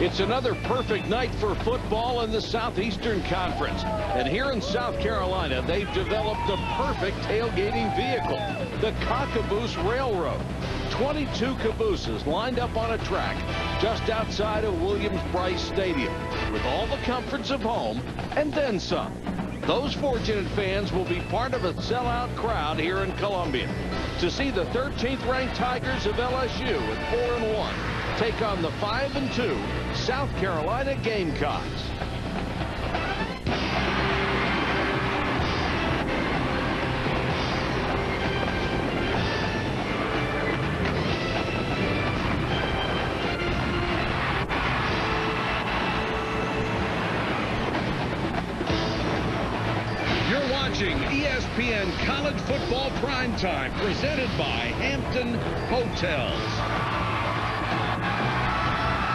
It's another perfect night for football in the Southeastern Conference. And here in South Carolina, they've developed the perfect tailgating vehicle, the Cockaboose Railroad. 22 cabooses lined up on a track just outside of Williams-Brice Stadium with all the comforts of home and then some. Those fortunate fans will be part of a sellout crowd here in Columbia to see the 13th ranked Tigers of LSU at 4-1 take on the 5-2 South Carolina Gamecocks. ESPN College Football Primetime, presented by Hampton Hotels.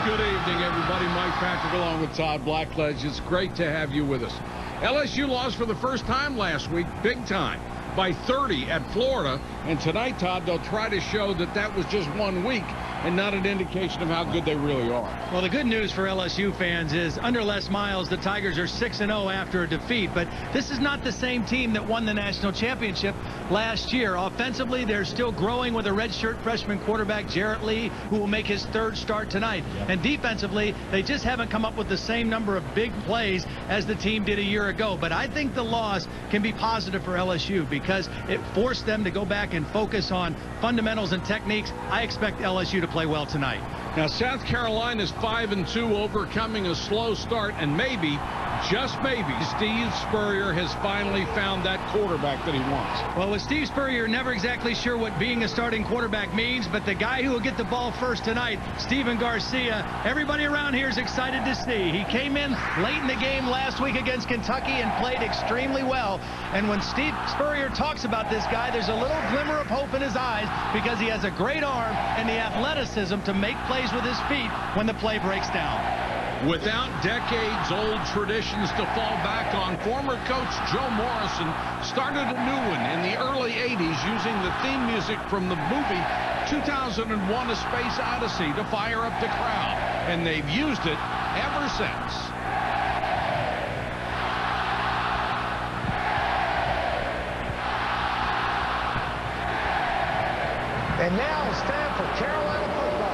Good evening, everybody. Mike Patrick along with Todd Blackledge. It's great to have you with us. LSU lost for the first time last week, big time, by 30 at Florida. And tonight, Todd, they'll try to show that that was just 1 week and not an indication of how good they really are. Well, the good news for LSU fans is under Les Miles, the Tigers are 6-0 after a defeat. But this is not the same team that won the national championship last year. Offensively, they're still growing with a redshirt freshman quarterback, Jarrett Lee, who will make his third start tonight. Yep. And defensively, they just haven't come up with the same number of big plays as the team did a year ago. But I think the loss can be positive for LSU because it forced them to go back and focus on fundamentals and techniques. I expect LSU to play well tonight. Now, South Carolina's 5-2, overcoming a slow start, and maybe, just maybe, Steve Spurrier has finally found that quarterback that he wants. Well, with Steve Spurrier, never exactly sure what being a starting quarterback means, but the guy who will get the ball first tonight, Steven Garcia, everybody around here is excited to see. He came in late in the game last week against Kentucky and played extremely well. And when Steve Spurrier talks about this guy, there's a little glimmer of hope in his eyes because he has a great arm and the athleticism to make plays with his feet when the play breaks down. Without decades-old traditions to fall back on, former coach Joe Morrison started a new one in the early 80s using the theme music from the movie 2001: A Space Odyssey to fire up the crowd, and they've used it ever since. And now it's time for Carolina football.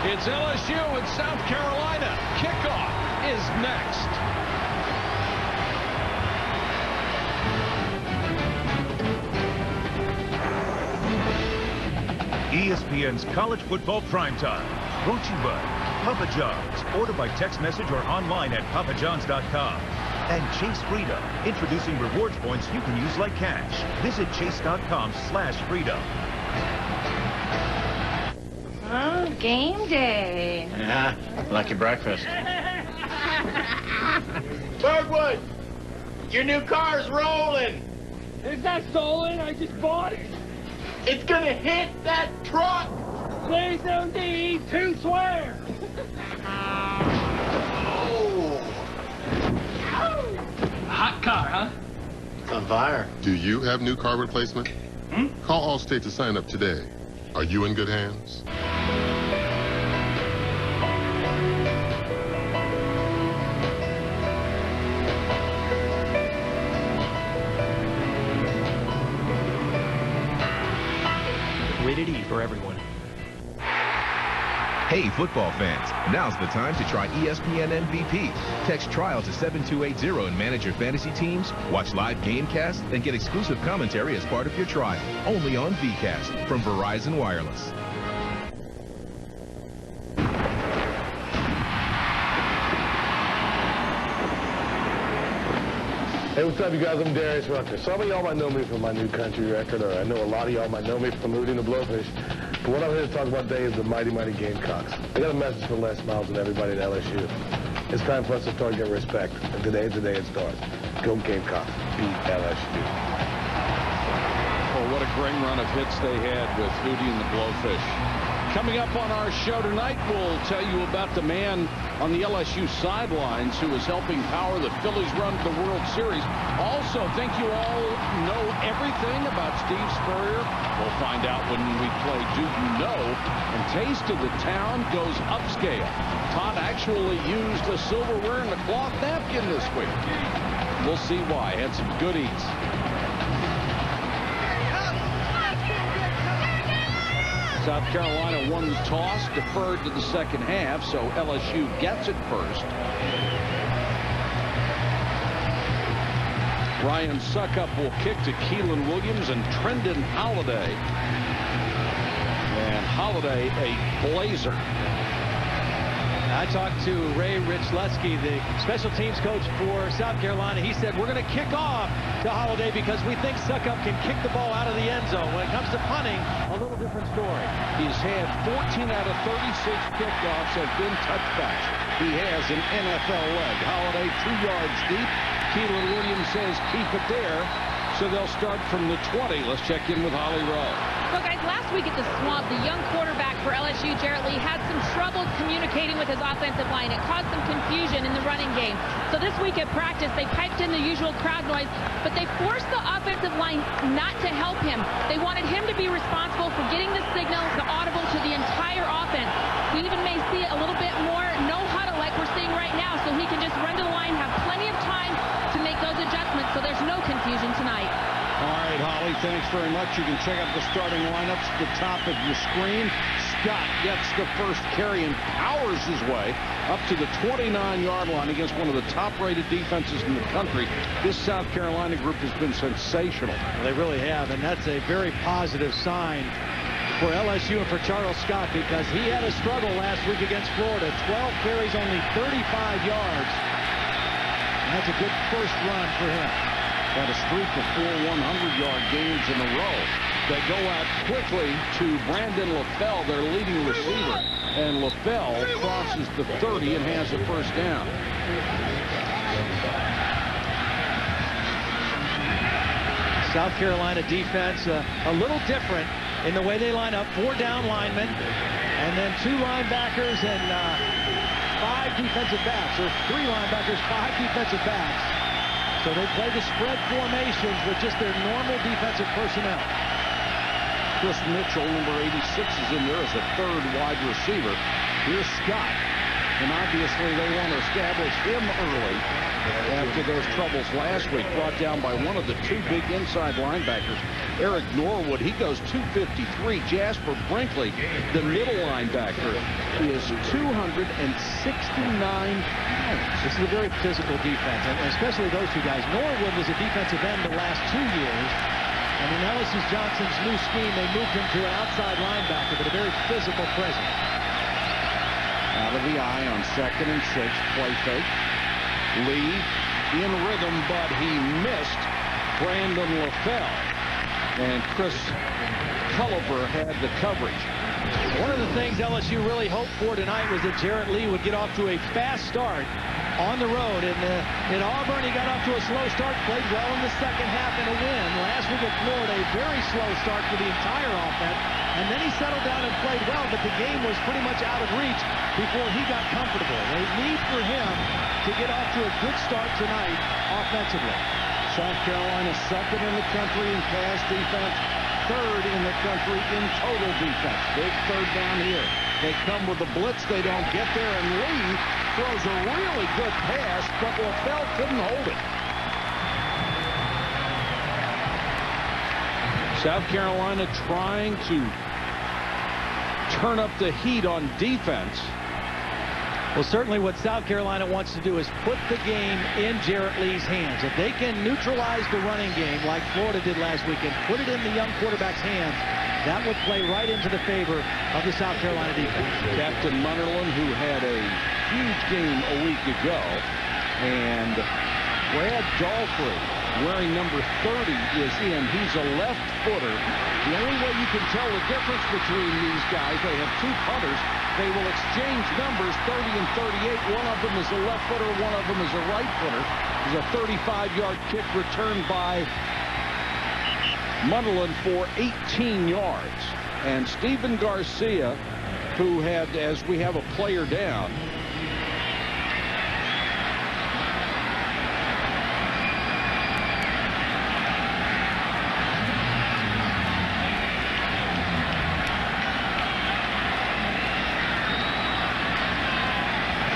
It's LSU and South Carolina. Kickoff is next. ESPN's College Football Primetime. Brought to you by Papa John's. Order by text message or online at papajohns.com. And Chase Freedom, introducing rewards points you can use like cash. Visit chase.com/freedom. Oh, game day. Yeah, lucky breakfast. Birdwood, your new car's rolling. Is that stolen? I just bought it. It's gonna hit that truck. Please don't need to swear. Hot car, huh? It's on fire. Do you have new car replacement? Call Allstate to sign up today. Are you in good hands? fluidity for everyone. Hey, football fans, now's the time to try ESPN MVP. Text TRIAL to 7280 and manage your fantasy teams, watch live gamecasts, and get exclusive commentary as part of your trial. Only on VCast from Verizon Wireless. Hey, what's up, you guys? I'm Darius Rucker. Some of y'all might know me from my new country record, or I know a lot of y'all might know me from Hootie and the Blowfish. But what I'm here to talk about today is the mighty, mighty Gamecocks. I got a message for Les Miles and everybody at LSU. It's time for us to start getting respect, and today is the day it starts. Go Gamecocks. Beat LSU. Well, what a great run of hits they had with Hootie and the Blowfish. Coming up on our show tonight, we'll tell you about the man on the LSU sidelines who is helping power the Phillies' run to the World Series. Also, think you all know everything about Steve Spurrier? We'll find out when we play Do You Know? And Taste of the Town goes upscale. Todd actually used a silverware and a cloth napkin this week. We'll see why. Had some goodies. South Carolina won the toss, deferred to the second half, so LSU gets it first. Ryan Suckup will kick to Keelan Williams and Trendon Holiday. And Holiday, a blazer. I talked to Ray Richleski, the special teams coach for South Carolina. He said, we're going to kick off to Holiday because we think Suckup can kick the ball out of the end zone. When it comes to punting, a little different story. He's had 14 out of 36 kickoffs have been touchbacks. He has an NFL leg. Holiday 2 yards deep. Keelan Williams says keep it there. So they'll start from the 20. Let's check in with Holly Rowe. Well, guys, last week at the Swamp, the young quarterback for LSU, Jarrett Lee, had some trouble communicating with his offensive line. It caused some confusion in the running game. So this week at practice, they piped in the usual crowd noise, but they forced the offensive line not to help him. They wanted him to be responsible for getting the signal, the audible to the entire offense. We even may see a little bit more no huddle like we're seeing right now, so he can just run to the line, have plenty of time to make those adjustments, so there's no confusion tonight. All right, Holly, thanks very much. You can check out the starting lineups at the top of your screen. Scott gets the first carry and powers his way up to the 29-yard line against one of the top-rated defenses in the country. This South Carolina group has been sensational. They really have, and that's a very positive sign for LSU and for Charles Scott because he had a struggle last week against Florida. 12 carries, only 35 yards. And that's a good first run for him. Got a streak of 4 100-yard games in a row. They go out quickly to Brandon LaFell, their leading receiver. And LaFell crosses the 30 and has a first down. South Carolina defense a little different in the way they line up. 4 down linemen and then 2 linebackers and 5 defensive backs. Or 3 linebackers, 5 defensive backs. So they play the spread formations with just their normal defensive personnel. Chris Mitchell, number 86, is in there as a third wide receiver. Here's Scott. And obviously they want to establish him early after those troubles last week. Brought down by one of the 2 big inside linebackers, Eric Norwood. He goes 253. Jasper Brinkley, the middle linebacker, is 269 pounds. This is a very physical defense, and especially those 2 guys. Norwood was a defensive end the last 2 years. And in Ellis Johnson's new scheme, they moved him to an outside linebacker, but a very physical presence. Out of the eye on 2nd and 6, play fake. Lee in rhythm, but he missed Brandon LaFell. And Chris Culliver had the coverage. One of the things LSU really hoped for tonight was that Jarrett Lee would get off to a fast start on the road. In Auburn, he got off to a slow start, played well in the second half in a win. Last week at Florida, a very slow start for the entire offense. And then he settled down and played well, but the game was pretty much out of reach before he got comfortable. They need for him to get off to a good start tonight offensively. South Carolina 2nd in the country in pass defense, 3rd in the country in total defense. Big 3rd down here. They come with a blitz. They don't get there, and Lee throws a really good pass, but LaFell couldn't hold it. South Carolina trying to turn up the heat on defense. Well, certainly what South Carolina wants to do is put the game in Jarrett Lee's hands. If they can neutralize the running game like Florida did last weekend, put it in the young quarterback's hands, that would play right into the favor of the South Carolina defense. Captain Munnerlyn, who had a huge game a week ago, and Brad Dalfrey, wearing number 30, is in. He's a left footer. The only way you can tell the difference between these guys, they have two punters. They will exchange numbers, 30 and 38. One of them is a left footer, one of them is a right footer. There's a 35-yard kick returned by Munnerlyn for 18 yards. And Stephen Garcia, who had, as we have a player down,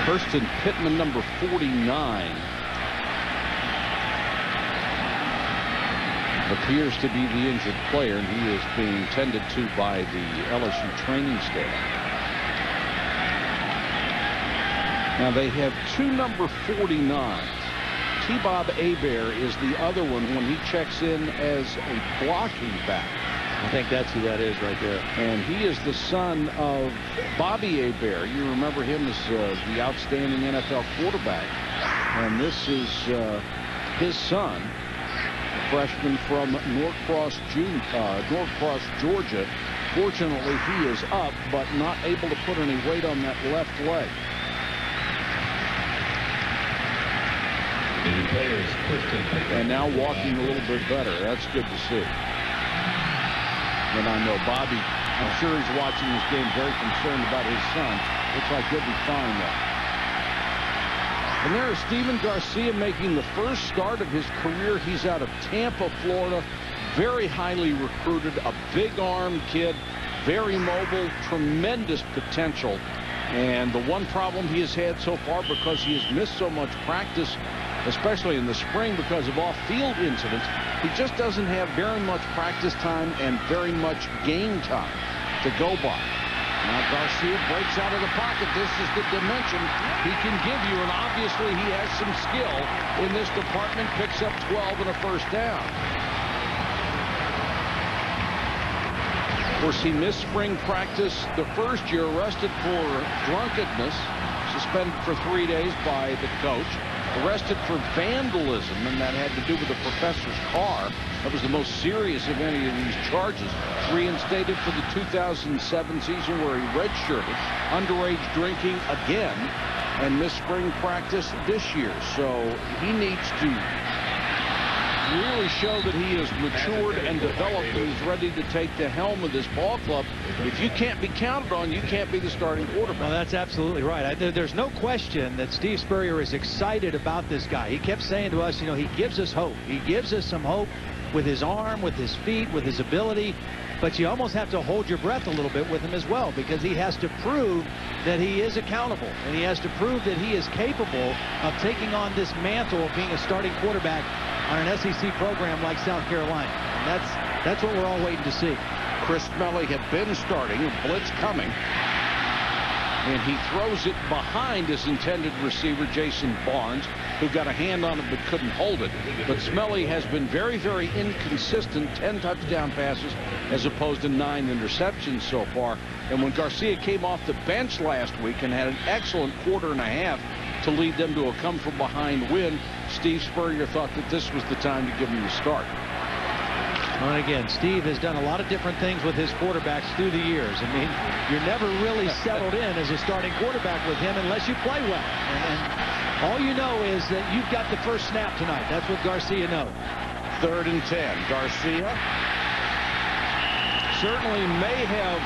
Kirsten Pittman, number 49, appears to be the injured player, and he is being tended to by the LSU training staff. Now they have two number 49s. T-Bob Hebert is the other one when he checks in as a blocking back. I think that's who that is right there. And he is the son of Bobby Hebert. You remember him as the outstanding NFL quarterback. And this is his son, a freshman from Norcross, Georgia. Fortunately, he is up, but not able to put any weight on that left leg. And now walking a little bit better. That's good to see. And I know Bobby, I'm sure he's watching this game very concerned about his son. Looks like he'll be fine though. And there is Stephen Garcia making the first start of his career. He's out of Tampa, Florida. Very highly recruited, a big-armed kid, very mobile, tremendous potential. And the one problem he has had so far, because he has missed so much practice, especially in the spring because of off-field incidents, he just doesn't have very much practice time and very much game time to go by. Now Garcia breaks out of the pocket. This is the dimension he can give you, and obviously he has some skill in this department. Picks up 12 and a first down. Of course, he missed spring practice the first year, arrested for drunkenness, suspended for 3 days by the coach, arrested for vandalism, and that had to do with the professor's car. That was the most serious of any of these charges. Reinstated for the 2007 season where he redshirted, underage drinking again, and missed spring practice this year. So he needs to really show that he is matured and developed and is ready to take the helm of this ball club. If you can't be counted on, you can't be the starting quarterback. Well, that's absolutely right. There's no question that Steve Spurrier is excited about this guy. He kept saying to us, you know, he gives us hope. He gives us some hope with his arm, with his feet, with his ability. But you almost have to hold your breath a little bit with him as well, because he has to prove that he is accountable, and he has to prove that he is capable of taking on this mantle of being a starting quarterback on an SEC program like South Carolina. And that's what we're all waiting to see. Chris Smelley had been starting, a blitz coming, and he throws it behind his intended receiver, Jason Barnes, who got a hand on it but couldn't hold it. But Smelley has been very, very inconsistent, 10 touchdown passes as opposed to 9 interceptions so far. And when Garcia came off the bench last week and had an excellent quarter and a half to lead them to a come-from-behind win, Steve Spurrier thought that this was the time to give him the start. And again, Steve has done a lot of different things with his quarterbacks through the years. I mean, you're never really settled in as a starting quarterback with him unless you play well. And all you know is that you've got the first snap tonight. That's what Garcia knows. 3rd and 10. Garcia certainly may have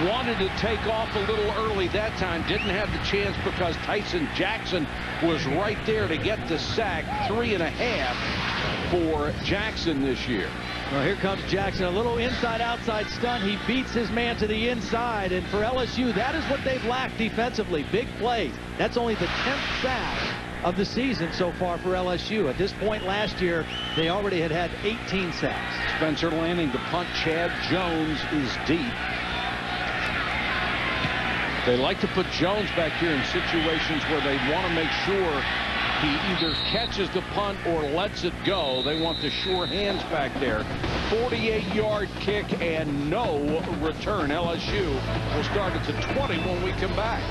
wanted to take off a little early that time. Didn't have the chance because Tyson Jackson was right there to get the sack. 3.5 for Jackson this year. Well, here comes Jackson. A little inside-outside stunt. He beats his man to the inside. And for LSU, that is what they've lacked defensively. Big plays. That's only the 10th sack of the season so far for LSU. At this point last year, they already had 18 sacks. Spencer Lanning, the punt. Chad Jones is deep. They like to put Jones back here in situations where they want to make sure he either catches the punt or lets it go. They want the sure hands back there. 48-yard kick and no return. LSU will start at the 20 when we come back.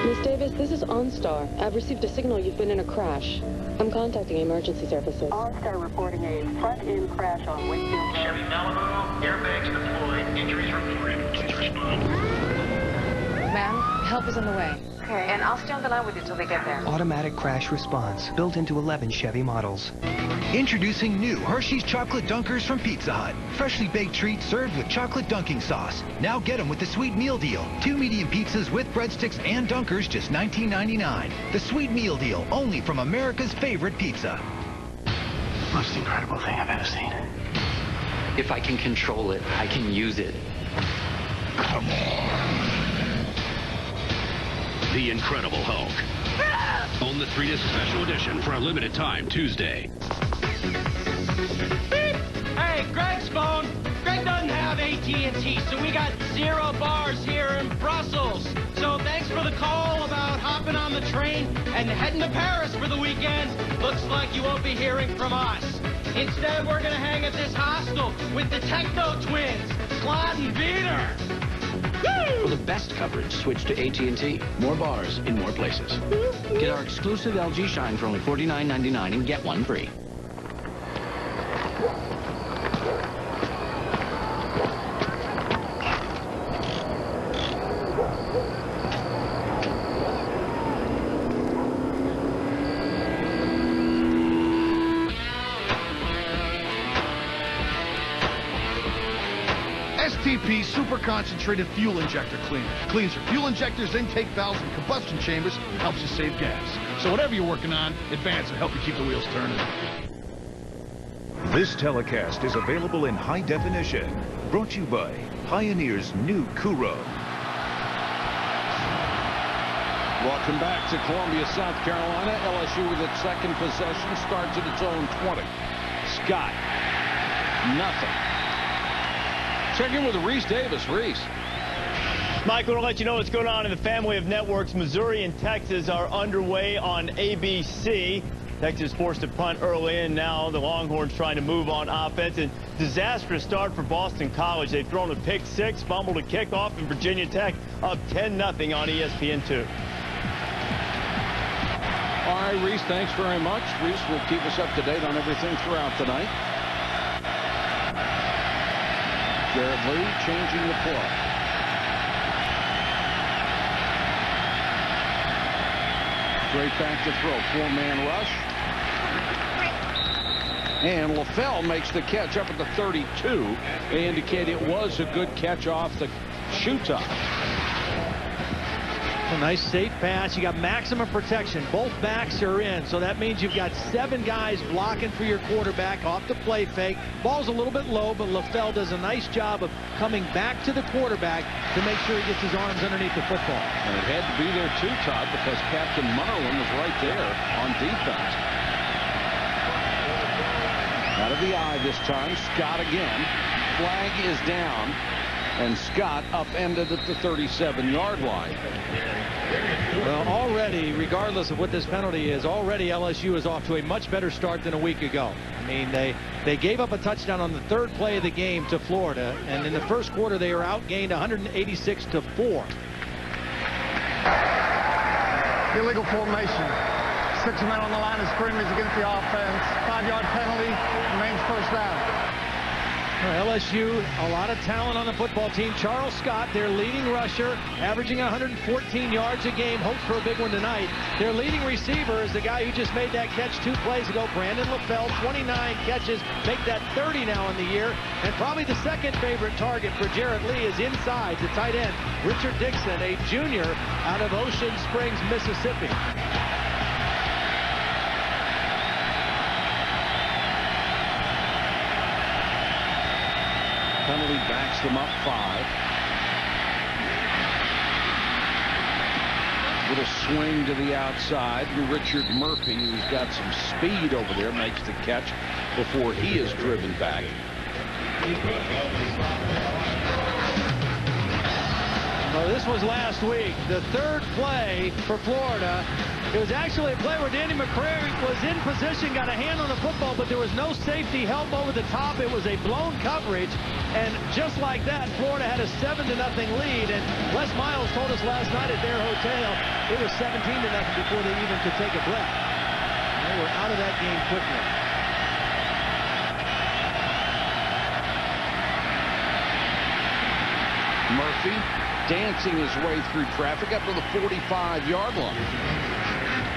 Miss Davis, this is OnStar. I've received a signal you've been in a crash. I'm contacting emergency services. OnStar reporting a front-end crash on Wakefield Road. Chevy Malibu, airbags deployed, injuries reported. Please respond. Ma'am, help is on the way. Okay, and I'll stay on the line with you till they get there. Automatic crash response, built into 11 Chevy models. Introducing new Hershey's Chocolate Dunkers from Pizza Hut. Freshly baked treats served with chocolate dunking sauce. Now get them with the Sweet Meal Deal. 2 medium pizzas with breadsticks and dunkers, just $19.99. The Sweet Meal Deal, only from America's favorite pizza. Most incredible thing I've ever seen. If I can control it, I can use it. Come on. The Incredible Hulk. Own the 3-disc special edition for a limited time Tuesday. Hey, Greg's phone. Greg doesn't have AT&T, so we got 0 bars here in Brussels. So thanks for the call about hopping on the train and heading to Paris for the weekend. Looks like you won't be hearing from us. Instead, we're going to hang at this hostel with the Techno Twins, Claude and Peter. For the best coverage, switch to AT&T. More bars in more places. Get our exclusive LG Shine for only $49.99 and get one free. STP Super Concentrated Fuel Injector Cleaner. Cleans your fuel injectors, intake valves, and combustion chambers. Helps you save gas. So whatever you're working on, Advance will help you keep the wheels turning. This telecast is available in high definition. Brought to you by Pioneer's new Kuro. Welcome back to Columbia, South Carolina. LSU with its second possession starts at its own 20. Scott, nothing. Check in with Reese Davis. Reese. Mike, we're going to let you know what's going on in the family of networks. Missouri and Texas are underway on ABC. Texas forced to punt early, and now the Longhorns trying to move on offense. And disastrous start for Boston College. They've thrown a pick 6, fumbled a kickoff, and Virginia Tech up 10-0 on ESPN2. All right, Reese, thanks very much. Reese will keep us up to date on everything throughout the night. Jared Lee changing the play. Straight back to throw. 4-man rush. And LaFell makes the catch up at the 32. They indicate it was a good catch off the shoe top. A nice safe pass. You got maximum protection. Both backs are in, so that means you've got 7 guys blocking for your quarterback off the play fake. Ball's a little bit low, but LaFell does a nice job of coming back to the quarterback to make sure he gets his arms underneath the football. And it had to be there too, Todd, because Captain Marlin was right there on defense. Out of the eye this time. Scott again. Flag is down. And Scott upended at the 37-yard line. Well, already, regardless of what this penalty is, already LSU is off to a much better start than a week ago. I mean, they gave up a touchdown on the 3rd play of the game to Florida, and in the first quarter they were outgained 186-4. Illegal formation. 6 men on the line of scrimmage against the offense. 5-yard penalty, remains first down. LSU, a lot of talent on the football team. Charles Scott, their leading rusher, averaging 114 yards a game. Hopes for a big one tonight. Their leading receiver is the guy who just made that catch 2 plays ago, Brandon LaFell. 29 catches, make that 30 now in the year. And probably the second favorite target for Jared Lee is inside the tight end, Richard Dixon, a junior out of Ocean Springs, Mississippi. Penalty backs them up 5. Little swing to the outside. Richard Murphy, who's got some speed over there, makes the catch before he is driven back. Well, this was last week. The third play for Florida. It was actually a play where Danny McCrary was in position, got a hand on the football, but there was no safety help over the top. It was a blown coverage, and just like that, Florida had a 7-0 lead. And Les Miles told us last night at their hotel it was 17-0 before they even could take a breath. They were out of that game quickly. Murphy dancing his way through traffic up to the 45-yard line.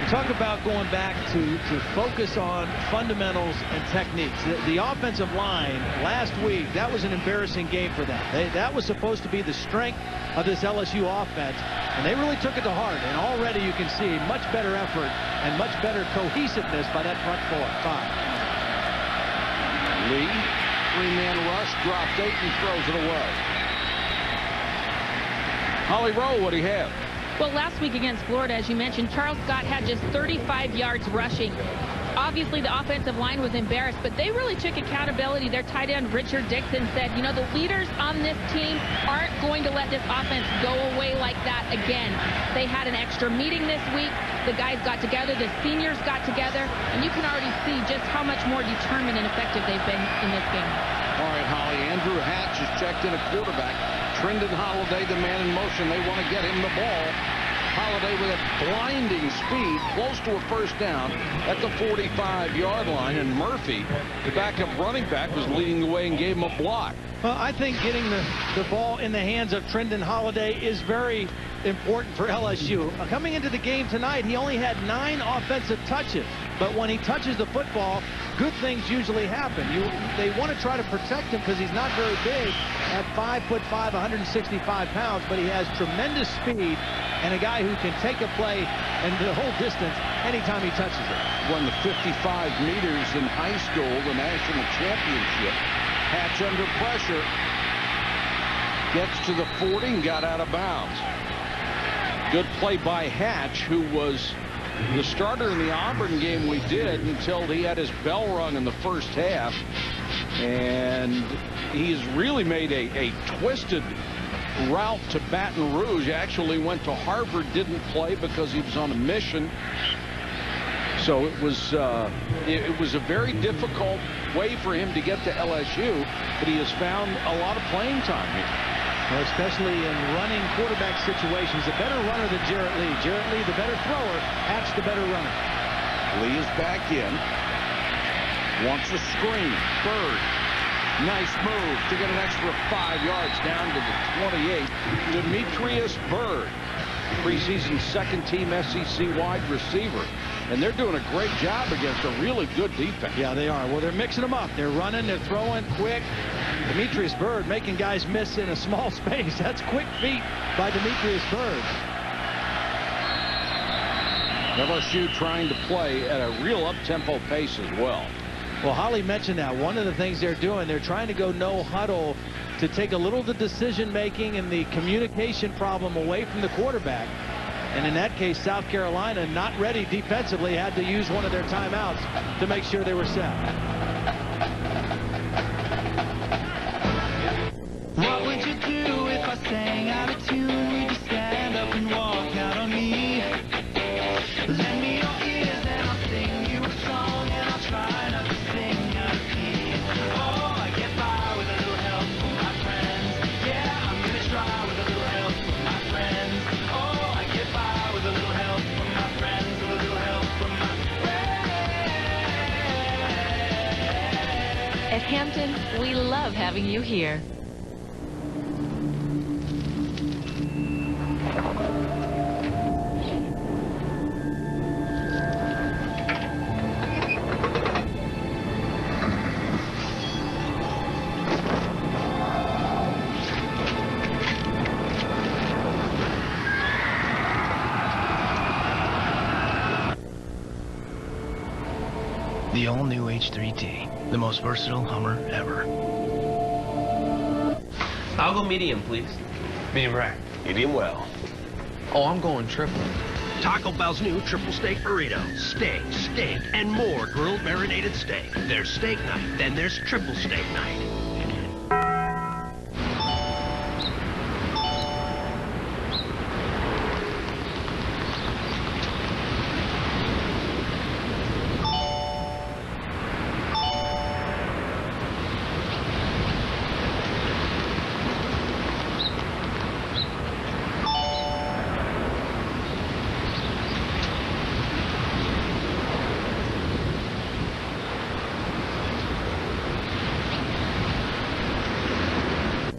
Talk about going back to focus on fundamentals and techniques. The offensive line last week, that was an embarrassing game for them. That was supposed to be the strength of this LSU offense, and they really took it to heart. And already you can see much better effort and much better cohesiveness by that front five. Lee, three-man rush, dropped 8 and throws it away. Holly Rowe, what do you have? Well, last week against Florida, as you mentioned, Charles Scott had just 35 yards rushing. Obviously, the offensive line was embarrassed, but they really took accountability. Their tight end, Richard Dixon, said, you know, the leaders on this team aren't going to let this offense go away like that again. They had an extra meeting this week. The guys got together. The seniors got together. And you can already see just how much more determined and effective they've been in this game. All right, Holly. Andrew Hatch has checked in a quarterback. Trendon Holiday, the man in motion. They want to get him the ball. Holiday with a blinding speed, close to a first down at the 45-yard line. And Murphy, the backup running back, was leading the way and gave him a block. Well, I think getting the ball in the hands of Trendon Holiday is very important for LSU. Coming into the game tonight, he only had 9 offensive touches. But when he touches the football, good things usually happen. They want to try to protect him because he's not very big at 5'5", 165 pounds, but he has tremendous speed and a guy who can take a play and the whole distance anytime he touches it. Won the 55 meters in high school, the national championship. Hatch under pressure. Gets to the 40 and got out of bounds. Good play by Hatch, who was the starter in the Auburn game we did until he had his bell rung in the first half. And he's really made a twisted route to Baton Rouge. Actually went to Harvard, didn't play because he was on a mission. So it was a very difficult way for him to get to LSU, but he has found a lot of playing time here. Well, especially in running quarterback situations. A better runner than Jarrett Lee. Jarrett Lee, the better thrower. Hatch, the better runner. Lee is back in. Wants a screen. Bird. Nice move to get an extra 5 yards down to the 28. Demetrius Bird, preseason second-team SEC wide receiver. And they're doing a great job against a really good defense. Yeah, they are. Well, they're mixing them up. They're running, they're throwing quick. Demetrius Bird making guys miss in a small space. That's quick feet by Demetrius Bird. LSU trying to play at a real up-tempo pace as well. Well, Holly mentioned that. One of the things they're doing, they're trying to go no huddle to take a little of the decision-making and the communication problem away from the quarterback. And in that case, South Carolina, not ready defensively, had to use one of their timeouts to make sure they were set. What would you do if I sang out of tune? Would you stand up and walk out on me? Lend me your ears and I'll sing you a song, and I'll try not to sing out of key. Oh, I get by with a little help from my friends. Yeah, I'm gonna try with a little help from my friends. Oh, I get by with a little help from my friends, with a little help from my friends. At Hampton, we love having you here. The all-new H3T, the most versatile Hummer ever. I'll go medium, please. Medium rare. Medium well. Oh, I'm going triple. Taco Bell's new triple steak burrito. Steak, and more grilled marinated steak. There's steak night, then there's triple steak night.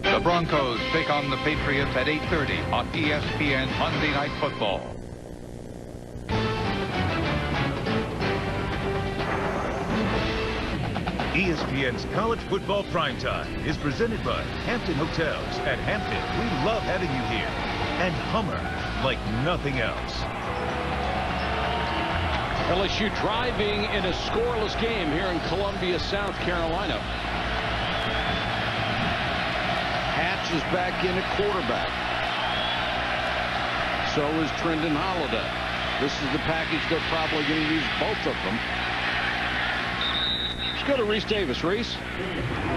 The Broncos take on the Patriots at 8:30 on ESPN Monday Night Football. ESPN's College Football Primetime is presented by Hampton Hotels. At Hampton, we love having you here. And Hummer, like nothing else. LSU driving in a scoreless game here in Columbia, South Carolina. Hatch is back in at quarterback. So is Trendon Holiday. This is the package they're probably going to use, both of them. Let's go to Reese Davis. Reese.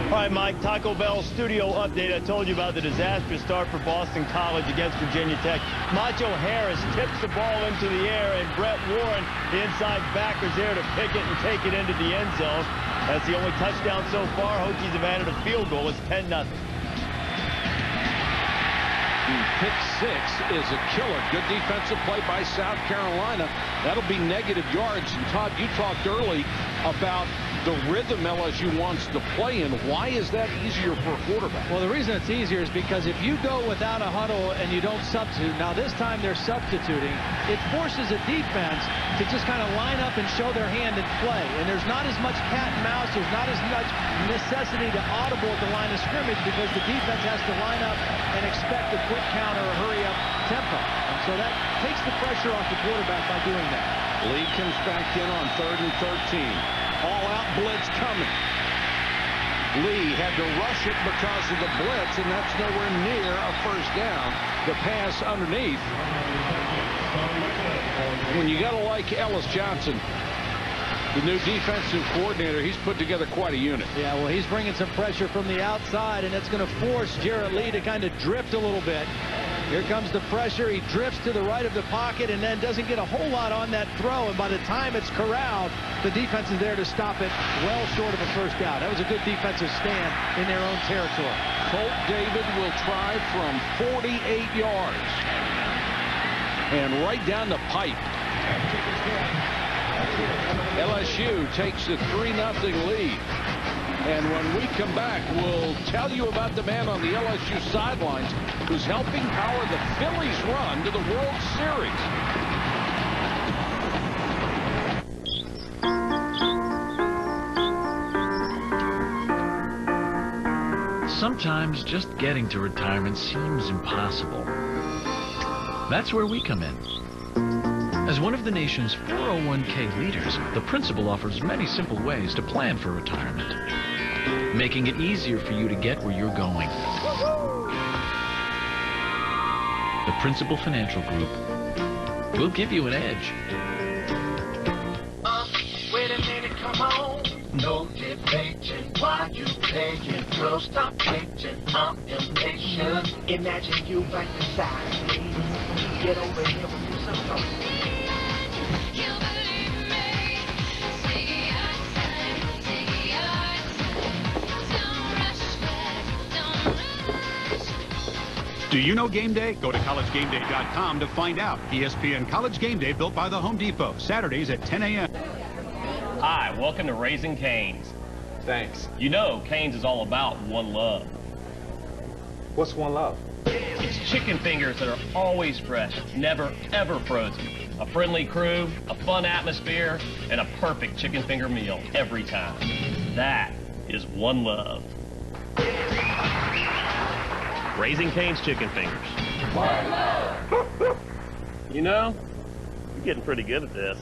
All right, Mike, Taco Bell studio update. I told you about the disastrous start for Boston College against Virginia Tech. Macho Harris tips the ball into the air, and Brett Warren, the inside backer, is there to pick it and take it into the end zone. That's the only touchdown so far. Hokies have added a field goal. It's 10-0. Pick six is a killer. Good defensive play by South Carolina. That'll be negative yards. And Todd, you talked early about the rhythm LSU wants to play in. Why is that easier for a quarterback? Well, the reason it's easier is because if you go without a huddle and you don't substitute, now this time they're substituting, it forces a defense to just kind of line up and show their hand and play. And there's not as much cat and mouse. There's not as much necessity to audible at the line of scrimmage because the defense has to line up and expect a quick count or a hurry-up tempo. And so that takes the pressure off the quarterback by doing that. Lee comes back in on 3rd and 13. All-out blitz coming. Lee had to rush it because of the blitz, and that's nowhere near a first down. The pass underneath. When you got to like Ellis Johnson, the new defensive coordinator, he's put together quite a unit. Yeah, well, he's bringing some pressure from the outside, and that's going to force Jarrett Lee to kind of drift a little bit. Here comes the pressure. He drifts to the right of the pocket and then doesn't get a whole lot on that throw. And by the time it's corralled, the defense is there to stop it well short of a first down. That was a good defensive stand in their own territory. Colt David will try from 48 yards. And right down the pipe. LSU takes the 3-0 lead. And when we come back, we'll tell you about the man on the LSU sidelines who's helping power the Phillies' run to the World Series. Sometimes just getting to retirement seems impossible. That's where we come in. As one of the nation's 401k leaders, the principal offers many simple ways to plan for retirement, making it easier for you to get where you're going. The Principal Financial Group will give you an edge. Wait a minute, come on. No debating. Why you playing? Girl, stop bitching. I'm impatient. Imagine you right beside me. Get over here with me some. Do you know Game Day? Go to collegegameday.com to find out. ESPN College Game Day built by the Home Depot. Saturdays at 10 a.m. Hi, welcome to Raising Cane's. Thanks. You know Cane's is all about one love. What's one love? It's chicken fingers that are always fresh, never, ever frozen. A friendly crew, a fun atmosphere, and a perfect chicken finger meal every time. That is one love. Raising Cane's chicken fingers. One love. You know, you're getting pretty good at this.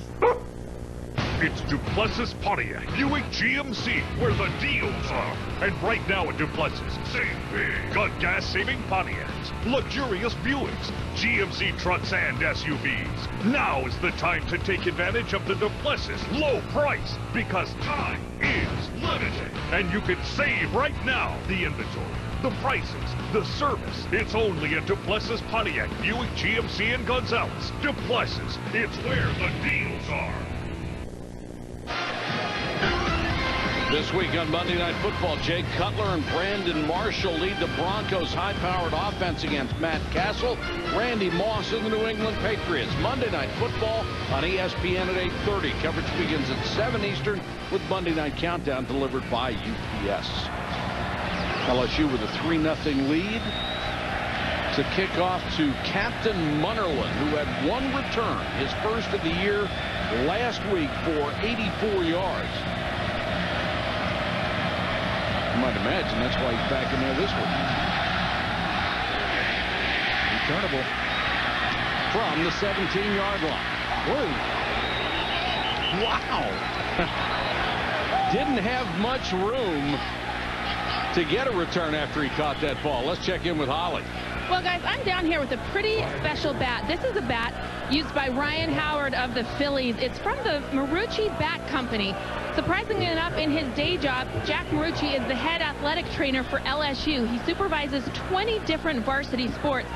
It's Duplessis Pontiac Buick GMC, where the deals are. And right now at Duplessis, save big on gas-saving Pontiacs, luxurious Buicks, GMC trucks and SUVs. Now is the time to take advantage of the Duplessis low price, because time is limited. And you can save right now. The inventory, the prices, the service. It's only at Duplessis Pontiac Buick GMC in Gonzales. Duplessis, it's where the deals are. This week on Monday Night Football, Jake Cutler and Brandon Marshall lead the Broncos' high-powered offense against Matt Castle, Randy Moss, and the New England Patriots. Monday Night Football on ESPN at 8:30. Coverage begins at 7 Eastern with Monday Night Countdown delivered by UPS. LSU with a 3-0 lead. To kick off to Captain Munnerlyn, who had one return, his first of the year last week for 84 yards. You might imagine that's why he's back in there this week. Returnable from the 17-yard line. Whoa. Wow. Didn't have much room to get a return after he caught that ball. Let's check in with Holly. Well, guys, I'm down here with a pretty special bat. This is a bat used by Ryan Howard of the Phillies. It's from the Marucci Bat Company. Surprisingly enough, in his day job, Jack Marucci is the head athletic trainer for LSU. He supervises 20 different varsity sports.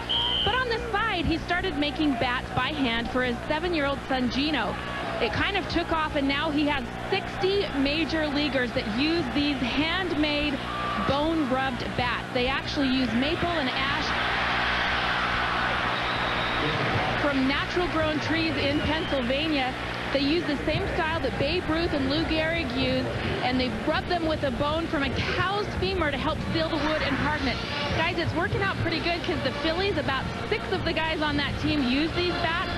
But on the side, he started making bats by hand for his 7-year-old son, Gino. It kind of took off, and now he has 60 major leaguers that use these handmade bone-rubbed bats. They actually use maple and ash from natural-grown trees in Pennsylvania. They use the same style that Babe Ruth and Lou Gehrig used, and they rub them with a bone from a cow's femur to help seal the wood and harden it. Guys, it's working out pretty good because the Phillies, about 6 of the guys on that team use these bats,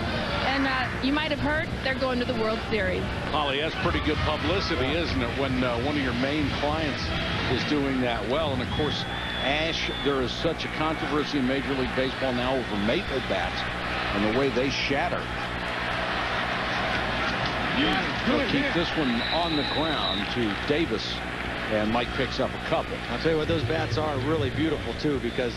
and you might have heard they're going to the World Series. Holly, that's pretty good publicity, isn't it, when one of your main clients is doing that well? And, of course, ash, there is such a controversy in Major League Baseball now over maple bats and the way they shatter. He'll keep this one on the ground to Davis, and Mike picks up a couple. I'll tell you what, those bats are really beautiful, too, because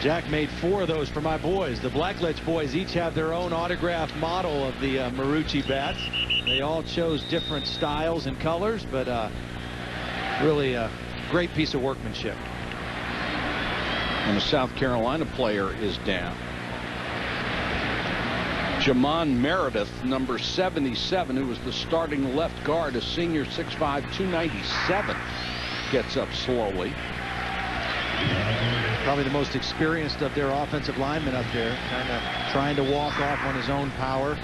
Jack made 4 of those for my boys. The Blackledge boys each have their own autographed model of the Marucci bats. They all chose different styles and colors, but really a great piece of workmanship. And a South Carolina player is down. Jamon Meredith, number 77, who was the starting left guard, a senior, 6'5", 297, gets up slowly. Probably the most experienced of their offensive linemen up there, kind of trying to walk off on his own power.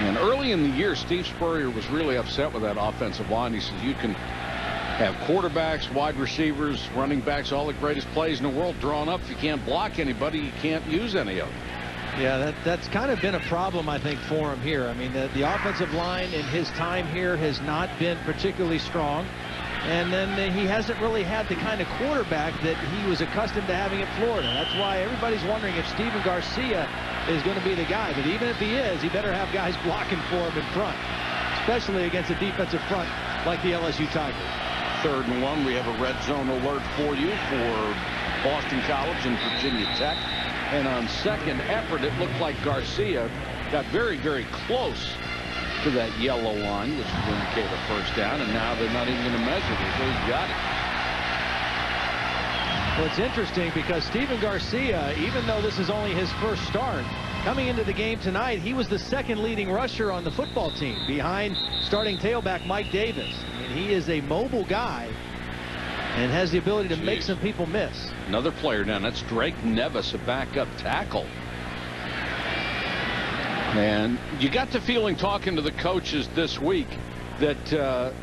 And early in the year, Steve Spurrier was really upset with that offensive line. He says you can have quarterbacks, wide receivers, running backs, all the greatest plays in the world drawn up. If you can't block anybody, you can't use any of them. Yeah, that's kind of been a problem, I think, for him here. I mean, the offensive line in his time here has not been particularly strong. And then he hasn't really had the kind of quarterback that he was accustomed to having at Florida. That's why everybody's wondering if Steven Garcia is going to be the guy. But even if he is, he better have guys blocking for him in front, especially against a defensive front like the LSU Tigers. 3rd and 1. We have a red zone alert for you for Boston College and Virginia Tech. And on second effort, it looked like Garcia got very, very close to that yellow line, which would indicate a first down, and now they're not even going to measure it. So he's got it. Well, it's interesting because Steven Garcia, even though this is only his first start, coming into the game tonight, he was the 2nd leading rusher on the football team behind starting tailback Mike Davis. I mean, he is a mobile guy and has the ability to make some people miss. Another player down. That's Drake Nevis, a backup tackle. And you got the feeling, talking to the coaches this week, that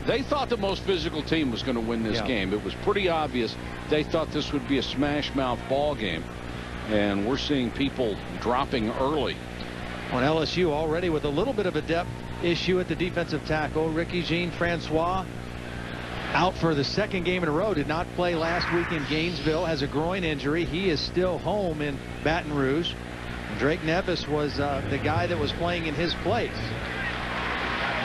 they thought the most physical team was going to win this game. It was pretty obvious they thought this would be a smash-mouth ball game. And we're seeing people dropping early. On LSU already with a little bit of a depth issue at the defensive tackle. Ricky Jean-Francois out for the 2nd game in a row. Did not play last week in Gainesville. Has a groin injury. He is still home in Baton Rouge. Drake Nevis was the guy that was playing in his place.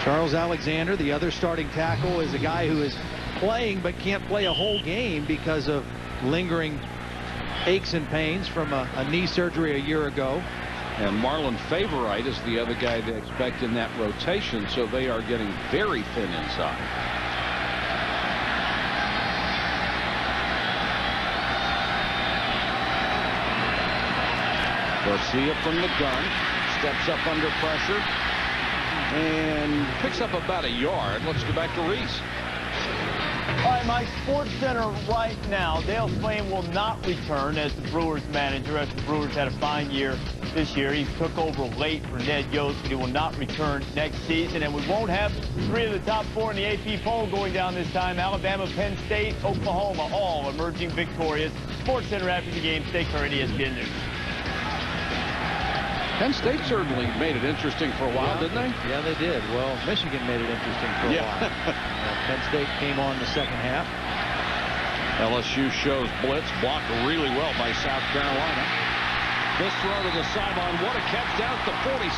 Charles Alexander, the other starting tackle, is a guy who is playing but can't play a whole game because of lingering aches and pains from a knee surgery a year ago. And Marlon Favorite is the other guy they expect in that rotation, so they are getting very thin inside. Garcia from the gun, steps up under pressure, and picks up about a yard. Let's go back to Reese. All right, Mike, Sports Center right now. Dale Slane will not return as the Brewers manager, as the Brewers had a fine year this year. He took over late for Ned Yost, but he will not return next season. And we won't have 3 of the top 4 in the AP poll going down this time. Alabama, Penn State, Oklahoma, all emerging victorious. Sports Center after the game. Stay current, ESPN News. Penn State certainly made it interesting for a while, didn't they? Yeah, they did. Well, Michigan made it interesting for a while. Penn State came on the second half. LSU shows blitz, blocked really well by South Carolina. This throw to the sideline, what a catch down at the 47.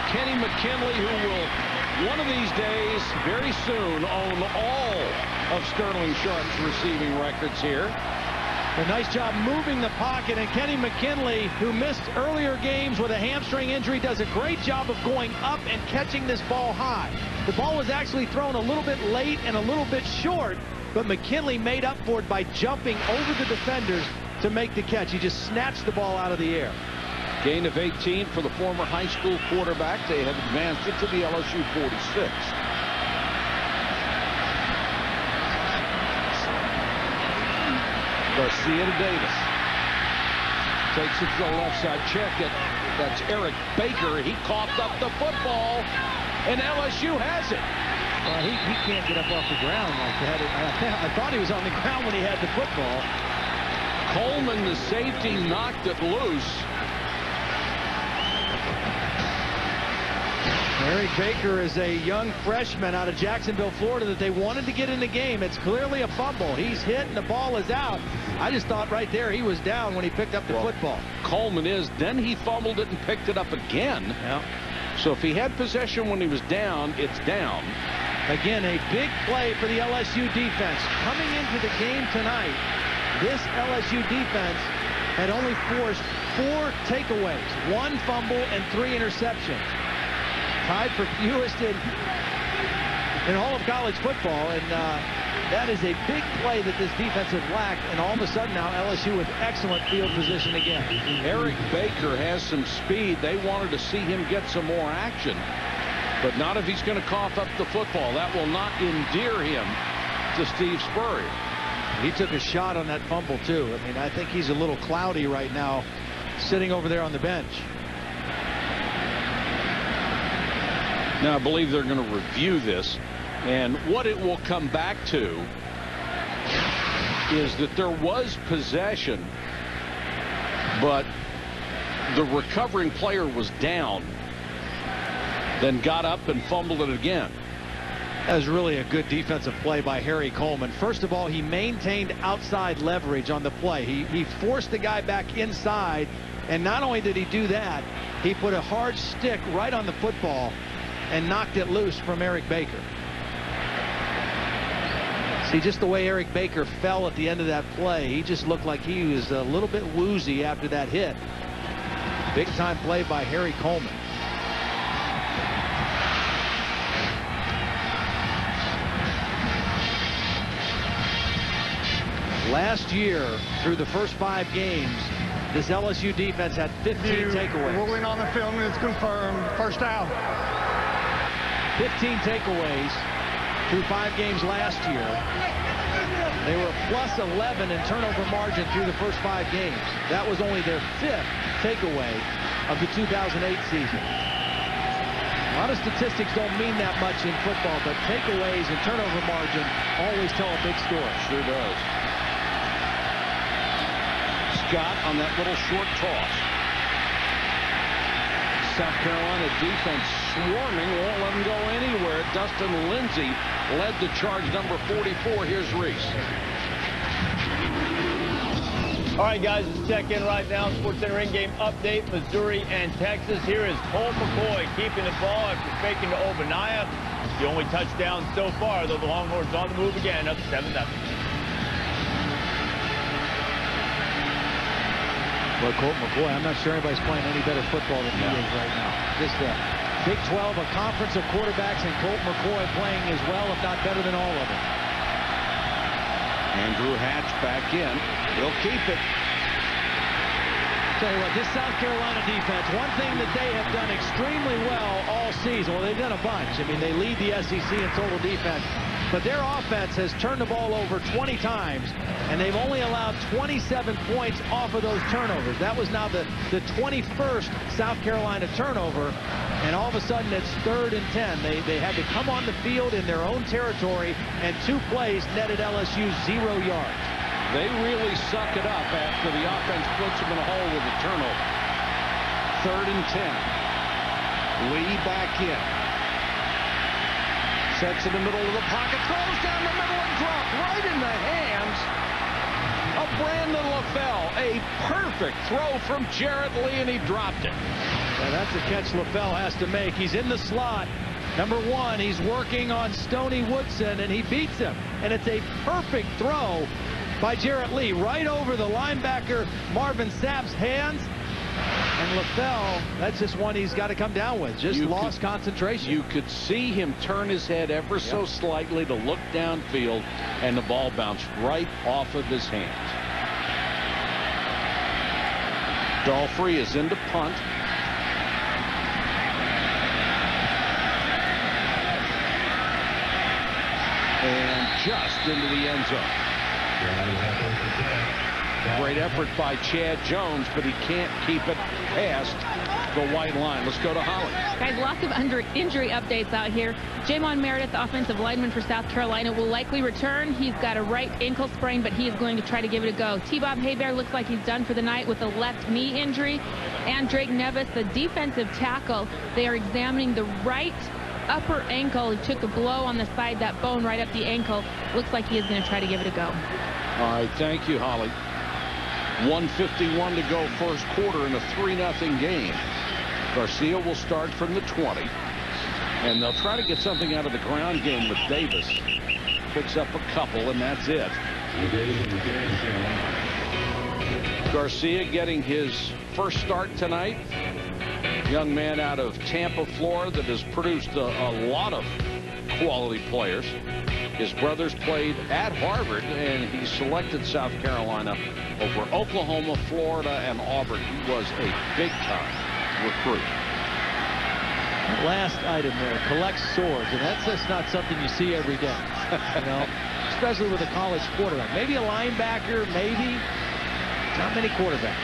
Kenny McKinley, who will, one of these days, very soon, own all of Sterling Sharp's receiving records here. A nice job moving the pocket, and Kenny McKinley, who missed earlier games with a hamstring injury, does a great job of going up and catching this ball high. The ball was actually thrown a little bit late and a little bit short, but McKinley made up for it by jumping over the defenders to make the catch. He just snatched the ball out of the air. Gain of 18 for the former high school quarterback. They have advanced it to the LSU 46. Garcia to Davis. Takes it to the left side. Check it. That's Eric Baker. He coughed up the football, and LSU has it. Well, he can't get up off the ground like that. I thought he was on the ground when he had the football. Coleman, the safety, knocked it loose. Eric Baker is a young freshman out of Jacksonville, Florida, that they wanted to get in the game. It's clearly a fumble. He's hit and the ball is out. I just thought right there he was down when he picked up the football. Coleman is. Then he fumbled it and picked it up again. Yeah. So if he had possession when he was down, it's down. Again, a big play for the LSU defense. Coming into the game tonight, this LSU defense had only forced 4 takeaways, 1 fumble and 3 interceptions. Tied for fewest in all of college football, and that is a big play that this defense has lacked, and all of a sudden now LSU with excellent field position again. Eric Baker has some speed. They wanted to see him get some more action, but not if he's going to cough up the football. That will not endear him to Steve Spurrier. He took a shot on that fumble too. I mean, I think he's a little cloudy right now, sitting over there on the bench. Now, I believe they're going to review this, and what it will come back to is that there was possession, but the recovering player was down, then got up and fumbled it again. That was really a good defensive play by Harry Coleman. First of all, he maintained outside leverage on the play. He forced the guy back inside, and not only did he do that, he put a hard stick right on the football and knocked it loose from Eric Baker. See, just the way Eric Baker fell at the end of that play, he just looked like he was a little bit woozy after that hit. Big time play by Harry Coleman. Last year, through the first 5 games, this LSU defense had 15 takeaways. Ruling on the film is confirmed. First down. 15 takeaways through 5 games last year. They were plus 11 in turnover margin through the first 5 games. That was only their 5th takeaway of the 2008 season. A lot of statistics don't mean that much in football, but takeaways and turnover margin always tell a big story. Sure does. Scott on that little short toss. South Carolina defense swarming, won't let them go anywhere. Dustin Lindsey led the charge, number 44. Here's Reese. All right, guys, let's check in right now. Sports Center in-game update, Missouri and Texas. Here is Colt McCoy keeping the ball after faking to Obaniah. The only touchdown so far, though the Longhorns on the move again, up 7-0. Well, Colt McCoy, I'm not sure anybody's playing any better football than he is right now. Just Big 12, a conference of quarterbacks, and Colt McCoy playing as well, if not better than all of them. Andrew Hatch back in. He'll keep it. Tell you what, this South Carolina defense, one thing that they have done extremely well all season, well, they've done a bunch. I mean, they lead the SEC in total defense, but their offense has turned the ball over 20 times, and they've only allowed 27 points off of those turnovers. That was now the 21st South Carolina turnover, and all of a sudden it's 3rd and 10. They had to come on the field in their own territory, and 2 plays netted LSU 0 yards. They really suck it up after the offense puts them in a hole with a turnover. 3rd and 10. Lee back in. Sets in the middle of the pocket, throws down the middle and dropped right in the hands of Brandon LaFell. A perfect throw from Jarrett Lee, and he dropped it. Yeah, that's a catch LaFell has to make. He's in the slot. Number 1, he's working on Stoney Woodson, and he beats him. And it's a perfect throw by Jarrett Lee right over the linebacker Marvin Sapp's hands. And LaFell, that's just one he's got to come down with. Just lost concentration. You could see him turn his head ever so slightly to look downfield, and the ball bounced right off of his hands. Dalfrey is into punt. And just into the end zone. Great effort by Chad Jones, but he can't keep it past the white line. Let's go to Holly. Guys, lots of injury updates out here. Jamon Meredith, the offensive lineman for South Carolina, will likely return. He's got a right ankle sprain, but he is going to try to give it a go. T-Bob Hebert looks like he's done for the night with a left knee injury. And Drake Nevis, the defensive tackle, they are examining the right upper ankle. He took a blow on the side, that bone right up the ankle. Looks like he is going to try to give it a go. All right, thank you, Holly. 1:51 to go first quarter in a 3-0 game. Garcia will start from the 20. And they'll try to get something out of the ground game with Davis. Picks up a couple, and that's it. Garcia getting his first start tonight. Young man out of Tampa, Florida, that has produced a lot of quality players. His brothers played at Harvard, and he selected South Carolina over Oklahoma, Florida, and Auburn. He was a big-time recruit. That last item there, collects swords, and that's just not something you see every day, you know, especially with a college quarterback. Maybe a linebacker, maybe. Not many quarterbacks.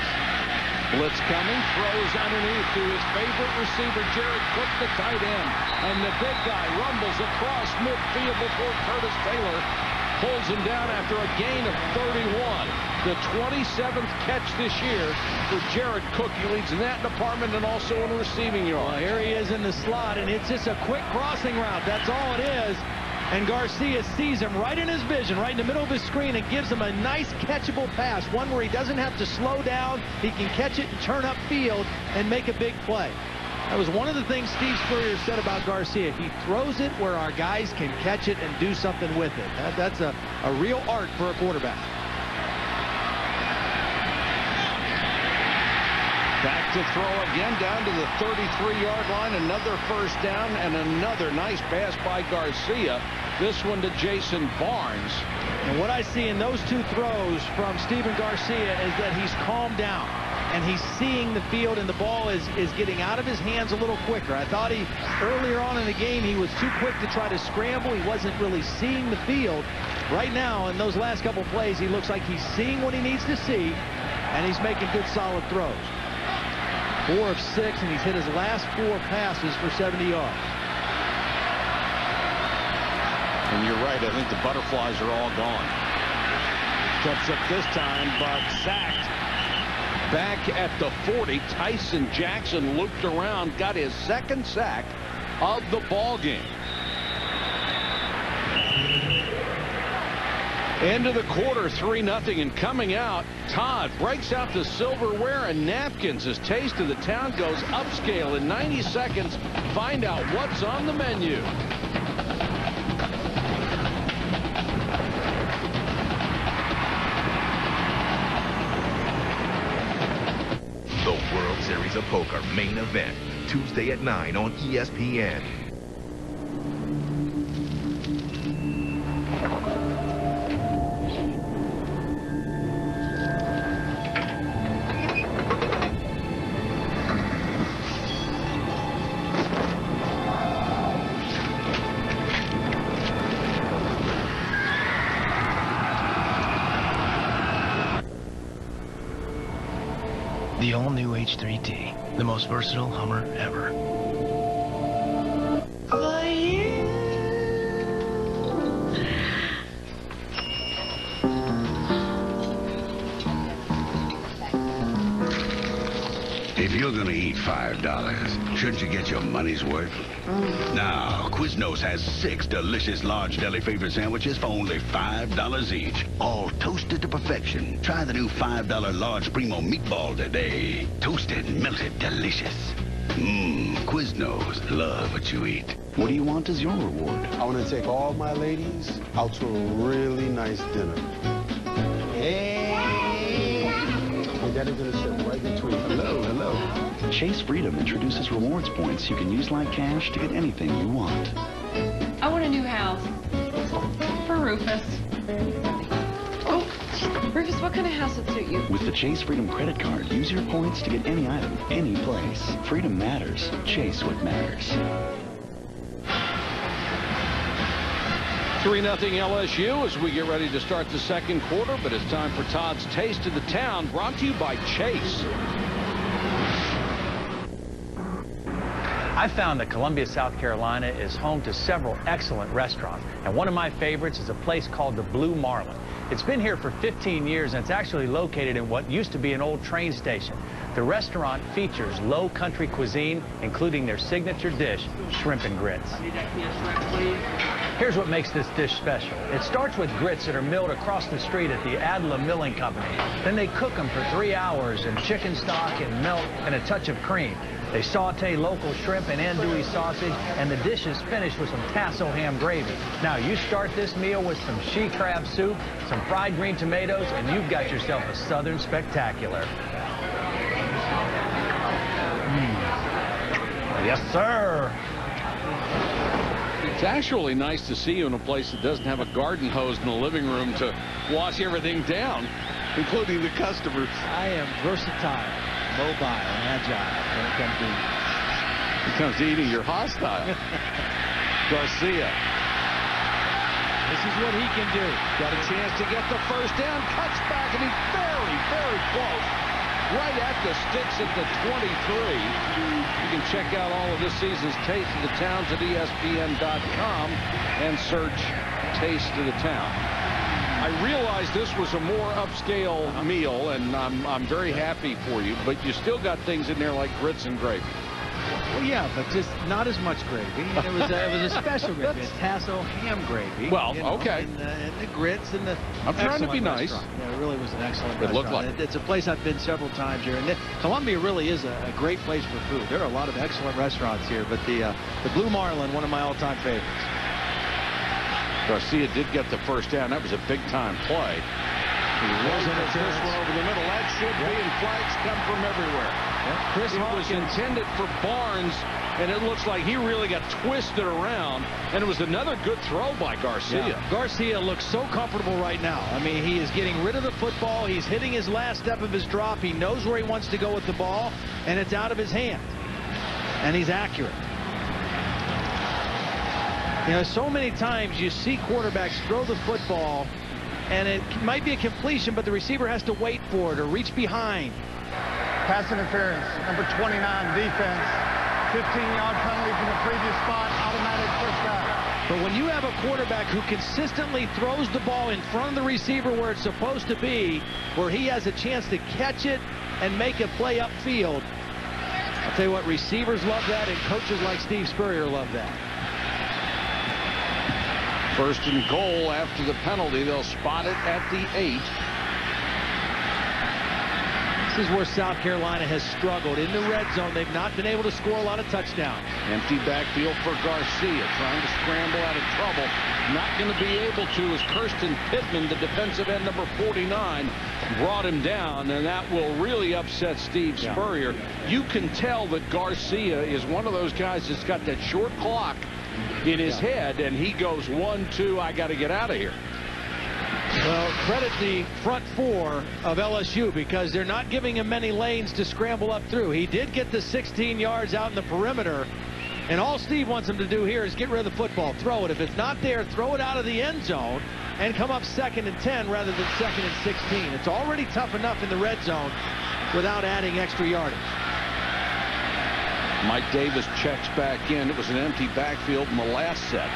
Blitz coming, throws underneath to his favorite receiver, Jared Cook, the tight end. And the big guy rumbles across midfield before Curtis Taylor pulls him down after a gain of 31. The 27th catch this year for Jared Cook. He leads in that department and also in receiving yards. Well, here he is in the slot, and it's just a quick crossing route. That's all it is. And Garcia sees him right in his vision, right in the middle of his screen, and gives him a nice catchable pass, one where he doesn't have to slow down. He can catch it and turn upfield and make a big play. That was one of the things Steve Spurrier said about Garcia. He throws it where our guys can catch it and do something with it. That's a real art for a quarterback. Back to throw again down to the 33-yard line. Another first down and another nice pass by Garcia. This one to Jason Barnes. And what I see in those 2 throws from Stephen Garcia is that he's calmed down. And he's seeing the field, and the ball is getting out of his hands a little quicker. I thought earlier on in the game, he was too quick to try to scramble. He wasn't really seeing the field. Right now, in those last couple plays, he looks like he's seeing what he needs to see, and he's making good, solid throws. 4 of 6, and he's hit his last 4 passes for 70 yards. And you're right, I think the butterflies are all gone. Steps up this time, but sacked. Back at the 40, Tyson Jackson looped around, got his second sack of the ball game. End of the quarter, 3-0, and coming out, Todd breaks out the silverware and napkins as Taste of the Town goes upscale in 90 seconds. Find out what's on the menu. Days of Poker main event, Tuesday at 9 on ESPN. The all-new H3T, the most versatile Hummer ever. If you're gonna eat $5, shouldn't you get your money's worth? Now, Quiznos has 6 delicious large deli favorite sandwiches for only $5 each. All toasted to perfection. Try the new $5 large Primo meatball today. Toasted, melted, delicious. Quiznos, love what you eat. What do you want as your reward? I want to take all my ladies out to a really nice dinner. Hey, daddy's gonna sit right between. Hello, hello. Chase Freedom introduces rewards points you can use like cash to get anything you want. I want a new house. For Rufus. Oh, Rufus, what kind of house would suit you? With the Chase Freedom credit card, use your points to get any item, any place. Freedom matters. Chase what matters. 3-0 LSU as we get ready to start the second quarter, but it's time for Todd's Taste of the Town, brought to you by Chase. I found that Columbia, South Carolina is home to several excellent restaurants, and one of my favorites is a place called the Blue Marlin. It's been here for 15 years, and it's actually located in what used to be an old train station. The restaurant features low country cuisine, including their signature dish, shrimp and grits. Here's what makes this dish special. It starts with grits that are milled across the street at the Adela Milling Company. Then they cook them for 3 hours in chicken stock and milk and a touch of cream. They saute local shrimp and andouille sausage, and the dish is finished with some tasso ham gravy. Now, you start this meal with some she crab soup, some fried green tomatoes, and you've got yourself a Southern spectacular. Yes, sir. It's actually nice to see you in a place that doesn't have a garden hose in the living room to wash everything down, including the customers. I am versatile, mobile, and agile when it comes to eating. You're hostile. Garcia. This is what he can do. Got a chance to get the first down, cuts back, and he's very, very close. Right at the sticks at the 23. You can check out all of this season's Taste of the Towns at ESPN.com and search Taste of the Town. I realize this was a more upscale meal, and I'm very happy for you, but you still got things in there like grits and gravy. Well, yeah, but just not as much gravy. It was a special gravy, a tasso ham gravy. Well, you know, okay. And the grits and the. I'm trying to be nice. Yeah, it really was an excellent restaurant. It looked like it's a place I've been several times here, and Columbia really is a great place for food. There are a lot of excellent restaurants here, but the Blue Marlin, one of my all-time favorites. Garcia did get the first down. That was a big-time play. He wasn't at this one over the middle. That should be, and flags come from everywhere. Chris was intended for Barnes, and it looks like he really got twisted around, and it was another good throw by Garcia. Yeah. Garcia looks so comfortable right now. I mean, he is getting rid of the football. He's hitting his last step of his drop. He knows where he wants to go with the ball, and it's out of his hand. And he's accurate. You know, so many times you see quarterbacks throw the football, and it might be a completion, but the receiver has to wait for it or reach behind. Pass interference, number 29, defense. 15-yard penalty from the previous spot, automatic first down. But when you have a quarterback who consistently throws the ball in front of the receiver where it's supposed to be, where he has a chance to catch it and make a play upfield, I'll tell you what, receivers love that, and coaches like Steve Spurrier love that. First and goal after the penalty. They'll spot it at the 8. This is where South Carolina has struggled. In the red zone, they've not been able to score a lot of touchdowns. Empty backfield for Garcia, trying to scramble out of trouble. Not going to be able to as Kirsten Pittman, the defensive end number 49, brought him down, and that will really upset Steve Spurrier. You can tell that Garcia is one of those guys that's got that short clock in his head, and he goes 1-2, I got to get out of here. Well, credit the front four of LSU because they're not giving him many lanes to scramble up through. He did get the 16 yards out in the perimeter, and all Steve wants him to do here is get rid of the football, throw it. If it's not there, throw it out of the end zone and come up 2nd and 10 rather than 2nd and 16. It's already tough enough in the red zone without adding extra yardage. Mike Davis checks back in. It was an empty backfield in the last set.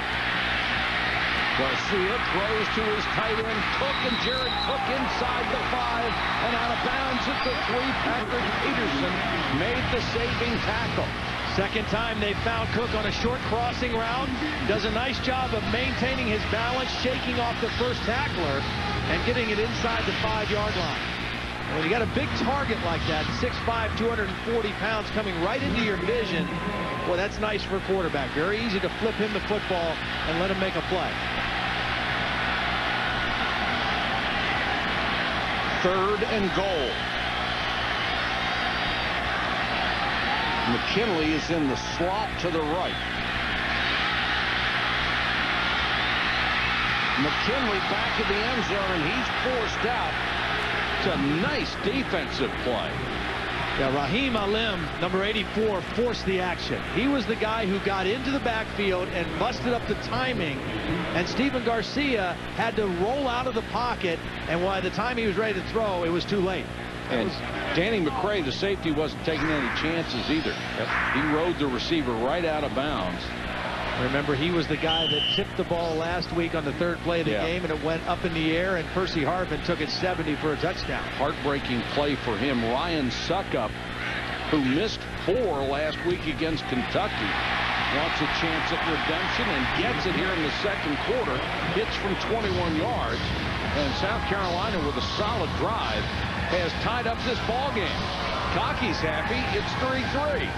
Garcia throws to his tight end, Cook, and Jared Cook inside the 5 and out of bounds at the 3. Patrick Peterson made the saving tackle. Second time they found Cook on a short crossing route. Does a nice job of maintaining his balance, shaking off the first tackler, and getting it inside the 5-yard line. When you got a big target like that, 6'5", 240 pounds coming right into your vision, well, that's nice for a quarterback. Very easy to flip him the football and let him make a play. 3rd and goal. McKinley is in the slot to the right. McKinley back in the end zone, and he's forced out. It's a nice defensive play. Yeah, Raheem Alim, number 84, forced the action. He was the guy who got into the backfield and busted up the timing, and Stephen Garcia had to roll out of the pocket, and by the time he was ready to throw, it was too late. And Danny McCray, the safety, wasn't taking any chances either. He rode the receiver right out of bounds. Remember, he was the guy that tipped the ball last week on the 3rd play of the game, and it went up in the air, and Percy Harvin took it 70 for a touchdown. Heartbreaking play for him. Ryan Suckup, who missed 4 last week against Kentucky, wants a chance at redemption and gets it here in the 2nd quarter. Hits from 21 yards, and South Carolina, with a solid drive, has tied up this ball game. Cocky's happy. It's 3-3.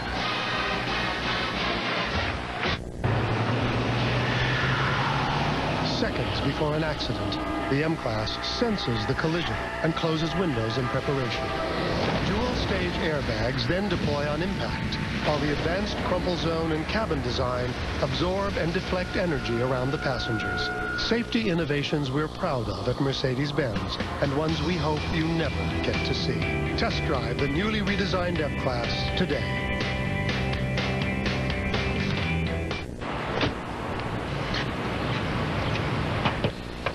Seconds before an accident, the M-Class senses the collision and closes windows in preparation. Dual-stage airbags then deploy on impact, while the advanced crumple zone and cabin design absorb and deflect energy around the passengers. Safety innovations we're proud of at Mercedes-Benz, and ones we hope you never get to see. Test drive the newly redesigned M-Class today.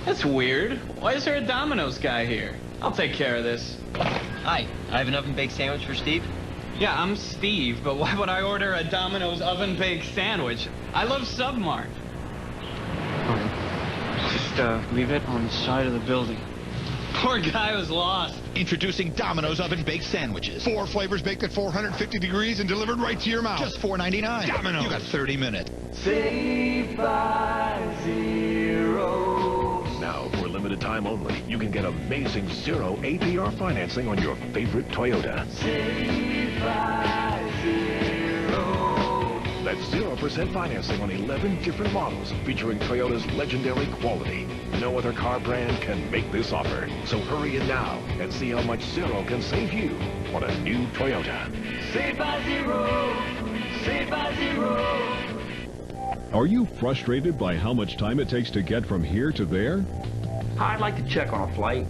That's weird. Why is there a Domino's guy here? I'll take care of this. Hi, I have an oven-baked sandwich for Steve. Yeah, I'm Steve, but why would I order a Domino's oven-baked sandwich? I love Submart. Just leave it on the side of the building. Poor guy was lost. Introducing Domino's oven-baked sandwiches. 4 flavors baked at 450 degrees and delivered right to your mouth. Just $4.99. Domino's. You got 30 minutes. Save by Zero. Now, for limited time only, you can get amazing 0 APR financing on your favorite Toyota. Save by Zero. That's 0% financing on 11 different models featuring Toyota's legendary quality. No other car brand can make this offer. So hurry in now and see how much 0 can save you on a new Toyota. Save by Zero. Save by Zero. Are you frustrated by how much time it takes to get from here to there? I'd like to check on a flight.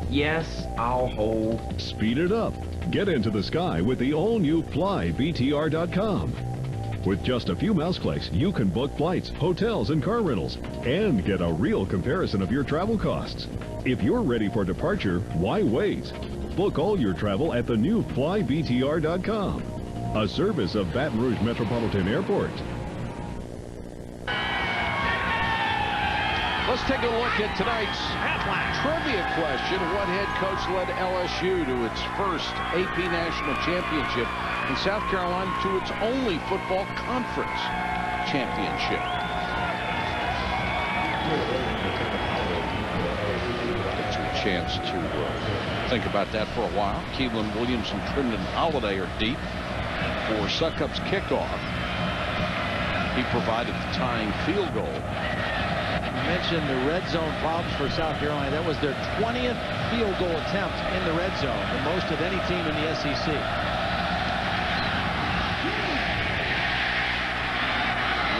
Yes, I'll hold. Speed it up. Get into the sky with the all-new FlyBTR.com. With just a few mouse clicks, you can book flights, hotels, and car rentals, and get a real comparison of your travel costs. If you're ready for departure, why wait? Book all your travel at the new FlyBTR.com, a service of Baton Rouge Metropolitan Airport. Let's take a look at tonight's trivia question. What head coach led LSU to its first AP National Championship and South Carolina to its only football conference championship? Get some chance to think about that for a while. Keelan Williams and Trendon Holiday are deep for Succop's kickoff. He provided the tying field goal. You mentioned the red zone problems for South Carolina. That was their 20th field goal attempt in the red zone, the most of any team in the SEC.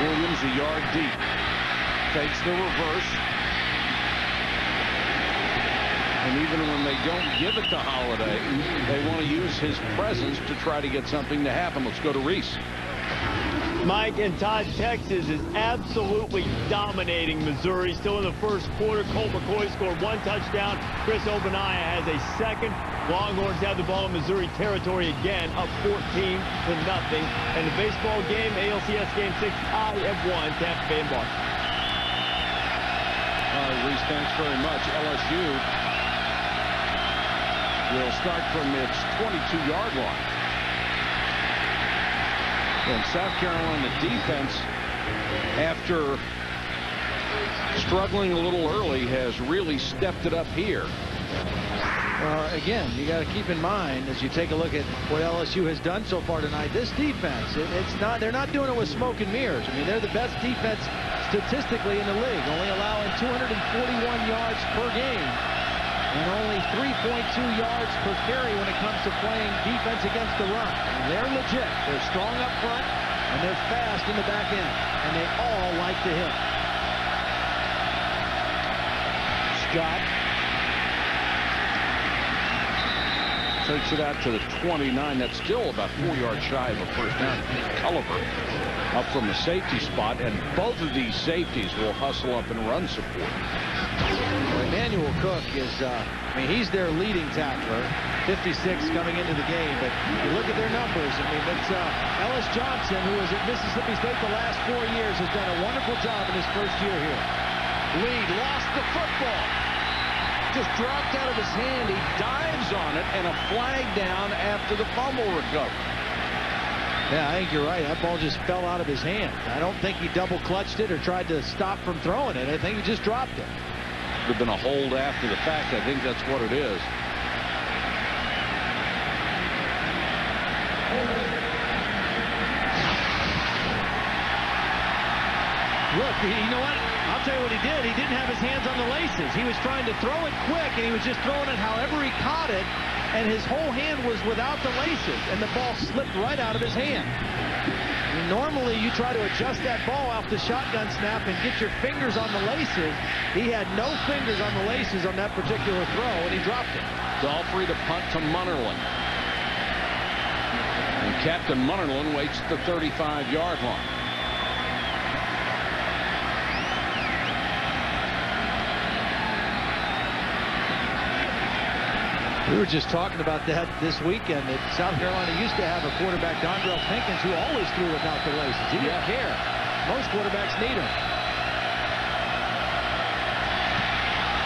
Williams a yard deep. Fakes the reverse. And even when they don't give it to Holiday, they want to use his presence to try to get something to happen. Let's go to Reese. Mike, and Todd, Texas is absolutely dominating Missouri. Still in the first quarter, Colt McCoy scored 1 touchdown. Chris Ogbonnaya has a second. Longhorns have the ball in Missouri territory again, up 14-0. And the baseball game, ALCS Game 6, tie at 1, Tampa Bay and Boston. All right, Reese, thanks very much. LSU will start from its 22-yard line. And South Carolina defense, after struggling a little early, has really stepped it up here. Well, again, you got to keep in mind as you take a look at what LSU has done so far tonight. This defense, they're not doing it with smoke and mirrors. I mean, they're the best defense statistically in the league, only allowing 241 yards per game and only 3.2 yards per carry when it comes to playing defense against the run. And they're legit. They're strong up front and they're fast in the back end, and they all like to hit. Scott takes it out to the 29. That's still about 4 yards shy of a first down. Culliver up from the safety spot, and both of these safeties will hustle up and run support. Well, Emmanuel Cook is, he's their leading tackler, 56 coming into the game. But you look at their numbers. I mean, it's Ellis Johnson, who was at Mississippi State the last 4 years, has done a wonderful job in his first year here. Lead lost the football. Just dropped out of his hand. He dives on it, and a flag down after the fumble recovery. Yeah, I think you're right. That ball just fell out of his hand. I don't think he double clutched it or tried to stop from throwing it. I think he just dropped it. Would have been a hold after the fact. I think that's what it is. Look, you know what? I'll tell you what he did. He didn't have his hands on the laces. He was trying to throw it quick, and he was just throwing it however he caught it, and his whole hand was without the laces, and the ball slipped right out of his hand. Normally, you try to adjust that ball off the shotgun snap and get your fingers on the laces. He had no fingers on the laces on that particular throw, and he dropped it. Dahlfrey to punt to Munnerlyn. And Captain Munnerlyn waits at the 35-yard line. We were just talking about that this weekend, that South Carolina used to have a quarterback, Dondrell Pinkins, who always threw without the laces. He didn't care. Most quarterbacks need them.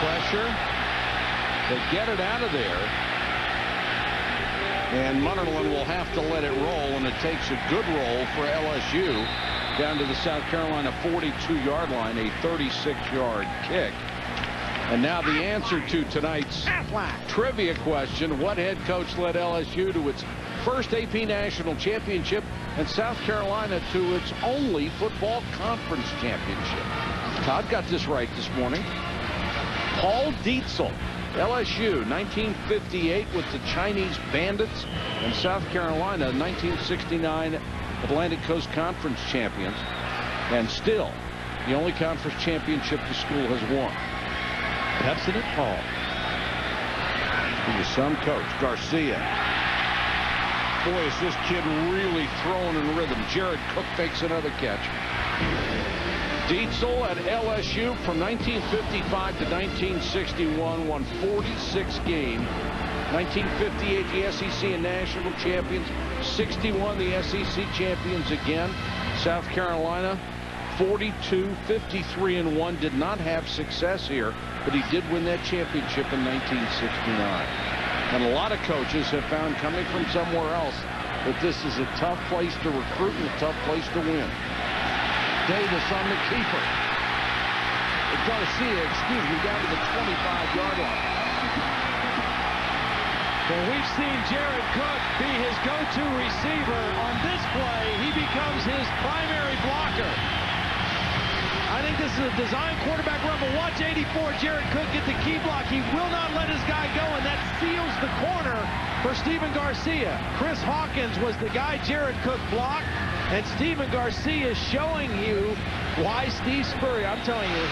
Pressure. They get it out of there. And Munnerlyn will have to let it roll, and it takes a good roll for LSU down to the South Carolina 42-yard line, a 36-yard kick. And now the answer to tonight's trivia question: what head coach led LSU to its first AP National Championship and South Carolina to its only football conference championship? Todd got this right this morning. Paul Dietzel, LSU, 1958 with the Chinese Bandits, and South Carolina, 1969 Atlantic Coast Conference champions, and still the only conference championship the school has won. Pepsin and Paul. He was some coach. Garcia. Boy, is this kid really throwing in rhythm. Jared Cook fakes another catch. Dietzel at LSU from 1955 to 1961 won 46 games. 1958 the SEC and national champions. 61 the SEC champions again. South Carolina 42-53-1. Did not have success here, but he did win that championship in 1969. And a lot of coaches have found, coming from somewhere else, that this is a tough place to recruit and a tough place to win. Davis on the keeper. Garcia, down to the 25-yard line. Well, we've seen Jared Cook be his go-to receiver. On this play, he becomes his primary blocker. I think this is a design quarterback run, but watch 84 Jared Cook get the key block. He will not let his guy go, and that seals the corner for Stephen Garcia. Chris Hawkins was the guy Jared Cook blocked, and Stephen Garcia showing you why Steve Spurrier, I'm telling you,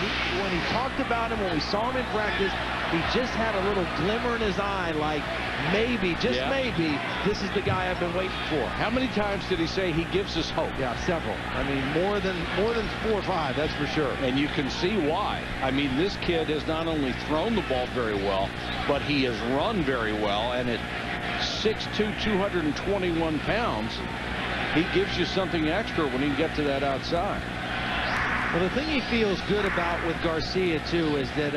when he talked about him, when we saw him in practice, he just had a little glimmer in his eye, like maybe, just maybe, this is the guy I've been waiting for. How many times did he say he gives us hope? Yeah, several. I mean, more than 4 or 5, that's for sure. And you can see why. I mean, this kid has not only thrown the ball very well, but he has run very well. And at 6'2", 221 pounds, he gives you something extra when he gets to that outside. Well, the thing he feels good about with Garcia, too, is that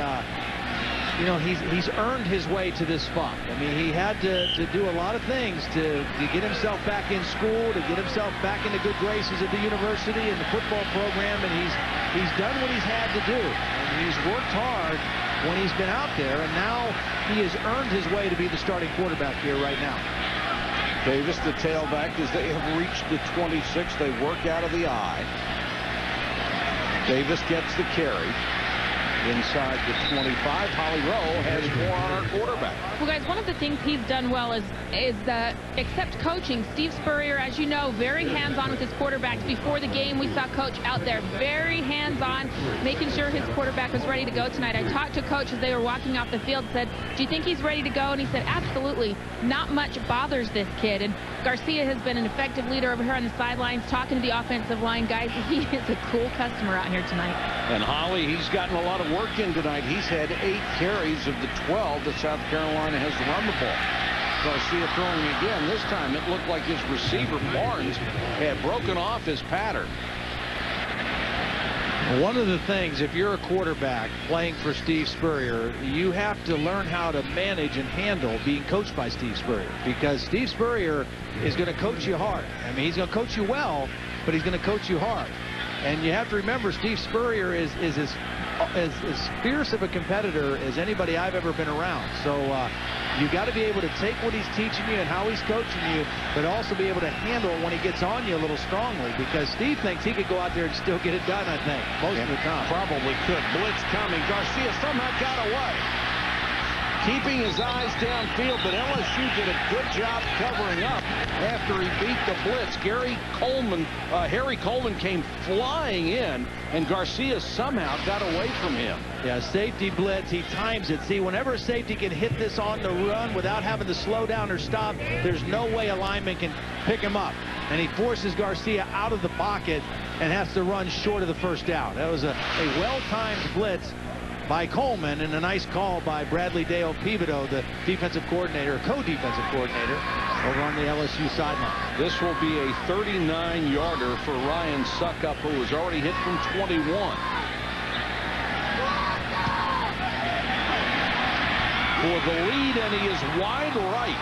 you know, he's earned his way to this spot. I mean, he had to do a lot of things to get himself back in school, to get himself back in the good graces of the university and the football program, and he's done what he's had to do. And he's worked hard when he's been out there, and now he has earned his way to be the starting quarterback here right now. Davis, the tailback, as they have reached the 26, they work out of the eye. Davis gets the carry. Inside the 25, Holly Rowe has more on our quarterback. Well, guys, one of the things he's done well is except coaching. Steve Spurrier, as you know, very hands-on with his quarterbacks. Before the game, we saw Coach out there very hands-on, making sure his quarterback was ready to go tonight. I talked to Coach as they were walking off the field, said, do you think he's ready to go? And he said, absolutely. Not much bothers this kid. And Garcia has been an effective leader over here on the sidelines, talking to the offensive line. Guys, he is a cool customer out here tonight. And Holly, he's gotten a lot of work in tonight. He's had 8 carries of the 12 that South Carolina has run the ball. Garcia throwing again. This time it looked like his receiver, Barnes, had broken off his pattern. One of the things, if you're a quarterback playing for Steve Spurrier, you have to learn how to manage and handle being coached by Steve Spurrier, because Steve Spurrier is going to coach you hard. I mean, he's going to coach you well, but he's going to coach you hard. And you have to remember, Steve Spurrier is as fierce of a competitor as anybody I've ever been around. So you got to be able to take what he's teaching you and how he's coaching you, but also be able to handle it when he gets on you a little strongly, because Steve thinks he could go out there and still get it done, I think, most of the time. Probably could. Blitz coming. Garcia somehow got away, keeping his eyes downfield, but LSU did a good job covering up after he beat the blitz. Harry Coleman came flying in, and Garcia somehow got away from him. Yeah, safety blitz, he times it. See, whenever a safety can hit this on the run without having to slow down or stop, there's no way a lineman can pick him up. And he forces Garcia out of the pocket and has to run short of the first down. That was a well-timed blitz by Coleman, and a nice call by Bradley Dale Pivoto, the defensive coordinator, co-defensive coordinator over on the LSU sideline. This will be a 39-yarder for Ryan Suckup, who was already hit from 21. For the lead, and he is wide right.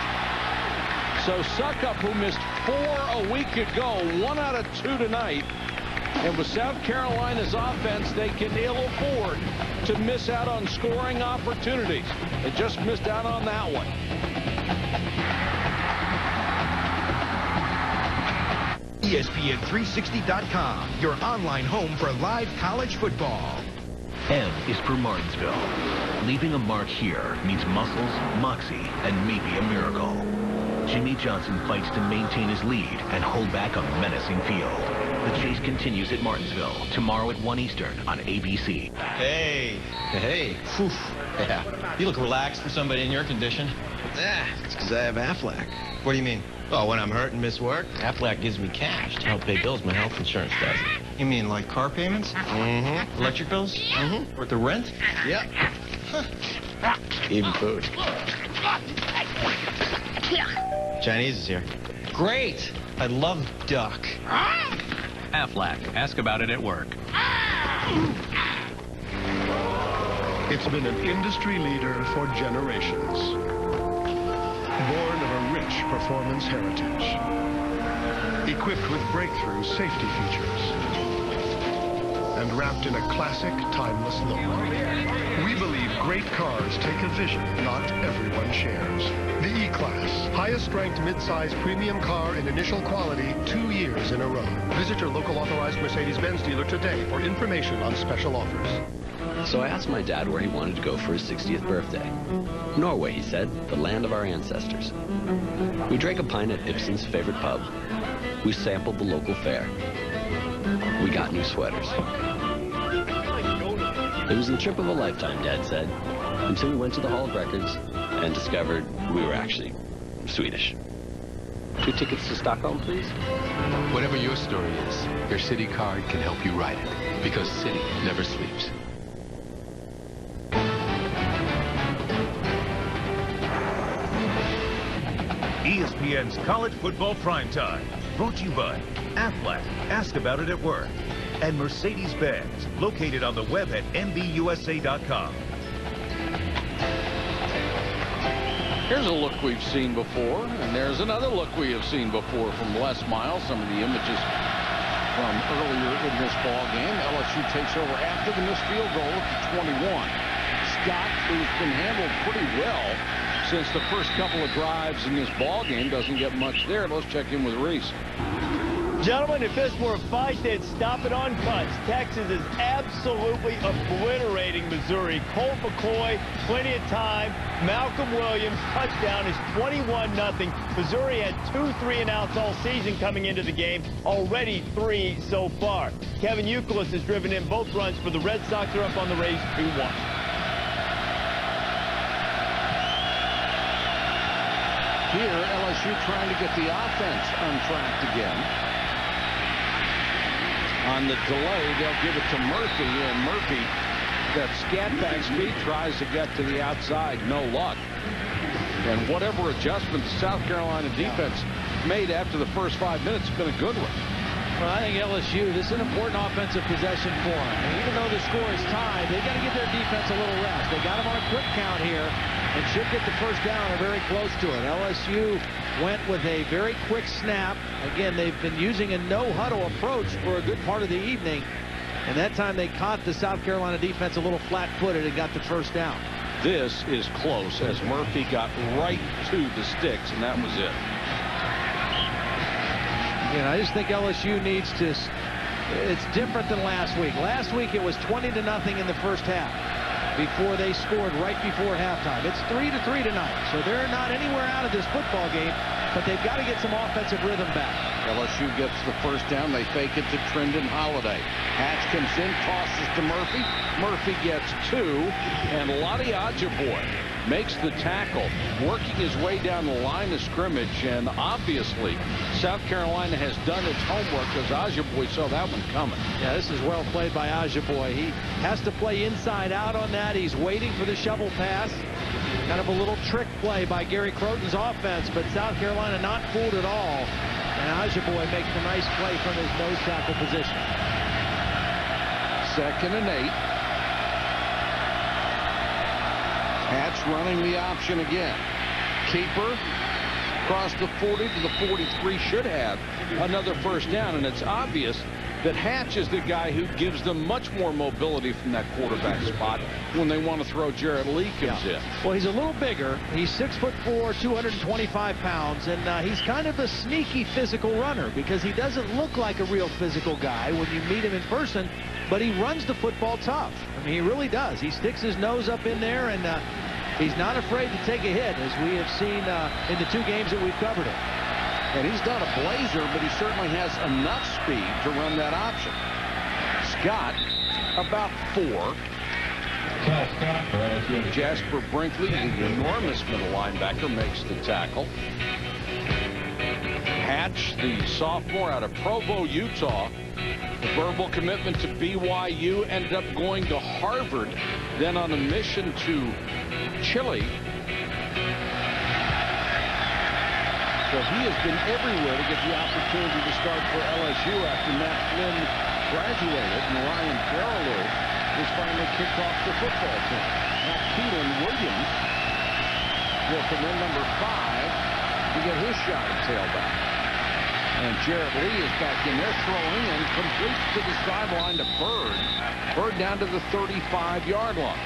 So Suckup, who missed 4 a week ago, 1 out of 2 tonight. And with South Carolina's offense, they can ill afford to miss out on scoring opportunities. They just missed out on that one. ESPN360.com, your online home for live college football. M is for Martinsville. Leaving a mark here means muscles, moxie, and maybe a miracle. Jimmy Johnson fights to maintain his lead and hold back a menacing field. The chase continues at Martinsville tomorrow at 1 Eastern on ABC. Hey. Whew. Yeah. You look relaxed for somebody in your condition. It's because I have Aflac. What do you mean? Oh, when I'm hurt and miss work, Aflac gives me cash to help pay bills my health insurance doesn't. You mean like car payments? Mm-hmm. Electric bills? Mm-hmm. Or the rent? Yep. Even food. Chinese is here. Great. I love duck. Aflac. Ask about it at work. It's been an industry leader for generations. Born of a rich performance heritage. Equipped with breakthrough safety features. and wrapped in a classic, timeless look. We believe great cars take a vision not everyone shares. The E-Class, highest-ranked mid-size premium car in initial quality 2 years in a row. Visit your local authorized Mercedes-Benz dealer today for information on special offers. So I asked my dad where he wanted to go for his 60th birthday. Norway, he said, the land of our ancestors. We drank a pint at Ibsen's favorite pub. We sampled the local fare. We got new sweaters. It was the trip of a lifetime, Dad said, until we went to the Hall of Records and discovered we were actually Swedish. 2 tickets to Stockholm, please? Whatever your story is, your City card can help you write it, because City never sleeps. ESPN's College Football Primetime, brought to you by Aflac, ask about it at work, and Mercedes-Benz, located on the web at mbusa.com. Here's a look we've seen before, and there's another look we have seen before from Les Miles. Some of the images from earlier in this ball game. LSU takes over after the missed field goal at the 21. Scott, who's been handled pretty well since the first couple of drives in this ball game, doesn't get much there. Let's check in with Reese. Gentlemen, if this were a fight, they'd stop it on cuts. Texas is absolutely obliterating Missouri. Colt McCoy, plenty of time. Malcolm Williams, touchdown is 21-0. Missouri had 2 3-and-outs all season coming into the game. Already 3 so far. Kevin Youkilis has driven in both runs for the Red Sox. Are up on the Rays 2-1. Here, LSU trying to get the offense untracked again. On the delay, they'll give it to Murphy, and Murphy, that scat back speed, tries to get to the outside. No luck. And whatever adjustments South Carolina defense made after the first 5 minutes has been a good one. Well, I think LSU, this is an important offensive possession for them. And even though the score is tied, they got to give their defense a little rest. They got them on a quick count here and should get the first down or very close to it. LSU went with a very quick snap. Again, they've been using a no-huddle approach for a good part of the evening. And that time they caught the South Carolina defense a little flat-footed and got the first down. This is close as Murphy got right to the sticks, and that was it. Again, I just think LSU needs to, it's different than last week. Last week it was 20-0 in the first half before they scored right before halftime. It's 3-3 tonight, so they're not anywhere out of this football game, but they've got to get some offensive rhythm back. LSU gets the first down. They fake it to Trendon Holiday. Hatch comes in, tosses to Murphy. Murphy gets 2, and Lottie Ajiboye makes the tackle, working his way down the line of scrimmage, and obviously South Carolina has done its homework because Ajiboye saw that one coming. Yeah, this is well played by Ajiboye. He has to play inside out on that. He's waiting for the shovel pass. Kind of a little trick play by Gary Croton's offense, but South Carolina not fooled at all. And Ajiboye makes a nice play from his nose tackle position. 2nd and 8. Hatch running the option again. Keeper across the 40 to the 43, should have another first down, and it's obvious that Hatch is the guy who gives them much more mobility from that quarterback spot when they want to throw. Jarrett Lee comes in. Well, he's a little bigger. He's 6'4", 225 pounds, and he's kind of a sneaky physical runner because he doesn't look like a real physical guy when you meet him in person, but he runs the football tough. I mean, he really does. He sticks his nose up in there, and he's not afraid to take a hit, as we have seen in the 2 games that we've covered him. And he's not a blazer, but he certainly has enough speed to run that option. Scott, about 4. Jasper Brinkley, the enormous middle linebacker, makes the tackle. Hatch, the sophomore out of Provo, Utah, a verbal commitment to BYU, ended up going to Harvard, then on a mission to Chile. So he has been everywhere to get the opportunity to start for LSU after Matt Flynn graduated, and Ryan Farrelly was finally kicked off the football team. Now Keelan Williams will come in number 5 to get his shot at tailback. And Jarrett Lee is back in there throwing and completes to the sideline to Bird. Bird down to the 35-yard line.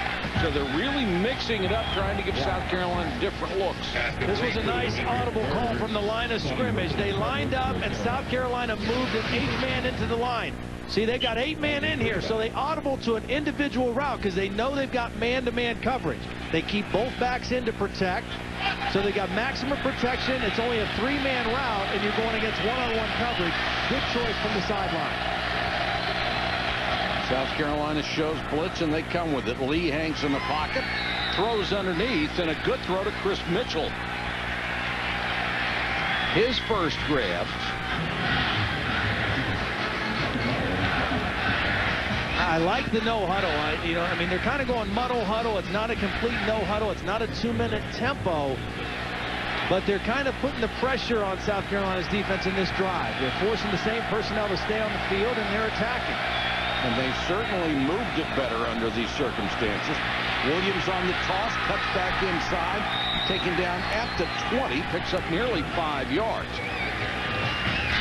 So they're really mixing it up, trying to give South Carolina different looks. This was a nice audible call from the line of scrimmage. They lined up, and South Carolina moved an 8-man into the line. See, they got 8 men in here, so they audible to an individual route because they know they've got man-to-man coverage. They keep both backs in to protect, so they got maximum protection. It's only a 3-man route, and you're going against one-on-one coverage. Good choice from the sideline. South Carolina shows blitz, and they come with it. Lee hangs in the pocket, throws underneath, and a good throw to Chris Mitchell. His first grab. I like the no huddle. I mean, they're kind of going muddle huddle. It's not a complete no huddle. It's not a 2-minute tempo. But they're kind of putting the pressure on South Carolina's defense in this drive. They're forcing the same personnel to stay on the field, and they're attacking. And they certainly moved it better under these circumstances. Williams on the toss, cuts back inside, taken down at the 20, picks up nearly 5 yards.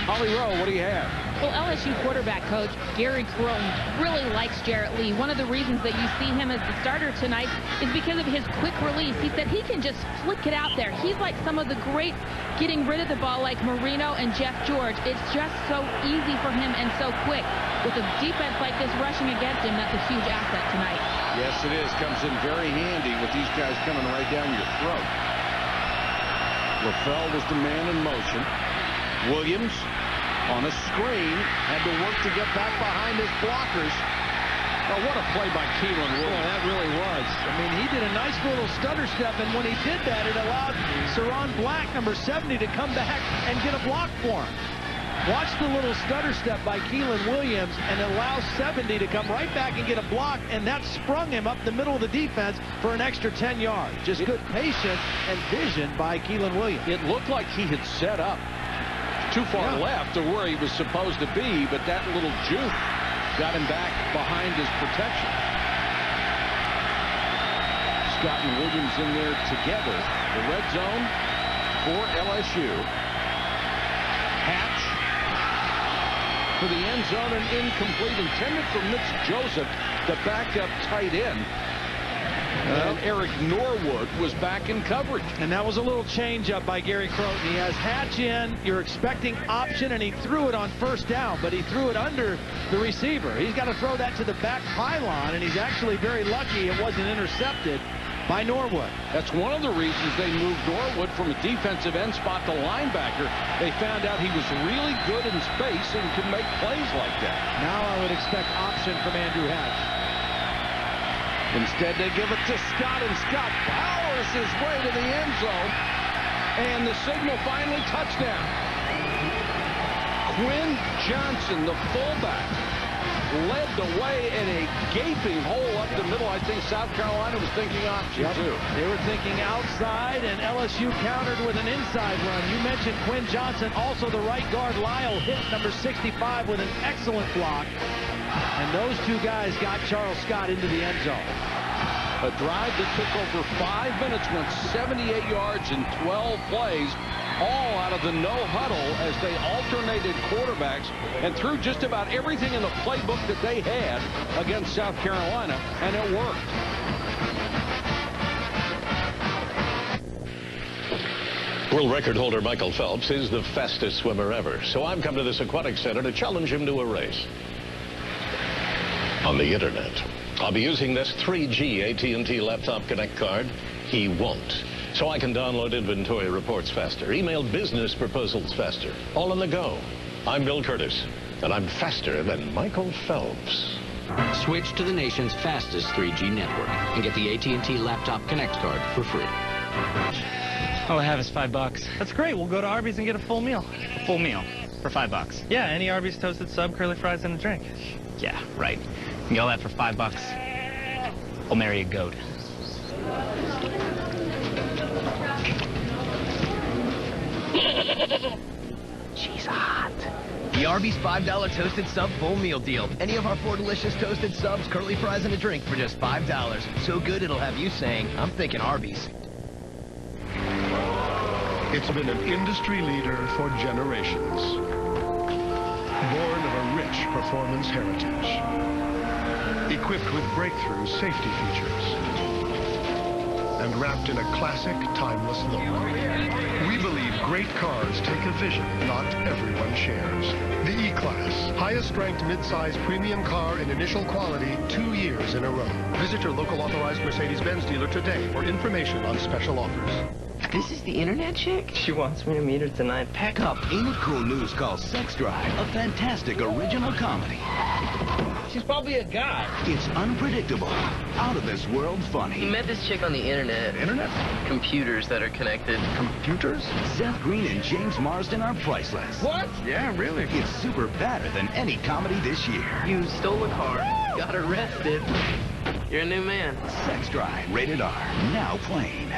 Holly Rowe, what do you have? Well, LSU quarterback coach Gary Crone really likes Jarrett Lee. One of the reasons that you see him as the starter tonight is because of his quick release. He said he can just flick it out there. He's like some of the great getting rid of the ball like Marino and Jeff George. It's just so easy for him and so quick. With a defense like this rushing against him, that's a huge asset tonight. Yes, it is. Comes in very handy with these guys coming right down your throat. LaFell was the man in motion. Williams on a screen, had to work to get back behind his blockers. Oh, what a play by Keelan Williams. Boy, that really was. I mean, he did a nice little stutter step, and when he did that, it allowed Saron Black, number 70, to come back and get a block for him. Watch the little stutter step by Keelan Williams, and it allows 70 to come right back and get a block, and that sprung him up the middle of the defense for an extra 10 yards. Just good patience and vision by Keelan Williams. It looked like he had set up too far left to where he was supposed to be, but that little juke got him back behind his protection. Scott and Williams in there together. The red zone for LSU. Hatch for the end zone and incomplete, intended for Mitch Joseph, the backup tight end. And Eric Norwood was back in coverage. And that was a little change up by Gary Croton. He has Hatch in. You're expecting option, and he threw it on first down, but he threw it under the receiver. He's got to throw that to the back pylon, and he's actually very lucky it wasn't intercepted by Norwood. That's one of the reasons they moved Norwood from a defensive end spot to linebacker. They found out he was really good in space and could make plays like that. Now I would expect option from Andrew Hatch. Instead, they give it to Scott, and Scott powers his way to the end zone. And the signal finally touchdown. Quinn Johnson, the fullback, led the way in a gaping hole up the middle. I think South Carolina was thinking option too. They were thinking outside, and LSU countered with an inside run. You mentioned Quinn Johnson, also the right guard Lyle hit number 65 with an excellent block. And those two guys got Charles Scott into the end zone. A drive that took over 5 minutes, went 78 yards in 12 plays, all out of the no huddle as they alternated quarterbacks and threw just about everything in the playbook that they had against South Carolina, and it worked. World record holder Michael Phelps is the fastest swimmer ever, so I've come to this aquatic center to challenge him to a race. On the internet, I'll be using this 3G AT&T Laptop Connect card. He won't. So I can download inventory reports faster, email business proposals faster, all on the go. I'm Bill Curtis, and I'm faster than Michael Phelps. Switch to the nation's fastest 3G network and get the AT&T Laptop Connect card for free. All I have is $5. That's great. We'll go to Arby's and get a full meal. Full meal for $5. Yeah, any Arby's toasted sub, curly fries, and a drink. Yeah, right. You get all that for $5. I'll marry a goat. She's hot. The Arby's $5 toasted sub full meal deal. Any of our 4 delicious toasted subs, curly fries, and a drink for just $5. So good it'll have you saying, I'm thinking Arby's. It's been an industry leader for generations. born of a rich performance heritage. Equipped with breakthrough safety features and wrapped in a classic, timeless look. We believe great cars take a vision not everyone shares. The E-Class, highest-ranked mid-size premium car in initial quality 2 years in a row. Visit your local authorized Mercedes-Benz dealer today for information on special offers. This is the internet chick? She wants me to meet her tonight. Pack up. Ain't it cool news called Sex Drive, a fantastic original comedy. She's probably a guy. It's unpredictable, out of this world funny. He met this chick on the internet. Internet? Computers that are connected. Computers? Seth Green and James Marsden are priceless. What? Yeah, really. It's super better than any comedy this year. You stole a car, got arrested. You're a new man. Sex Drive, rated R, now playing.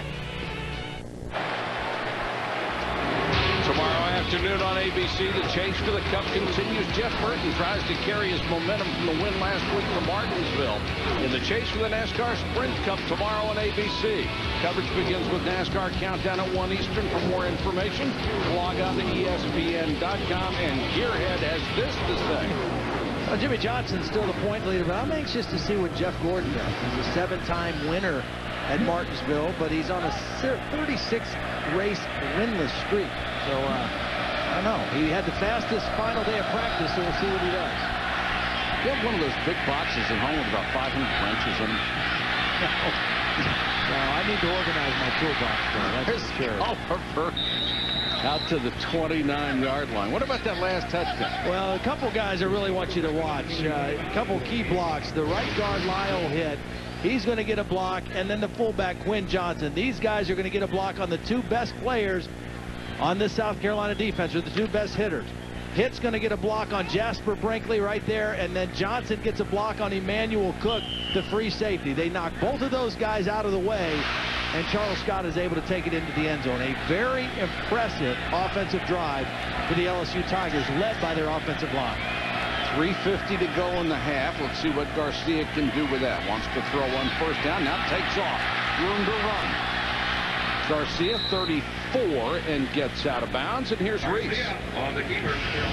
Tomorrow afternoon on ABC, the chase for the Cup continues. Jeff Burton tries to carry his momentum from the win last week to Martinsville in the chase for the NASCAR Sprint Cup tomorrow on ABC. Coverage begins with NASCAR Countdown at 1 Eastern. For more information, log on to ESPN.com, and Gearhead has this to say. Well, Jimmy Johnson's still the point leader, but I'm anxious to see what Jeff Gordon does. He's a 7-time winner at Martinsville, but he's on a 36-race winless streak. So, I don't know. He had the fastest final day of practice, so we'll see what he does. You have one of those big boxes at home with about 500 wrenches in them. No, I need to organize my toolbox, though. That's for sure. Oliver out to the 29-yard line. What about that last touchdown? Well, a couple guys I really want you to watch. A couple key blocks. The right guard, Lyle, hit. He's going to get a block, and then the fullback, Quinn Johnson. These guys are going to get a block on the two best players on this South Carolina defense, or the two best hitters. Hitt's going to get a block on Jasper Brinkley right there, and then Johnson gets a block on Emmanuel Cook, the free safety. They knock both of those guys out of the way, and Charles Scott is able to take it into the end zone. A very impressive offensive drive for the LSU Tigers, led by their offensive line. 3:50 to go in the half. Let's see what Garcia can do with that. Wants to throw on first down. Now takes off. Room to run. Garcia, 34, and gets out of bounds. And here's Reese.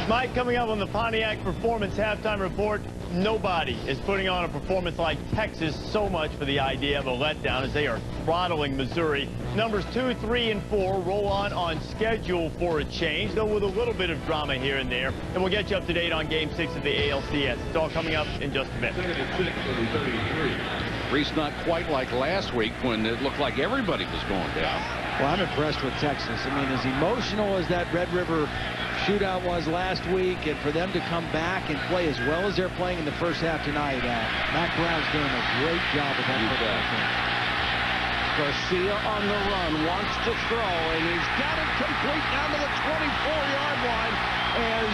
Mike, coming up on the Pontiac Performance Halftime Report, nobody is putting on a performance like Texas. So much for the idea of a letdown as they are throttling Missouri. Numbers 2, 3, and 4 roll on schedule for a change, though with a little bit of drama here and there. And we'll get you up to date on Game 6 of the ALCS. It's all coming up in just a bit. Reese not quite like last week when it looked like everybody was going down. Well, I'm impressed with Texas. I mean, as emotional as that Red River shootout was last week, and for them to come back and play as well as they're playing in the first half tonight, Matt Brown's doing a great job with that football team. Garcia on the run, wants to throw, and he's got it complete down to the 24-yard line as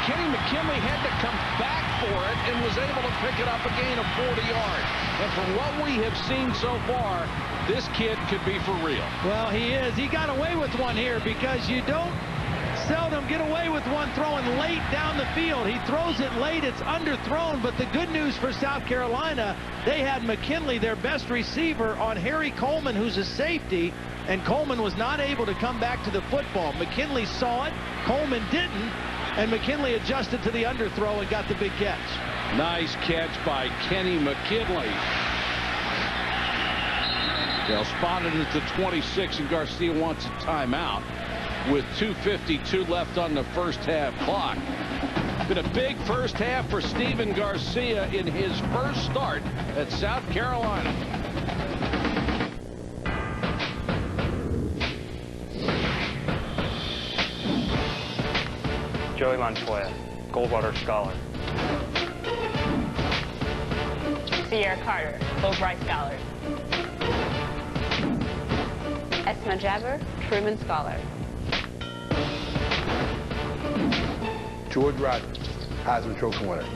Kenny McKinley had to come back for it and was able to pick it up a gain of 40 yards. And from what we have seen so far, this kid could be for real. Well, he is. He got away with one here because you don't seldom get away with one throwing late down the field. He throws it late. It's underthrown. But the good news for South Carolina, they had McKinley, their best receiver, on Harry Coleman, who's a safety. And Coleman was not able to come back to the football. McKinley saw it. Coleman didn't. And McKinley adjusted to the underthrow and got the big catch. Nice catch by Kenny McKinley. They'll spot it at the 26, and Garcia wants a timeout with 2:52 left on the first half clock. Been a big first half for Stephen Garcia in his first start at South Carolina. Joey Montoya, Goldwater Scholar. Sierra Carter, Williams-Brice Scholar. Esma Jabber, Truman Scholar. George Rogers, Heisman Trophy winner.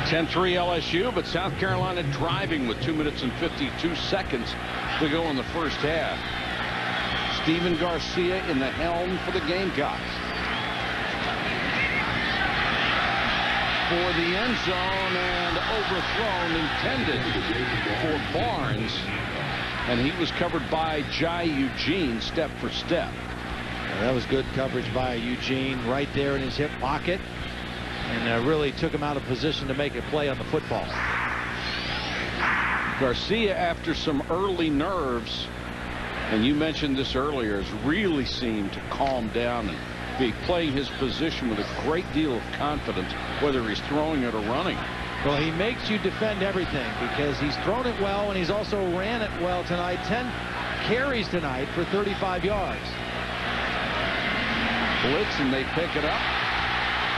10-3 LSU, but South Carolina driving with 2 minutes and 52 seconds to go in the first half. Steven Garcia in the helm for the Gamecocks. For the end zone and overthrown, intended for Barnes. And he was covered by Jai Eugene step for step. Well, that was good coverage by Eugene right there in his hip pocket. And really took him out of position to make a play on the football. Garcia, after some early nerves, and you mentioned this earlier, has really seemed to calm down and be playing his position with a great deal of confidence, whether he's throwing it or running. Well, he makes you defend everything because he's thrown it well and he's also ran it well tonight. 10 carries tonight for 35 yards. Blitz, and they pick it up.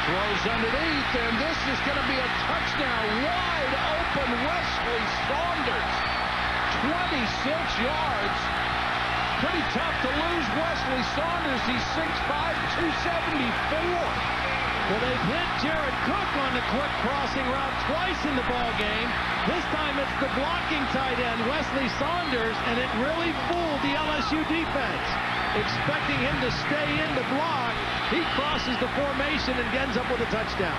Throws underneath, and this is going to be a touchdown. Wide open Wesley Saunders. 26 yards. Pretty tough to lose Wesley Saunders. He's 6'5", 274. Well, they've hit Jared Cook on the quick crossing route twice in the ball game. This time it's the blocking tight end, Wesley Saunders, and it really fooled the LSU defense. Expecting him to stay in the block, he crosses the formation and ends up with a touchdown.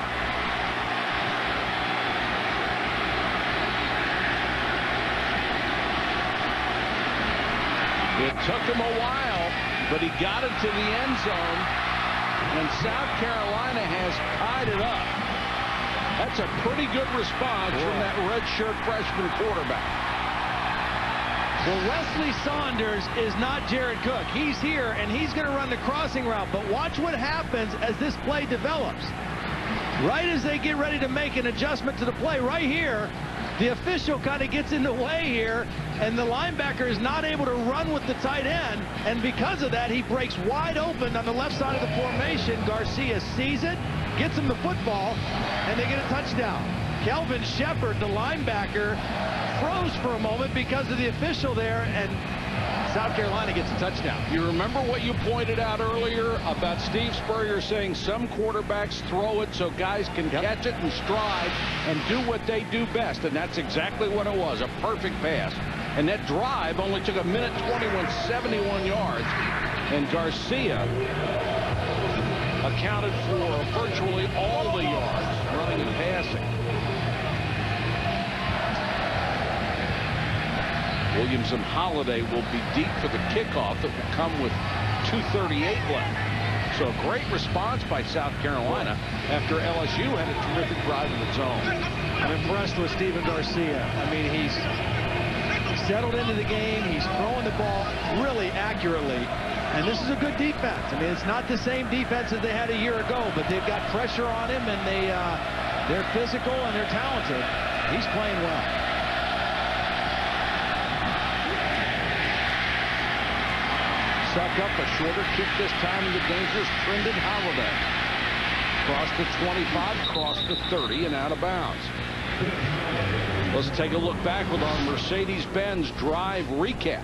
It took him a while, but he got it to the end zone, and South Carolina has tied it up. That's a pretty good response from that redshirt freshman quarterback. Well, Wesley Saunders is not Jared Cook. He's here, and he's going to run the crossing route. But watch what happens as this play develops. Right as they get ready to make an adjustment to the play, right here, the official kind of gets in the way here, and the linebacker is not able to run with the tight end. And because of that, he breaks wide open on the left side of the formation. Garcia sees it, gets him the football, and they get a touchdown. Kelvin Shepard, the linebacker, froze for a moment because of the official there, and South Carolina gets a touchdown. You remember what you pointed out earlier about Steve Spurrier saying some quarterbacks throw it so guys can catch it and stride and do what they do best, and that's exactly what it was, a perfect pass. And that drive only took 1:21, 71 yards, and Garcia accounted for virtually all the yards running and passing. Williams and Holiday will be deep for the kickoff that will come with 2:38 left. So a great response by South Carolina after LSU had a terrific drive of its own. I'm impressed with Steven Garcia. I mean, he's settled into the game. He's throwing the ball really accurately. And this is a good defense. I mean, it's not the same defense as they had a year ago, but they've got pressure on him, and they're physical and they're talented. He's playing well. Suck up a shorter kick this time in the dangerous Trendon Holiday. Cross the 25, cross the 30, and out of bounds. Let's take a look back with our Mercedes-Benz drive recap.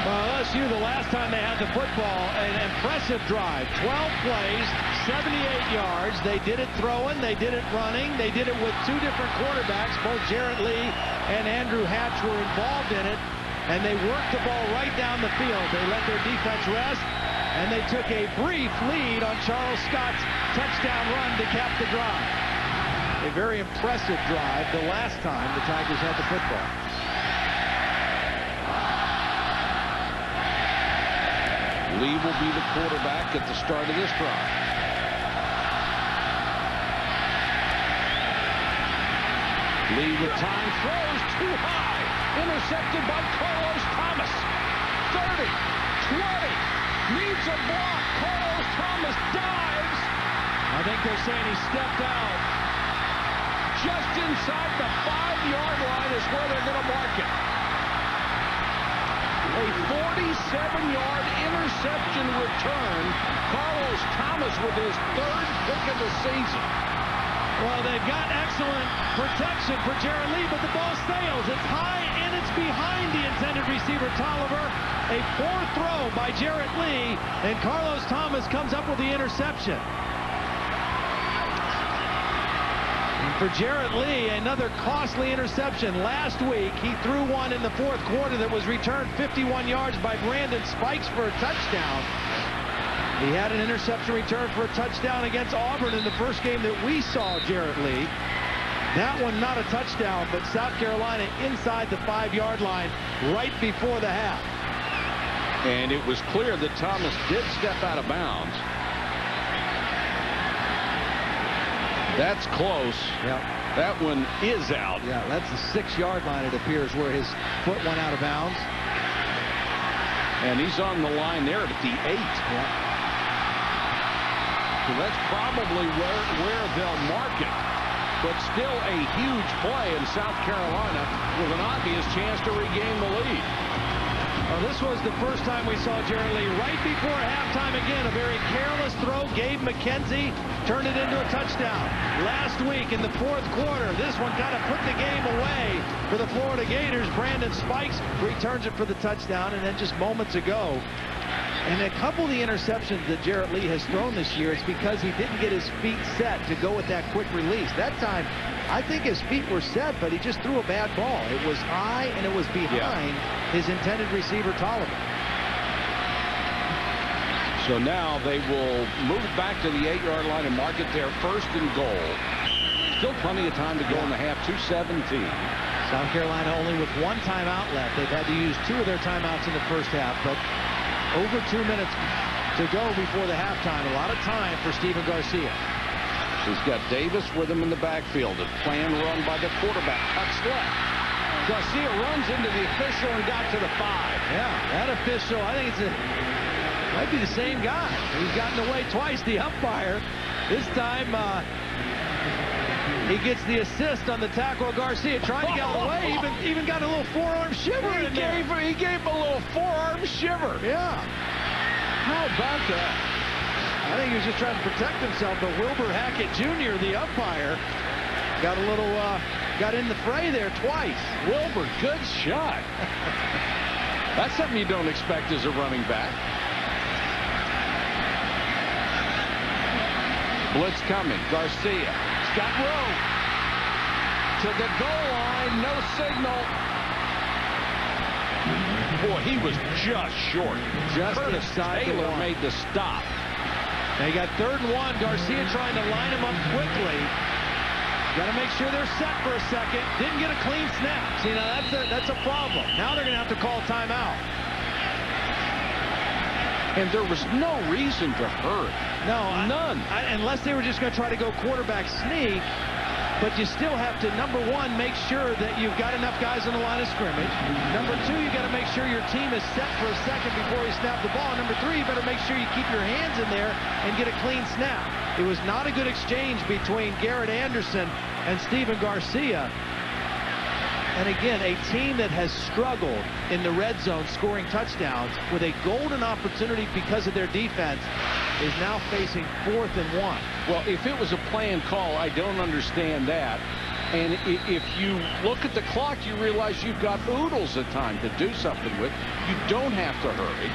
Well, LSU, the last time they had the football, an impressive drive. 12 plays, 78 yards. They did it throwing, they did it running, they did it with two different quarterbacks. Both Jarrett Lee and Andrew Hatch were involved in it. And they worked the ball right down the field. They let their defense rest, and they took a brief lead on Charles Scott's touchdown run to cap the drive. A very impressive drive the last time the Tigers had the football. Lee will be the quarterback at the start of this drive. Lee with time, throws too high. Intercepted by Carlos Thomas. 30, 20, needs a block. Carlos Thomas dives. I think they're saying he stepped out. Just inside the 5-yard line is where they're going to mark it. A 47-yard interception return. Carlos Thomas with his third pick of the season. Well, they've got excellent protection for Jarrett Lee, but the ball sails. It's high and it's behind the intended receiver, Tolliver. A poor throw by Jarrett Lee, and Carlos Thomas comes up with the interception. For Jarrett Lee, another costly interception. Last week, he threw one in the fourth quarter that was returned 51 yards by Brandon Spikes for a touchdown. He had an interception return for a touchdown against Auburn in the first game that we saw Jarrett Lee. That one not a touchdown, but South Carolina inside the 5-yard line right before the half. And it was clear that Thomas did step out of bounds. That's close. Yeah. That one is out. Yeah, that's the 6-yard line, it appears, where his foot went out of bounds. And he's on the line there at the 8. Yeah. So that's probably where they'll mark it. But still a huge play in South Carolina with an obvious chance to regain the lead. Well, this was the first time we saw Jarrett Lee right before halftime again. A very careless throw. Gabe McKenzie turned it into a touchdown. Last week in the fourth quarter, this one kind of put the game away for the Florida Gators. Brandon Spikes returns it for the touchdown. And then just moments ago, and a couple of the interceptions that Jarrett Lee has thrown this year, it's because he didn't get his feet set to go with that quick release. That time, I think his feet were set, but he just threw a bad ball. It was high, and it was behind his intended receiver, Tolliver. So now they will move it back to the 8-yard line and mark it there, 1st and goal. Still plenty of time to go in the half, 2:17. South Carolina only with 1 timeout left. They've had to use 2 of their timeouts in the first half, but over 2 minutes to go before the halftime. A lot of time for Stephen Garcia. He's got Davis with him in the backfield. A plan run by the quarterback. Cuts left. Garcia runs into the official and got to the 5. Yeah, that official, I think might be the same guy. He's gotten away twice, the umpire. This time, he gets the assist on the tackle of Garcia, trying to get away. Even got a little forearm shiver in there. He gave him a little forearm shiver. Yeah. How about that? I think he was just trying to protect himself, but Wilbur Hackett Jr., the umpire, got a little, got in the fray there twice. Wilbur, good shot. That's something you don't expect as a running back. Blitz coming. Garcia. He's got room. To the goal line. No signal. Boy, he was just short. Just Curtis inside Taylor made the stop. They got 3rd and 1. Garcia trying to line him up quickly. Got to make sure they're set for a second. Didn't get a clean snap. See, now that's a problem. Now they're going to have to call timeout. And there was no reason to hurry. No, none. Unless they were just going to try to go quarterback sneak. But you still have to, number 1, make sure that you've got enough guys on the line of scrimmage. Number 2, you got to make sure your team is set for a second before you snap the ball. Number 3, you better make sure you keep your hands in there and get a clean snap. It was not a good exchange between Garrett Anderson and Stephen Garcia. And again, a team that has struggled in the red zone scoring touchdowns with a golden opportunity because of their defense is now facing 4th and 1. Well, if it was a planned call, I don't understand that. And if you look at the clock, you realize you've got oodles of time to do something with. You don't have to hurry.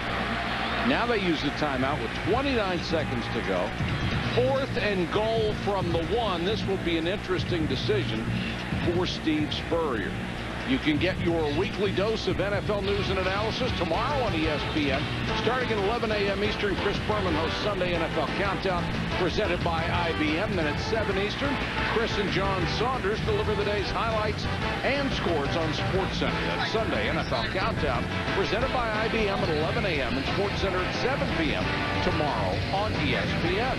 Now they use the timeout with 29 seconds to go. 4th and goal from the 1. This will be an interesting decision for Steve Spurrier. You can get your weekly dose of NFL news and analysis tomorrow on ESPN. Starting at 11 a.m. Eastern, Chris Berman hosts Sunday NFL Countdown, presented by IBM. Then at 7 Eastern, Chris and John Saunders deliver the day's highlights and scores on SportsCenter. That's Sunday NFL Countdown, presented by IBM at 11 a.m. and SportsCenter at 7 p.m. tomorrow on ESPN.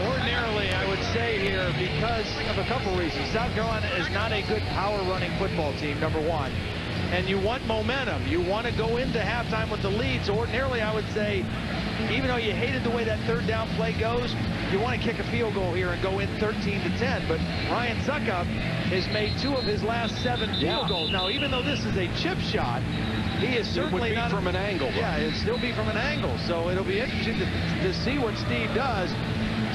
Ordinarily, I would say here, because of a couple reasons. South Carolina is not a good power-running football team, number 1. And you want momentum. You want to go into halftime with the lead. So ordinarily, I would say, even though you hated the way that 3rd down play goes, you want to kick a field goal here and go in 13-10. But Ryan Suckup has made 2 of his last 7 field goals. Now, even though this is a chip shot, he is certainly not from an angle. Yeah, it'll still be from an angle. So it'll be interesting to see what Steve does.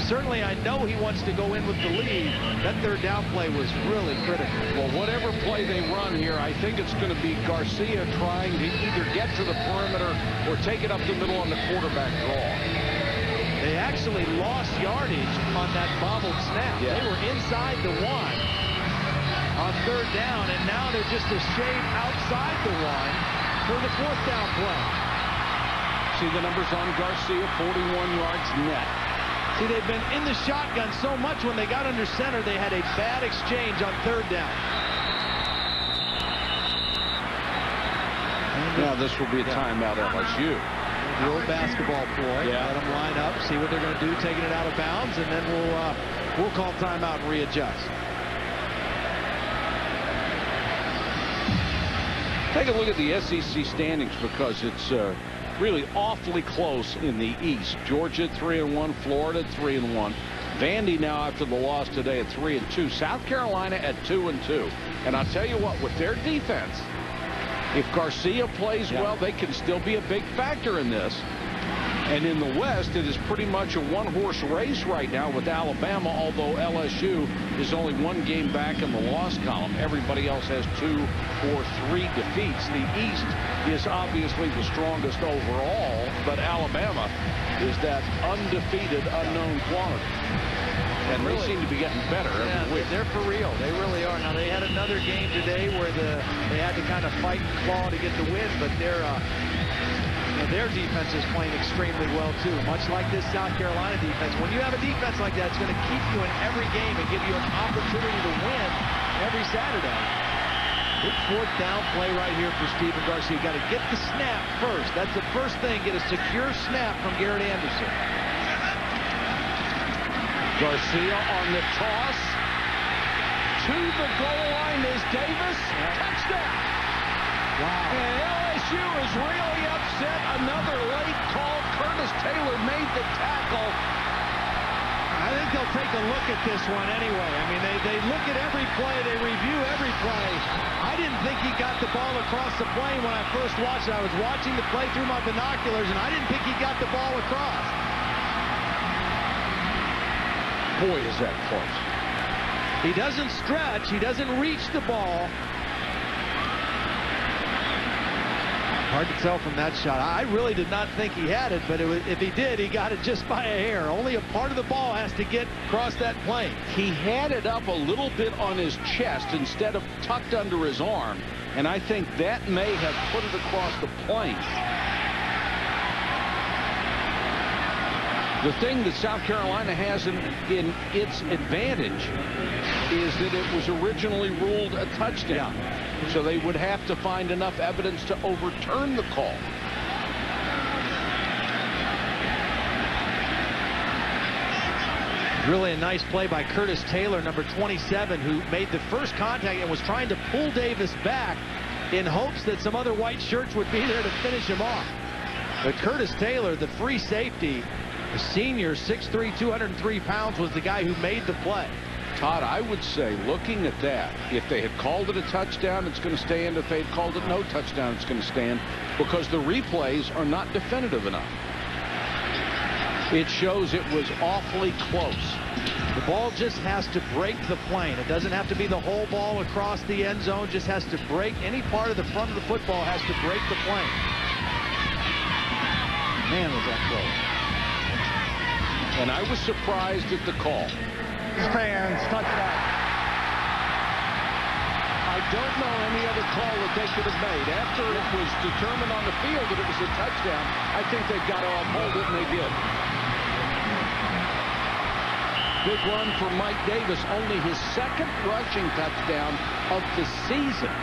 Certainly, I know he wants to go in with the lead. That 3rd down play was really critical. Well, whatever play they run here, I think it's going to be Garcia trying to either get to the perimeter or take it up the middle on the quarterback draw. They actually lost yardage on that bobbled snap. Yeah. They were inside the 1 on 3rd down, and now they're just a shade outside the 1 for the 4th down play. See the numbers on Garcia, 41 yards net. See, they've been in the shotgun so much when they got under center, they had a bad exchange on 3rd down. Now this will be a timeout LSU. The old basketball ploy. Yeah. Let them line up, see what they're going to do, taking it out of bounds, and then we'll call timeout and readjust. Take a look at the SEC standings because it's really awfully close in the East. Georgia 3-1, Florida 3-1. Vandy now after the loss today at 3-2. South Carolina at 2-2. And I'll tell you what, with their defense, if Garcia plays well, they can still be a big factor in this. And in the West, it is pretty much a one-horse race right now with Alabama, although LSU is only 1 game back in the loss column. Everybody else has 2 or 3 defeats. The East is obviously the strongest overall, but Alabama is that undefeated unknown quantity. And really, they seem to be getting better every week. They're for real. They really are. Now, they had another game today where they had to kind of fight and claw to get the win, but their defense is playing extremely well, too. Much like this South Carolina defense. When you have a defense like that, it's going to keep you in every game and give you an opportunity to win every Saturday. Good 4th down play right here for Stephen Garcia. You've got to get the snap first. That's the first thing. Get a secure snap from Garrett Anderson. Garcia on the toss. To the goal line is Davis. Touchdown. Wow. And LSU is really upset. Another late call. Curtis Taylor made the tackle. I think they'll take a look at this one anyway. I mean, they look at every play. They review every play. I didn't think he got the ball across the plane when I first watched it. I was watching the play through my binoculars, and I didn't think he got the ball across. Boy, is that close. He doesn't stretch. He doesn't reach the ball. Hard to tell from that shot. I really did not think he had it, but if he did, he got it just by a hair. Only a part of the ball has to get across that plane. He had it up a little bit on his chest instead of tucked under his arm, and I think that may have put it across the plane. The thing that South Carolina has in its advantage is that it was originally ruled a touchdown. So they would have to find enough evidence to overturn the call. Really a nice play by Curtis Taylor, number 27, who made the first contact and was trying to pull Davis back in hopes that some other white shirts would be there to finish him off. But Curtis Taylor, the free safety, the senior, 6'3", 203 pounds, was the guy who made the play. Todd, I would say, looking at that, if they had called it a touchdown, it's going to stand. If they had called it no touchdown, it's going to stand, because the replays are not definitive enough. It shows it was awfully close. The ball just has to break the plane. It doesn't have to be the whole ball across the end zone. Just has to break. Any part of the front of the football has to break the plane. Man, was that close. And I was surprised at the call. Fans, touchdown. I don't know any other call that they could have made. After it was determined on the field that it was a touchdown, I think they've got to uphold it, and they did. Big run for Mike Davis, only his 2nd rushing touchdown of the season.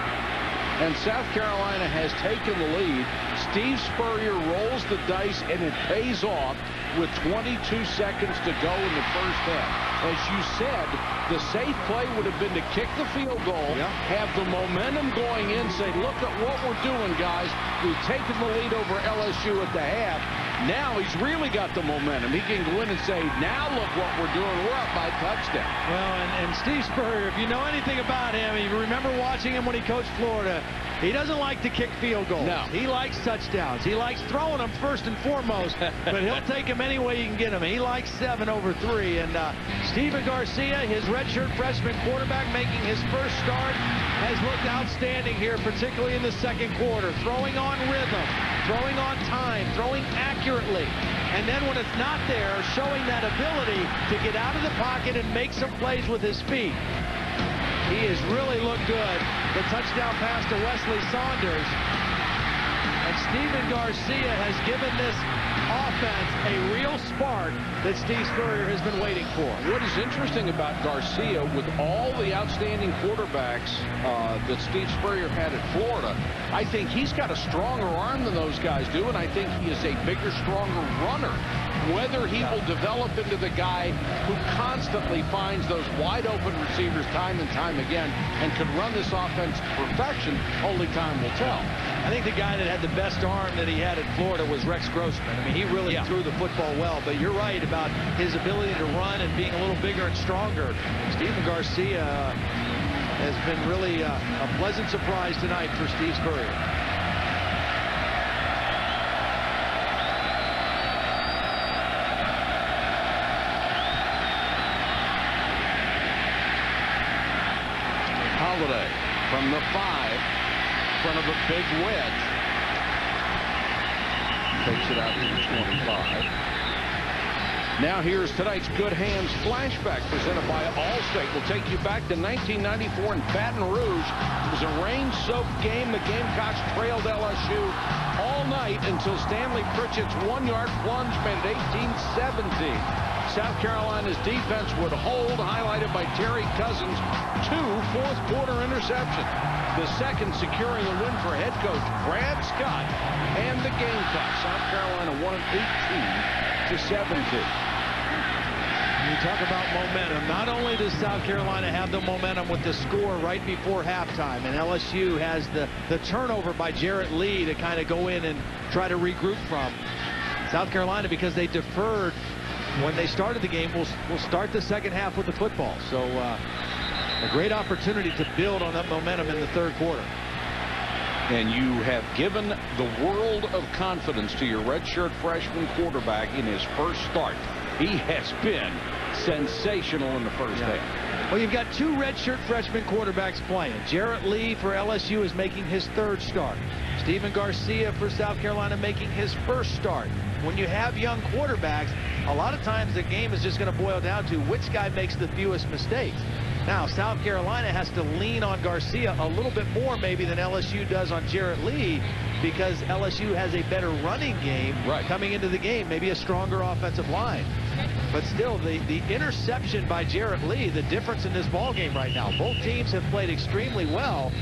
And South Carolina has taken the lead. Steve Spurrier rolls the dice, and it pays off with 22 seconds to go in the first half. As you said, the safe play would have been to kick the field goal, have the momentum going in, say, look at what we're doing, guys. We've taken the lead over LSU at the half. Now he's really got the momentum. He can go in and say, now look what we're doing. We're up by a touchdown. Well, and Steve Spurrier, if you know anything about him, you remember watching him when he coached Florida, he doesn't like to kick field goals. No. He likes touchdowns. He likes throwing them first and foremost, but he'll take them any way you can get them. He likes 7 over 3. And Stephen Garcia, his redshirt freshman quarterback, making his first start, has looked outstanding here, particularly in the second quarter. Throwing on rhythm, throwing on time, throwing accurately. accurately. And then when it's not there, showing that ability to get out of the pocket and make some plays with his feet. He has really looked good. The touchdown pass to Wesley Saunders. And Stephen Garcia has given this offense a real spark that Steve Spurrier has been waiting for. What is interesting about Garcia, with all the outstanding quarterbacks that Steve Spurrier had at Florida, I think he's got a stronger arm than those guys do, and I think he is a bigger, stronger runner. Whether he will develop into the guy who constantly finds those wide open receivers time and time again and could run this offense to perfection, only time will tell. I think the guy that had the best arm that he had at Florida was Rex Grossman. I mean, he really threw the football well, but you're right about his ability to run and being a little bigger and stronger. Stephen Garcia has been really a pleasant surprise tonight for Steve Spurrier. Holiday from the 5, in front of a big wedge. Takes it out to the 25. Now here's tonight's Good Hands flashback presented by Allstate. We'll take you back to 1994 in Baton Rouge. It was a rain-soaked game. The Gamecocks trailed LSU all night until Stanley Pritchett's 1-yard plunge made it 18-17. South Carolina's defense would hold, highlighted by Terry Cousins' 2 fourth-quarter interceptions. The second securing a win for head coach Brad Scott and the Gamecocks. South Carolina won 18-17. You talk about momentum. Not only does South Carolina have the momentum with the score right before halftime, and LSU has the turnover by Jarrett Lee to kind of go in and try to regroup from. South Carolina, because they deferred when they started the game, will start the second half with the football. So a great opportunity to build on that momentum in the third quarter. And you have given the world of confidence to your redshirt freshman quarterback in his first start. He has been sensational in the first half. Well, you've got 2 redshirt freshman quarterbacks playing. Jarrett Lee for LSU is making his 3rd start. Stephen Garcia for South Carolina making his 1st start. When you have young quarterbacks, a lot of times the game is just going to boil down to which guy makes the fewest mistakes. Now, South Carolina has to lean on Garcia a little bit more maybe than LSU does on Jarrett Lee, because LSU has a better running game coming into the game, maybe a stronger offensive line. But still, the interception by Jarrett Lee, the difference in this ball game right now. Both teams have played extremely well,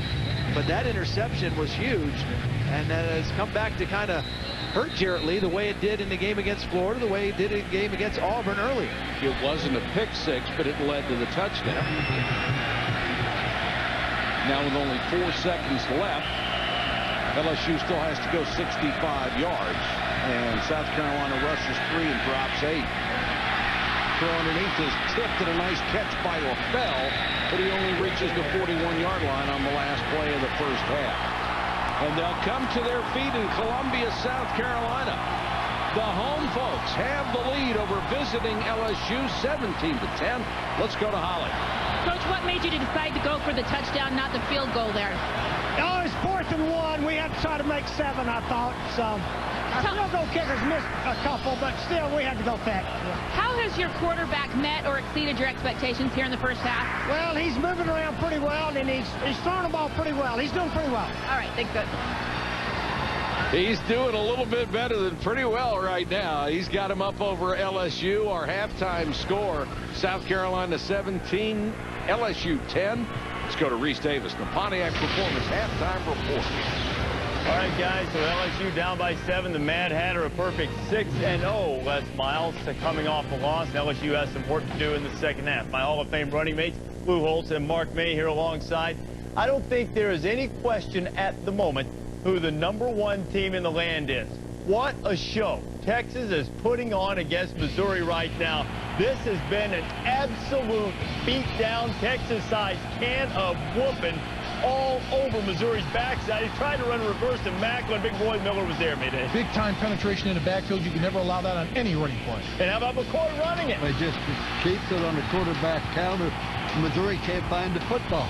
but that interception was huge, and that has come back to kind of hurt Jarrett Lee the way it did in the game against Florida, the way it did in the game against Auburn earlier. It wasn't a pick six, but it led to the touchdown. Now with only 4 seconds left, LSU still has to go 65 yards, and South Carolina rushes 3 and drops 8. Throw underneath is tipped, and a nice catch by LaFell, but he only reaches the 41-yard line on the last play of the first half. And they'll come to their feet in Columbia, South Carolina. The home folks have the lead over visiting LSU 17-10. Let's go to Holly. Coach, what made you decide to go for the touchdown, not the field goal there? Oh, it's 4th and 1. We had to try to make 7, I thought. So our field goal kickers missed a couple, but still we had to go for that. How has your quarterback met or exceeded your expectations here in the first half? Well, he's moving around pretty well, and he's throwing the ball pretty well. He's doing pretty well. All right, thanks, Coach. He's doing a little bit better than pretty well right now. He's got him up over LSU. Our halftime score, South Carolina 17, LSU 10. Let's go to Reese Davis, the Pontiac Performance halftime report. All right, guys, so LSU down by 7. The Mad Hatter a perfect 6-0. Les Miles coming off a loss. LSU has some work to do in the second half. My Hall of Fame running mates, Lou Holtz and Mark May here alongside. I don't think there is any question at the moment who the #1 team in the land is. What a show Texas is putting on against Missouri right now. This has been an absolute beatdown, Texas-sized can of whooping all over Missouri's backside. He tried to run reverse, and Macklin, big boy Miller was there, Mayday. Big-time penetration in the backfield. You can never allow that on any running play. And how about McCoy running it? They just keeps it on the quarterback counter. Missouri can't find the football.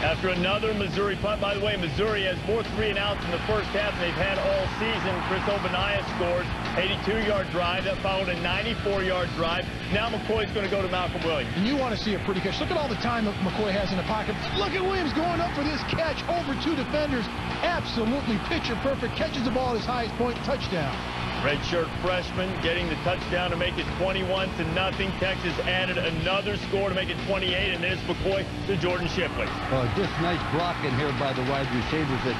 After another Missouri punt. By the way, Missouri has more 3-and-outs in the first half than they've had all season. Chris Obanaya scored 82-yard drive. That followed a 94-yard drive. Now McCoy's going to go to Malcolm Williams. And you want to see a pretty catch. Look at all the time that McCoy has in the pocket. Look at Williams going up for this catch over 2 defenders. Absolutely picture perfect. Catches the ball at his highest point. Touchdown. Redshirt freshman getting the touchdown to make it 21-0. Texas added another score to make it 28, and there's McCoy to Jordan Shipley. Just nice blocking here by the wide receivers. That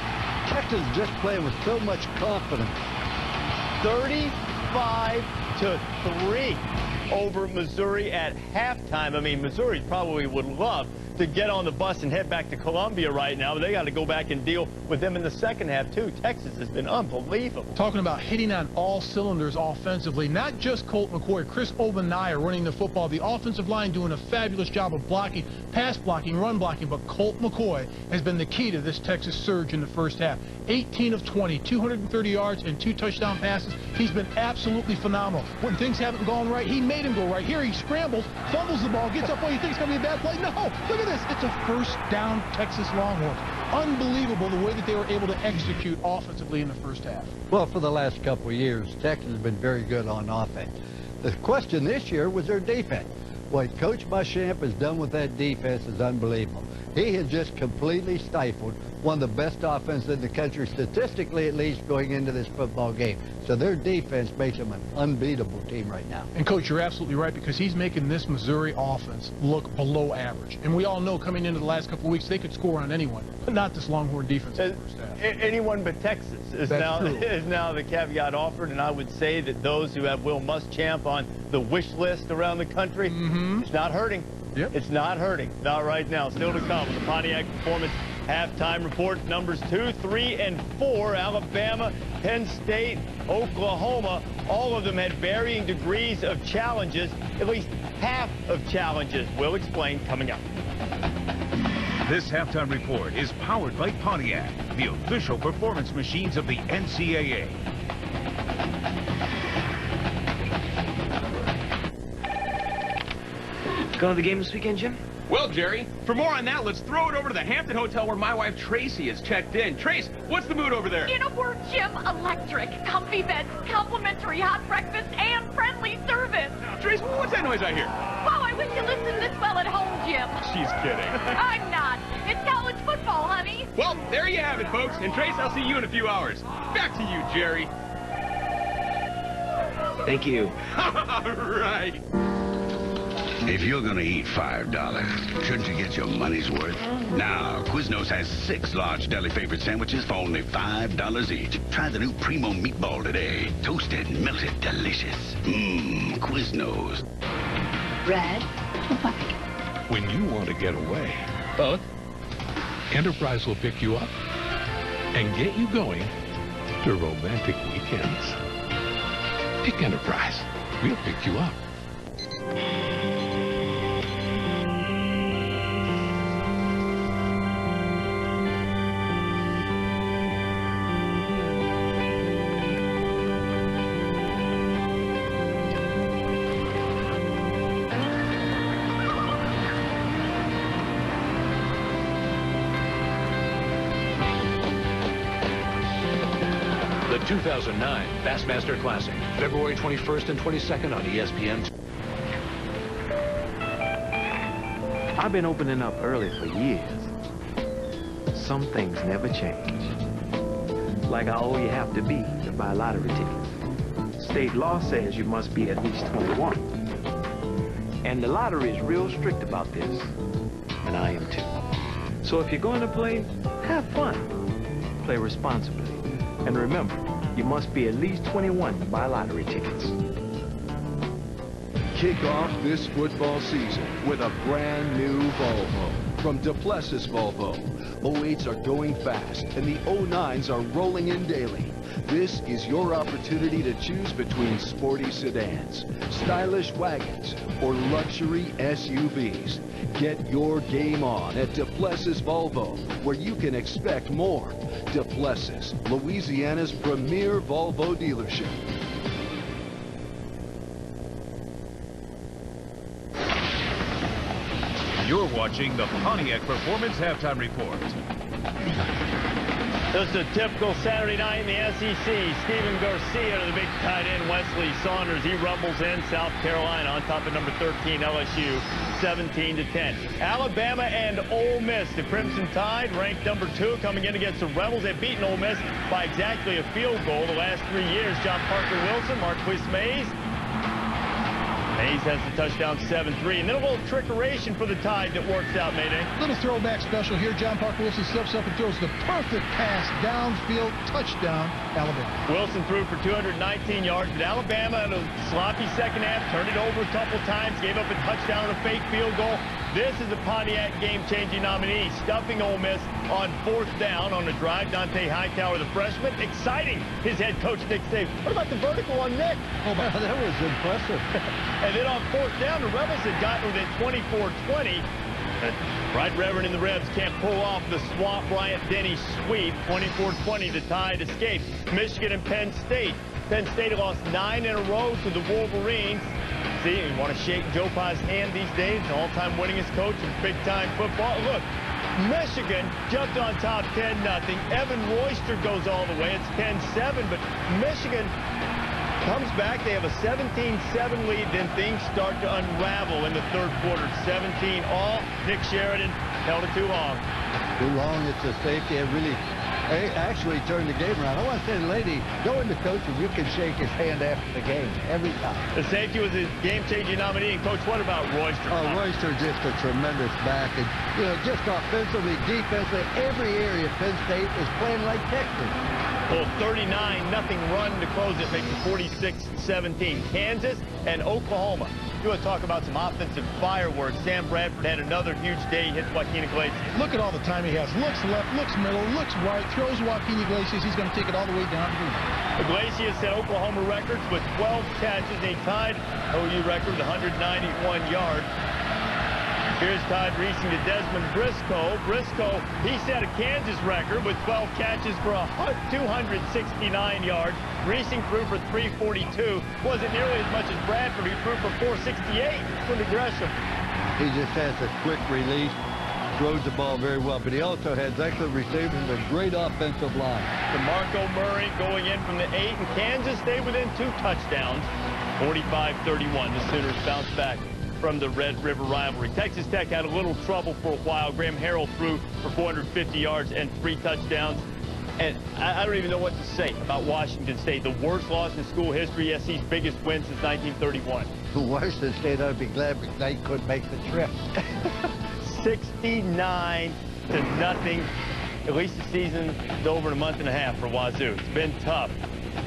Texas just playing with so much confidence. 35-3 over Missouri at halftime. I mean, Missouri probably would love to get on the bus and head back to Columbia right now, but they got to go back and deal with them in the second half, too. Texas has been unbelievable. Talking about hitting on all cylinders offensively, not just Colt McCoy, Chris Obanaya running the football. The offensive line doing a fabulous job of blocking, pass blocking, run blocking, but Colt McCoy has been the key to this Texas surge in the first half. 18 of 20, 230 yards and 2 touchdown passes. He's been absolutely phenomenal. When things haven't gone right, he made him go right. Here he scrambles, fumbles the ball, gets up. Oh, you think it's going to be a bad play? No, look at this. It's a first down Texas Longhorns. Unbelievable the way that they were able to execute offensively in the first half. Well, for the last couple of years, Texas has been very good on offense. The question this year was their defense. What Coach Muschamp has done with that defense is unbelievable. He has just completely stifled one of the best offenses in the country, statistically at least, going into this football game. So their defense makes them an unbeatable team right now. And, Coach, you're absolutely right, because he's making this Missouri offense look below average. And we all know coming into the last couple of weeks they could score on anyone, but not this Longhorn defense in the first half. Anyone but Texas is now the caveat offered, and I would say that those who have Will Muschamp on the wish list around the country, it's not hurting. Yep. It's not hurting. Not right now. Still to come. The Pontiac Performance halftime report. Numbers 2, 3, and 4. Alabama, Penn State, Oklahoma. All of them had varying degrees of challenges. At least half of challenges. We'll explain coming up. This halftime report is powered by Pontiac, the official performance machines of the NCAA. Going to the game this weekend, Jim? Well, Jerry, for more on that, let's throw it over to the Hampton Hotel where my wife Tracy is checked in. Trace, what's the mood over there? In a word, Jim, electric. Comfy beds, complimentary hot breakfast, and friendly service. Trace, what's that noise I hear? Wow, I wish you listened this well at home, Jim. She's kidding. I'm not. It's college football, honey. Well, there you have it, folks. And Trace, I'll see you in a few hours. Back to you, Jerry. Thank you. All right. If you're gonna eat $5, shouldn't you get your money's worth? Now, Quiznos has 6 large deli favorite sandwiches for only $5 each. Try the new Primo Meatball today. Toasted, melted, delicious. Mmm, Quiznos. Red or white? When you want to get away, Both. Enterprise will pick you up and get you going to romantic weekends. Pick Enterprise. We'll pick you up. The 2009 Bassmaster Classic, February 21st and 22nd on ESPN. I've been opening up early for years. Some things never change. Like how old you have to be to buy lottery tickets. State law says you must be at least 21. And the lottery is real strict about this. And I am too. So if you're going to play, have fun. Play responsibly. And remember, you must be at least 21 to buy lottery tickets. Kick off this football season with a brand new Volvo from Duplessis Volvo. 08s are going fast and the 09s are rolling in daily. This is your opportunity to choose between sporty sedans, stylish wagons, or luxury SUVs. Get your game on at Duplessis Volvo, where you can expect more. Duplessis, Louisiana's premier Volvo dealership. You're watching the Pontiac Performance Halftime Report. This is a typical Saturday night in the SEC. Steven Garcia to the big tight end, Wesley Saunders. He rumbles in South Carolina on top of number 13, LSU, 17-10. Alabama and Ole Miss. The Crimson Tide, ranked number 2, coming in against the Rebels. They've beaten Ole Miss by exactly a field goal the last 3 years. John Parker Wilson, Marquise Mays. Mays has the touchdown, 7-3. And then a little trickeration for the Tide that works out, Mayday. Little throwback special here. John Parker Wilson steps up and throws the perfect pass downfield, touchdown, Alabama. Wilson threw for 219 yards, but Alabama in a sloppy second half turned it over a couple times, gave up a touchdown and a fake field goal. This is a Pontiac game-changing nominee, stuffing Ole Miss on 4th down on a drive. Dante Hightower, the freshman, exciting his head coach, Nick Saban. What about the vertical on Nick? Oh, that was impressive. And then on 4th down, the Rebels had gotten within 24-20. Right Reverend and the Rebs can't pull off the Swamp Bryant-Denny sweep. 24-20, the Tide escapes. Michigan and Penn State. Penn State lost 9 in a row to the Wolverines. See, you want to shake Joe Pa's hand these days, the all-time winningest coach in big-time football. Look, Michigan jumped on top 10-0. Evan Royster goes all the way. It's 10-7, but Michigan comes back. They have a 17-7 lead. Then things start to unravel in the third quarter. 17 all. Nick Sheridan held it too long. Too long. It's a safety. It really actually turned the game around. I want to say, lady, go into coach and you can shake his hand after the game every time. The safety was his game-changing nominee. And Coach, what about Royster? Oh, Royster just a tremendous back. And, you know, just offensively, defensively, every area Penn State is playing like Texas. Well, 39-0 run to close it, makes it 46-17. Kansas and Oklahoma. You want to talk about some offensive fireworks. Sam Bradford had another huge day. He hits Joaquin Iglesias. Look at all the time he has. Looks left, looks middle, looks right, throws Joaquin Iglesias. He's going to take it all the way down to the line. Iglesias set Oklahoma records with 12 catches. He tied OU record with 191 yards. Here's Todd Reesing to Desmond Briscoe. Briscoe, he set a Kansas record with 12 catches for 269 yards. Reesing threw for 342. Wasn't nearly as much as Bradford, who threw for 468 from Gresham. He just has a quick release, throws the ball very well, but he also has excellent receivers and a great offensive line. DeMarco Murray going in from the 8, and Kansas stayed within 2 touchdowns. 45-31, the Sooners bounce back from the Red River rivalry. Texas Tech had a little trouble for a while. Graham Harrell threw for 450 yards and 3 touchdowns. And I don't even know what to say about Washington State. The worst loss in school history, SC's biggest win since 1931. Washington State, I'd be glad McKnight couldn't make the trip. 69-0. At least the season is over in a month and a half for Wazoo. It's been tough.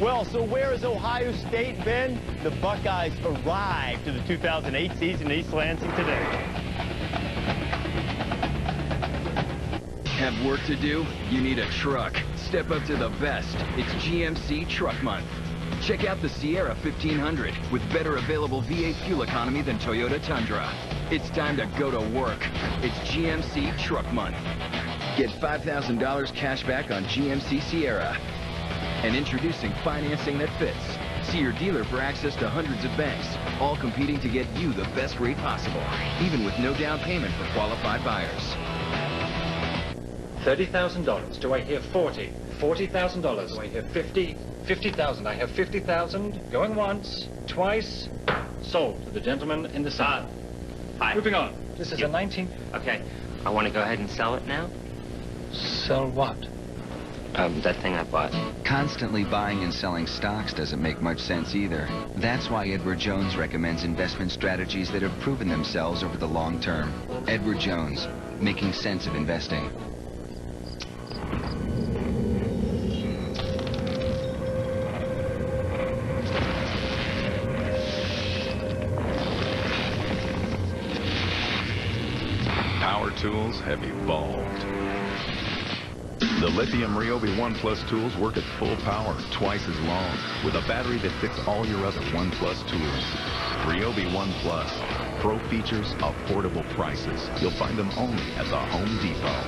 Well, so where has Ohio State been? The Buckeyes arrived to the 2008 season in East Lansing today. Have work to do? You need a truck. Step up to the best. It's GMC Truck Month. Check out the Sierra 1500 with better available V8 fuel economy than Toyota Tundra. It's time to go to work. It's GMC Truck Month. Get $5,000 cash back on GMC Sierra. And introducing financing that fits. See your dealer for access to hundreds of banks, all competing to get you the best rate possible, even with no down payment for qualified buyers. $30,000. Do I hear 40? $40,000. Do I hear 50? 50,000. I have 50,000. Going once, twice. Sold to the gentleman in the side. Hi. Moving on. This is a 19. Okay. I want to go ahead and sell it now. Sell what? That thing I bought. Constantly buying and selling stocks doesn't make much sense either. That's why Edward Jones recommends investment strategies that have proven themselves over the long term. Edward Jones, making sense of investing. Power tools have evolved. The lithium Ryobi One Plus tools work at full power, twice as long, with a battery that fits all your other One Plus tools. Ryobi One Plus. Pro features, affordable prices. You'll find them only at the Home Depot.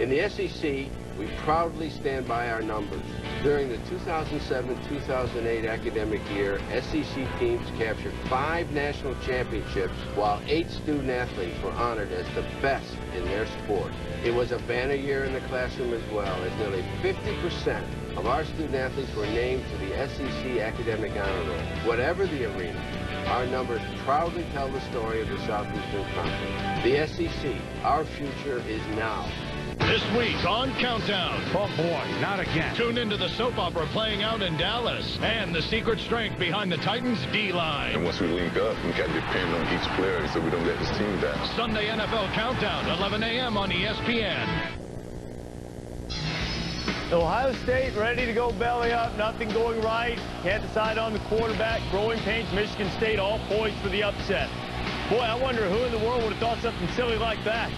In the SEC, we proudly stand by our numbers. During the 2007-2008 academic year, SEC teams captured 5 national championships, while 8 student athletes were honored as the best in their sport. It was a banner year in the classroom as well, as nearly 50% of our student athletes were named to the SEC Academic Honor Roll. Whatever the arena, our numbers proudly tell the story of the Southeastern Conference. The SEC, our future is now. This week on Countdown. Oh boy, not again. Tune into the soap opera playing out in Dallas and the secret strength behind the Titans' D-line. And once we link up, we got to depend on each player so we don't let this team down. Sunday NFL Countdown, 11 a.m. on ESPN. Ohio State ready to go belly up, nothing going right. Can't decide on the quarterback. Growing pains, Michigan State all poised for the upset. Boy, I wonder who in the world would have thought something silly like that.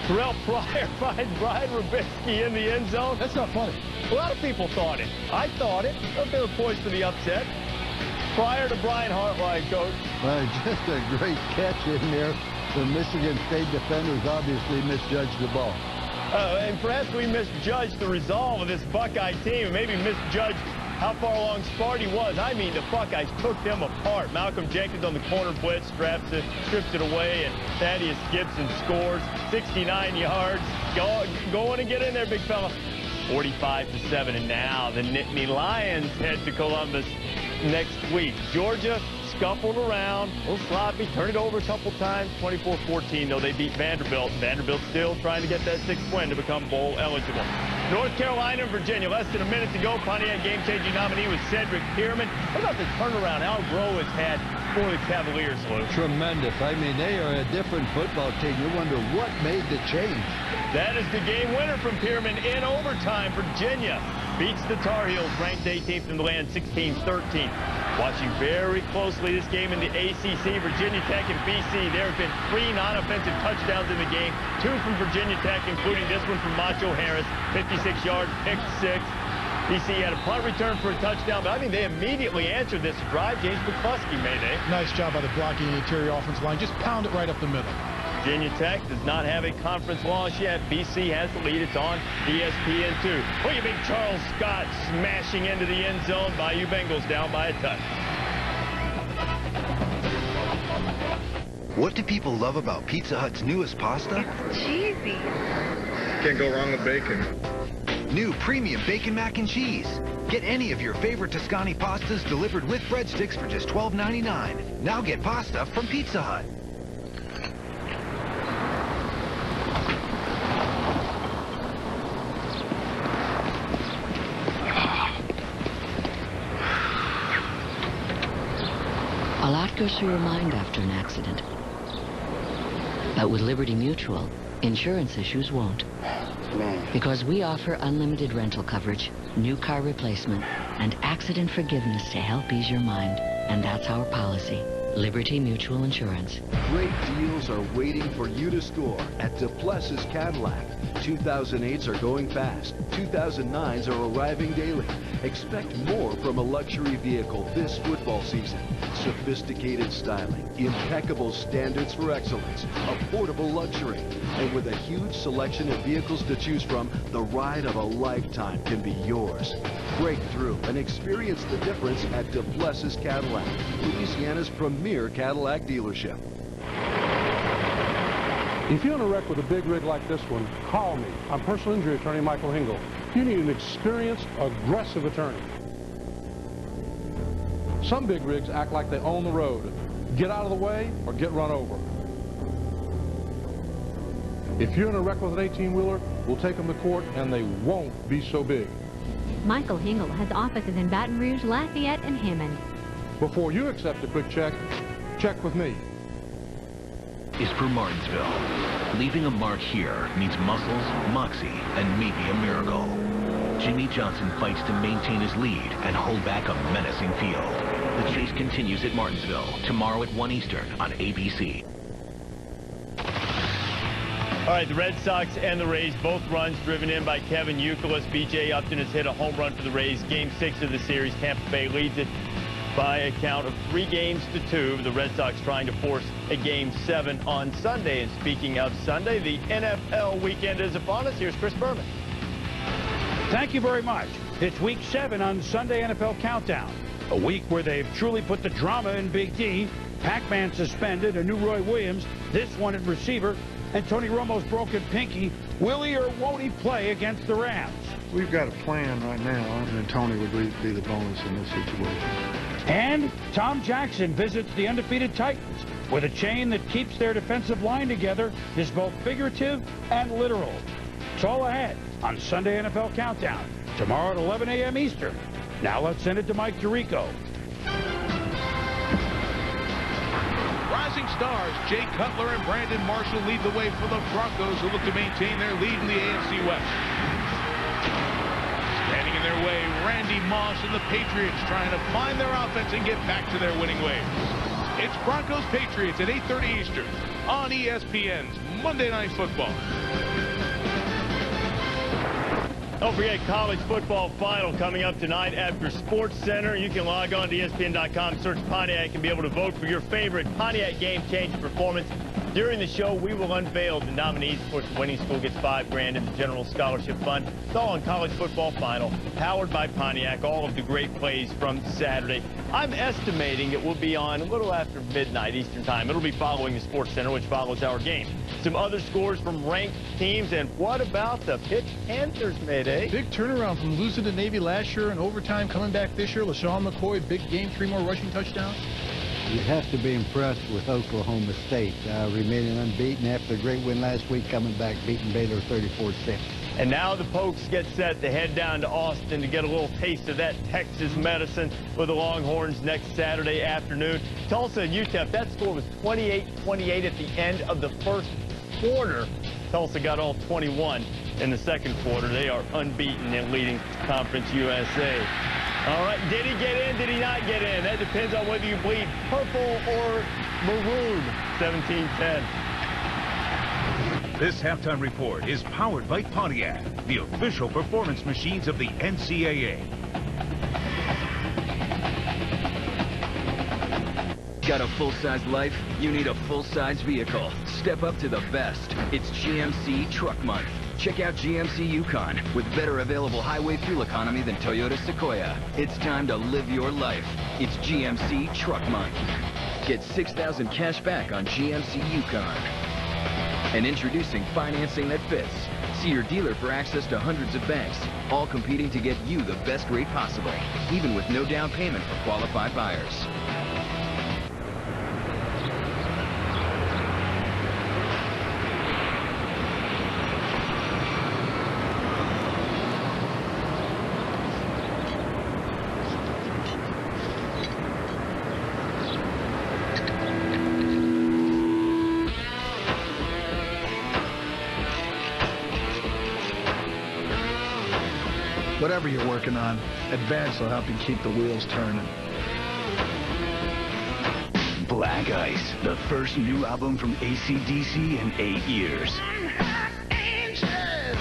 Terrell Pryor finds Brian Rubisky in the end zone. That's not funny. A lot of people thought it. I thought it. Thought they were poised for the upset. Prior to Brian Hartline, Coach. Well, just a great catch in there. The Michigan State defenders obviously misjudged the ball. And perhaps we misjudged the resolve of this Buckeye team, and maybe misjudged how far along Sparty was. I mean, the Buckeyes took them apart. Malcolm Jenkins on the corner blitz, strips it away, and Thaddeus Gibson scores 69 yards. Go on and get in there, big fella. 45-7, and now the Nittany Lions head to Columbus next week. Georgia scuffled around, a little sloppy, turned it over a couple times. 24-14, though, they beat Vanderbilt. Vanderbilt still trying to get that 6th win to become bowl eligible. North Carolina and Virginia, less than a minute to go. Pontiac game-changing nominee was Cedric Pierman. What about the turnaround Al Groh has had for the Cavaliers, Lou? Tremendous. I mean, they are a different football team. You wonder what made the change. That is the game winner from Pierman in overtime. Virginia beats the Tar Heels, ranked 18th in the land, 16-13. Watching very closely this game in the ACC, Virginia Tech and BC. There have been 3 non-offensive touchdowns in the game, 2 from Virginia Tech, including this one from Macho Harris, 56 yards, picked 6. BC had a punt return for a touchdown, but I think they immediately answered this drive. James McCluskey made it. Nice job by the blocking interior offensive line. Just pound it right up the middle. Virginia Tech does not have a conference loss yet. BC has the lead. It's on ESPN2. Look at big Charles Scott smashing into the end zone. Bayou Bengals down by a touch. What do people love about Pizza Hut's newest pasta? It's cheesy. Can't go wrong with bacon. New premium bacon mac and cheese. Get any of your favorite Tuscany pastas delivered with breadsticks for just $12.99. Now get pasta from Pizza Hut. A lot goes through your mind after an accident. But with Liberty Mutual, insurance issues won't. Because we offer unlimited rental coverage, new car replacement, and accident forgiveness to help ease your mind. And that's our policy. Liberty Mutual Insurance. Great deals are waiting for you to score at Duplessis Cadillac. 2008s are going fast. 2009s are arriving daily. Expect more from a luxury vehicle this football season. Sophisticated styling, impeccable standards for excellence, affordable luxury, and with a huge selection of vehicles to choose from, the ride of a lifetime can be yours. Break through and experience the difference at Duplessis Cadillac, Louisiana's premier Cadillac dealership. If you're in a wreck with a big rig like this one, call me. I'm personal injury attorney Michael Hingle. You need an experienced, aggressive attorney. Some big rigs act like they own the road. Get out of the way or get run over. If you're in a wreck with an 18-wheeler, we'll take them to court and they won't be so big. Michael Hingle has offices in Baton Rouge, Lafayette, and Hammond. Before you accept a quick check, check with me. Is for Martinsville. Leaving a mark here needs muscles, moxie, and maybe a miracle. Jimmy Johnson fights to maintain his lead and hold back a menacing field. The chase continues at Martinsville, tomorrow at 1 Eastern on ABC. All right, the Red Sox and the Rays, both runs driven in by Kevin Youkilis. B.J. Upton has hit a home run for the Rays. Game 6 of the series, Tampa Bay leads it by a count of 3-2. The Red Sox trying to force a Game 7 on Sunday. And speaking of Sunday, the NFL weekend is upon us. Here's Chris Berman. Thank you very much. It's Week 7 on Sunday NFL Countdown. A week where they've truly put the drama in Big D. Pac-Man suspended, a new Roy Williams, this one at receiver, and Tony Romo's broken pinky. Will he or won't he play against the Rams? We've got a plan right now, and Tony would be the bonus in this situation. And Tom Jackson visits the undefeated Titans with a chain that keeps their defensive line together is both figurative and literal. It's all ahead on Sunday NFL Countdown, tomorrow at 11 a.m. Eastern. Now let's send it to Mike Tirico. Rising stars Jay Cutler and Brandon Marshall lead the way for the Broncos, who look to maintain their lead in the AFC West. Standing in their way, Randy Moss and the Patriots trying to find their offense and get back to their winning ways. It's Broncos-Patriots at 8:30 Eastern on ESPN's Monday Night Football. Don't forget college football final coming up tonight after Sports Center. You can log on to ESPN.com, search Pontiac, and be able to vote for your favorite Pontiac game-changing performance. During the show, we will unveil the nominees. Of course, the winning school gets $5,000 in the General Scholarship Fund. It's all on college football final, powered by Pontiac, all of the great plays from Saturday. I'm estimating it will be on a little after midnight Eastern time. It'll be following the Sports Center, which follows our game. Some other scores from ranked teams, and what about the Pitt Panthers, Mayday? Big turnaround from losing to Navy last year and overtime coming back this year. LaShawn McCoy, big game, 3 more rushing touchdowns. You have to be impressed with Oklahoma State, remaining unbeaten after the great win last week, coming back, beating Baylor 34-6. And now the Pokes get set to head down to Austin to get a little taste of that Texas medicine with the Longhorns next Saturday afternoon. Tulsa and UTEP, that score was 28-28 at the end of the first quarter. Tulsa got all 21 in the second quarter. They are unbeaten and leading Conference USA. All right, did he get in? Did he not get in? That depends on whether you bleed purple or maroon. 17-10. This halftime report is powered by Pontiac, the official performance machines of the NCAA. Got a full-size life? You need a full-size vehicle. Step up to the best. It's GMC Truck Month. Check out GMC Yukon with better available highway fuel economy than Toyota Sequoia. It's time to live your life. It's GMC Truck Month. Get $6,000 cash back on GMC Yukon. And introducing financing that fits. See your dealer for access to hundreds of banks, all competing to get you the best rate possible, even with no down payment for qualified buyers. Whatever you're working on, Advance will help you keep the wheels turning. Black Ice, the first new album from AC/DC in 8 years.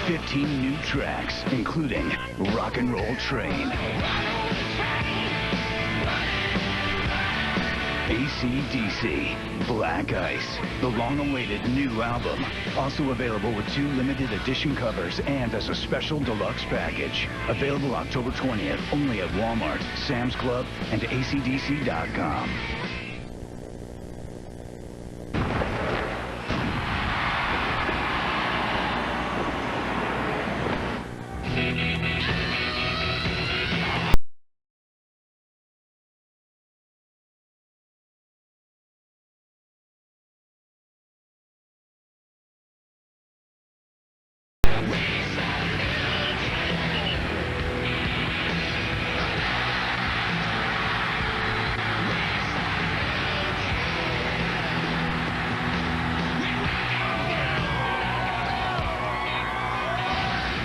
15 new tracks, including Rock and Roll Train. AC/DC, Black Ice, the long-awaited new album. Also available with 2 limited edition covers and as a special deluxe package. Available October 20th only at Walmart, Sam's Club, and acdc.com.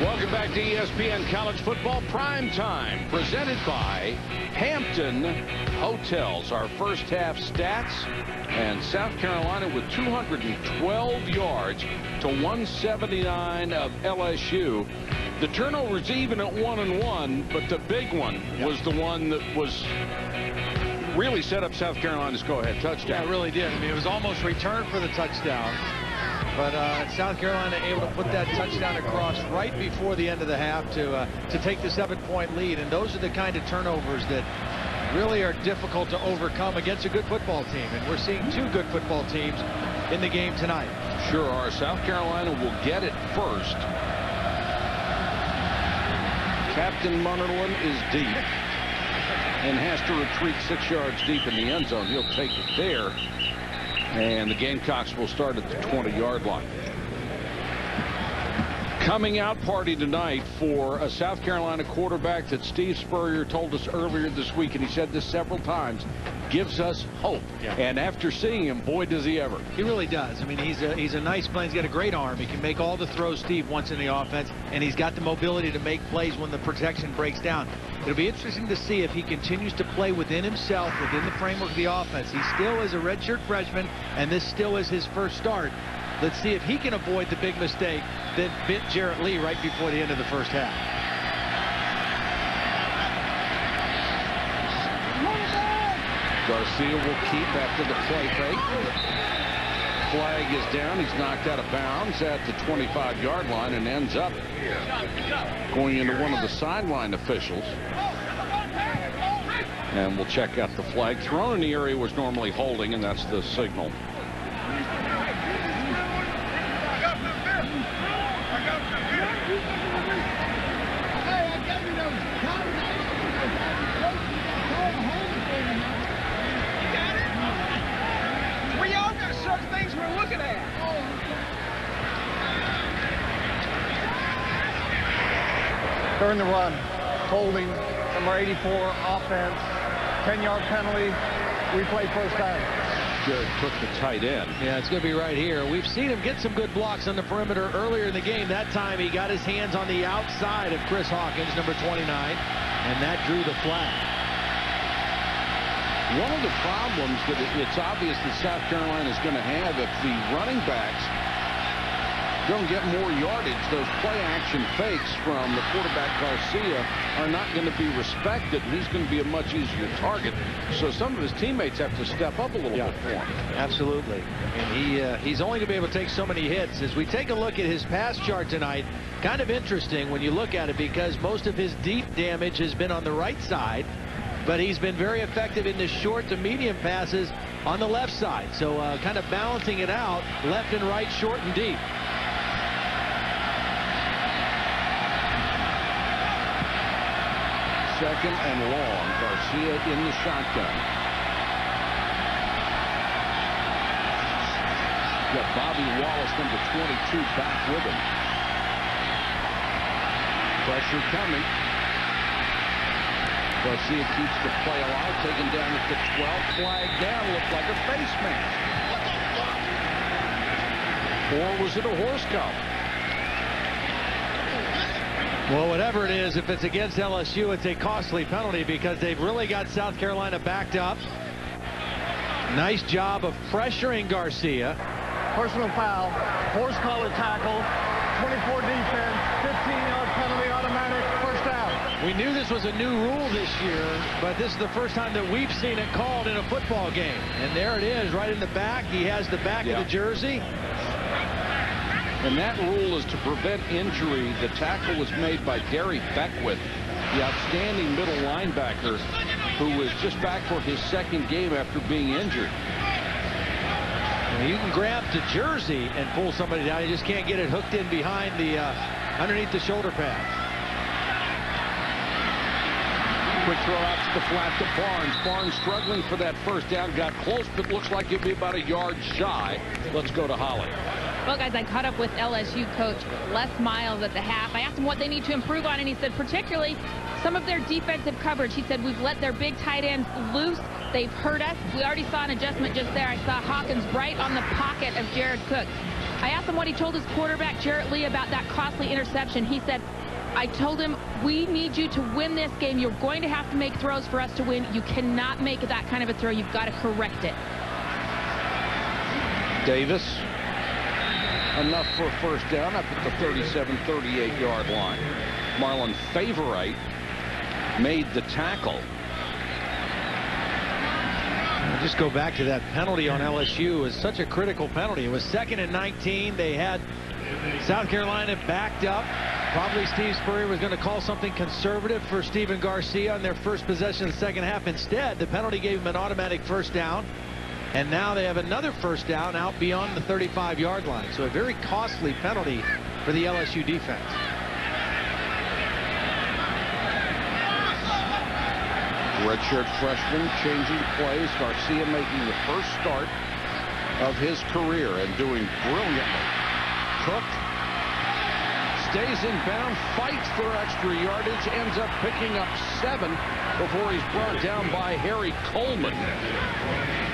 Welcome back to ESPN College Football Prime Time, presented by Hampton Hotels. Our first half stats, and South Carolina with 212 yards to 179 of LSU. The turnovers even at 1-1, but the big one was the one that was really set up South Carolina's go-ahead touchdown. Yeah, it really did. I mean, it was almost returned for the touchdown. But South Carolina able to put that touchdown across right before the end of the half to take the 7-point lead. And those are the kind of turnovers that really are difficult to overcome against a good football team. And we're seeing two good football teams in the game tonight. Sure are. South Carolina will get it first. Captain Munnerlyn is deep and has to retreat 6 yards deep in the end zone. He'll take it there. And the Gamecocks will start at the 20-yard line. Coming out party tonight for a South Carolina quarterback that Steve Spurrier told us earlier this week, and he said this several times, gives us hope. Yeah. And after seeing him, boy, does he ever. He really does. I mean, he's a nice player. He's got a great arm. He can make all the throws Steve wants in the offense, and he's got the mobility to make plays when the protection breaks down. It'll be interesting to see if he continues to play within himself, within the framework of the offense. He still is a redshirt freshman, and this still is his first start. Let's see if he can avoid the big mistake that bit Jarrett Lee right before the end of the first half. Garcia will keep after the play fake. Flag is down. He's knocked out of bounds at the 25-yard line and ends up going into one of the sideline officials. And we'll check out the flag. Thrown in the area was normally holding, and that's the signal. We all got certain things we're looking at. During the run, holding, number 84, offense, 10-yard penalty, replay first down. Jared took the tight end. Yeah, it's going to be right here. We've seen him get some good blocks on the perimeter earlier in the game. That time he got his hands on the outside of Chris Hawkins, number 29, and that drew the flag. One of the problems that it's obvious that South Carolina is going to have if the running backs don't get more yardage, those play-action fakes from the quarterback Garcia are not going to be respected, and he's going to be a much easier target. So some of his teammates have to step up a little bit for him. Absolutely. And he's only going to be able to take so many hits. As we take a look at his pass chart tonight, kind of interesting when you look at it because most of his deep damage has been on the right side, but he's been very effective in the short to medium passes on the left side. So kind of balancing it out, left and right, short and deep. Second and long. Garcia in the shotgun. Got Bobby Wallace, number 22, back with him. Pressure coming. Garcia keeps the play alive, taken down at the 12. Flag down, looked like a face mask. Or was it a horse collar? Well, whatever it is, if it's against LSU, it's a costly penalty because they've really got South Carolina backed up. Nice job of pressuring Garcia. Personal foul, horse collar tackle, 24 defense, 15-yard penalty, automatic, first down. We knew this was a new rule this year, but this is the first time that we've seen it called in a football game. And there it is, right in the back. He has the back of the jersey. And that rule is to prevent injury. The tackle was made by Gary Beckwith, the outstanding middle linebacker who was just back for his second game after being injured. You can grab the jersey and pull somebody down. You just can't get it hooked in behind the underneath the shoulder pad. Quick throw out to the flat to Barnes. Barnes struggling for that first down. Got close, but looks like he'll be about a yard shy. Let's go to Holly. Well, guys, I caught up with LSU coach Les Miles at the half. I asked him what they need to improve on, and he said particularly some of their defensive coverage. He said, we've let their big tight ends loose. They've hurt us. We already saw an adjustment just there. I saw Hawkins right on the pocket of Jared Cook. I asked him what he told his quarterback, Jarrett Lee, about that costly interception. He said, I told him, we need you to win this game. You're going to have to make throws for us to win. You cannot make that kind of a throw. You've got to correct it. Davis. Enough for a first down up at the 37, 38-yard line. Marlon Favorite made the tackle. Just go back to that penalty on LSU. It was such a critical penalty. It was 2nd and 19. They had South Carolina backed up. Probably Steve Spurrier was going to call something conservative for Stephen Garcia on their first possession of the second half. Instead, the penalty gave him an automatic first down. And now they have another first down out beyond the 35-yard line. So a very costly penalty for the LSU defense. Redshirt freshman changing plays. Garcia making the first start of his career and doing brilliantly. Cook stays in bound, fights for extra yardage, ends up picking up 7 before he's brought down by Harry Coleman.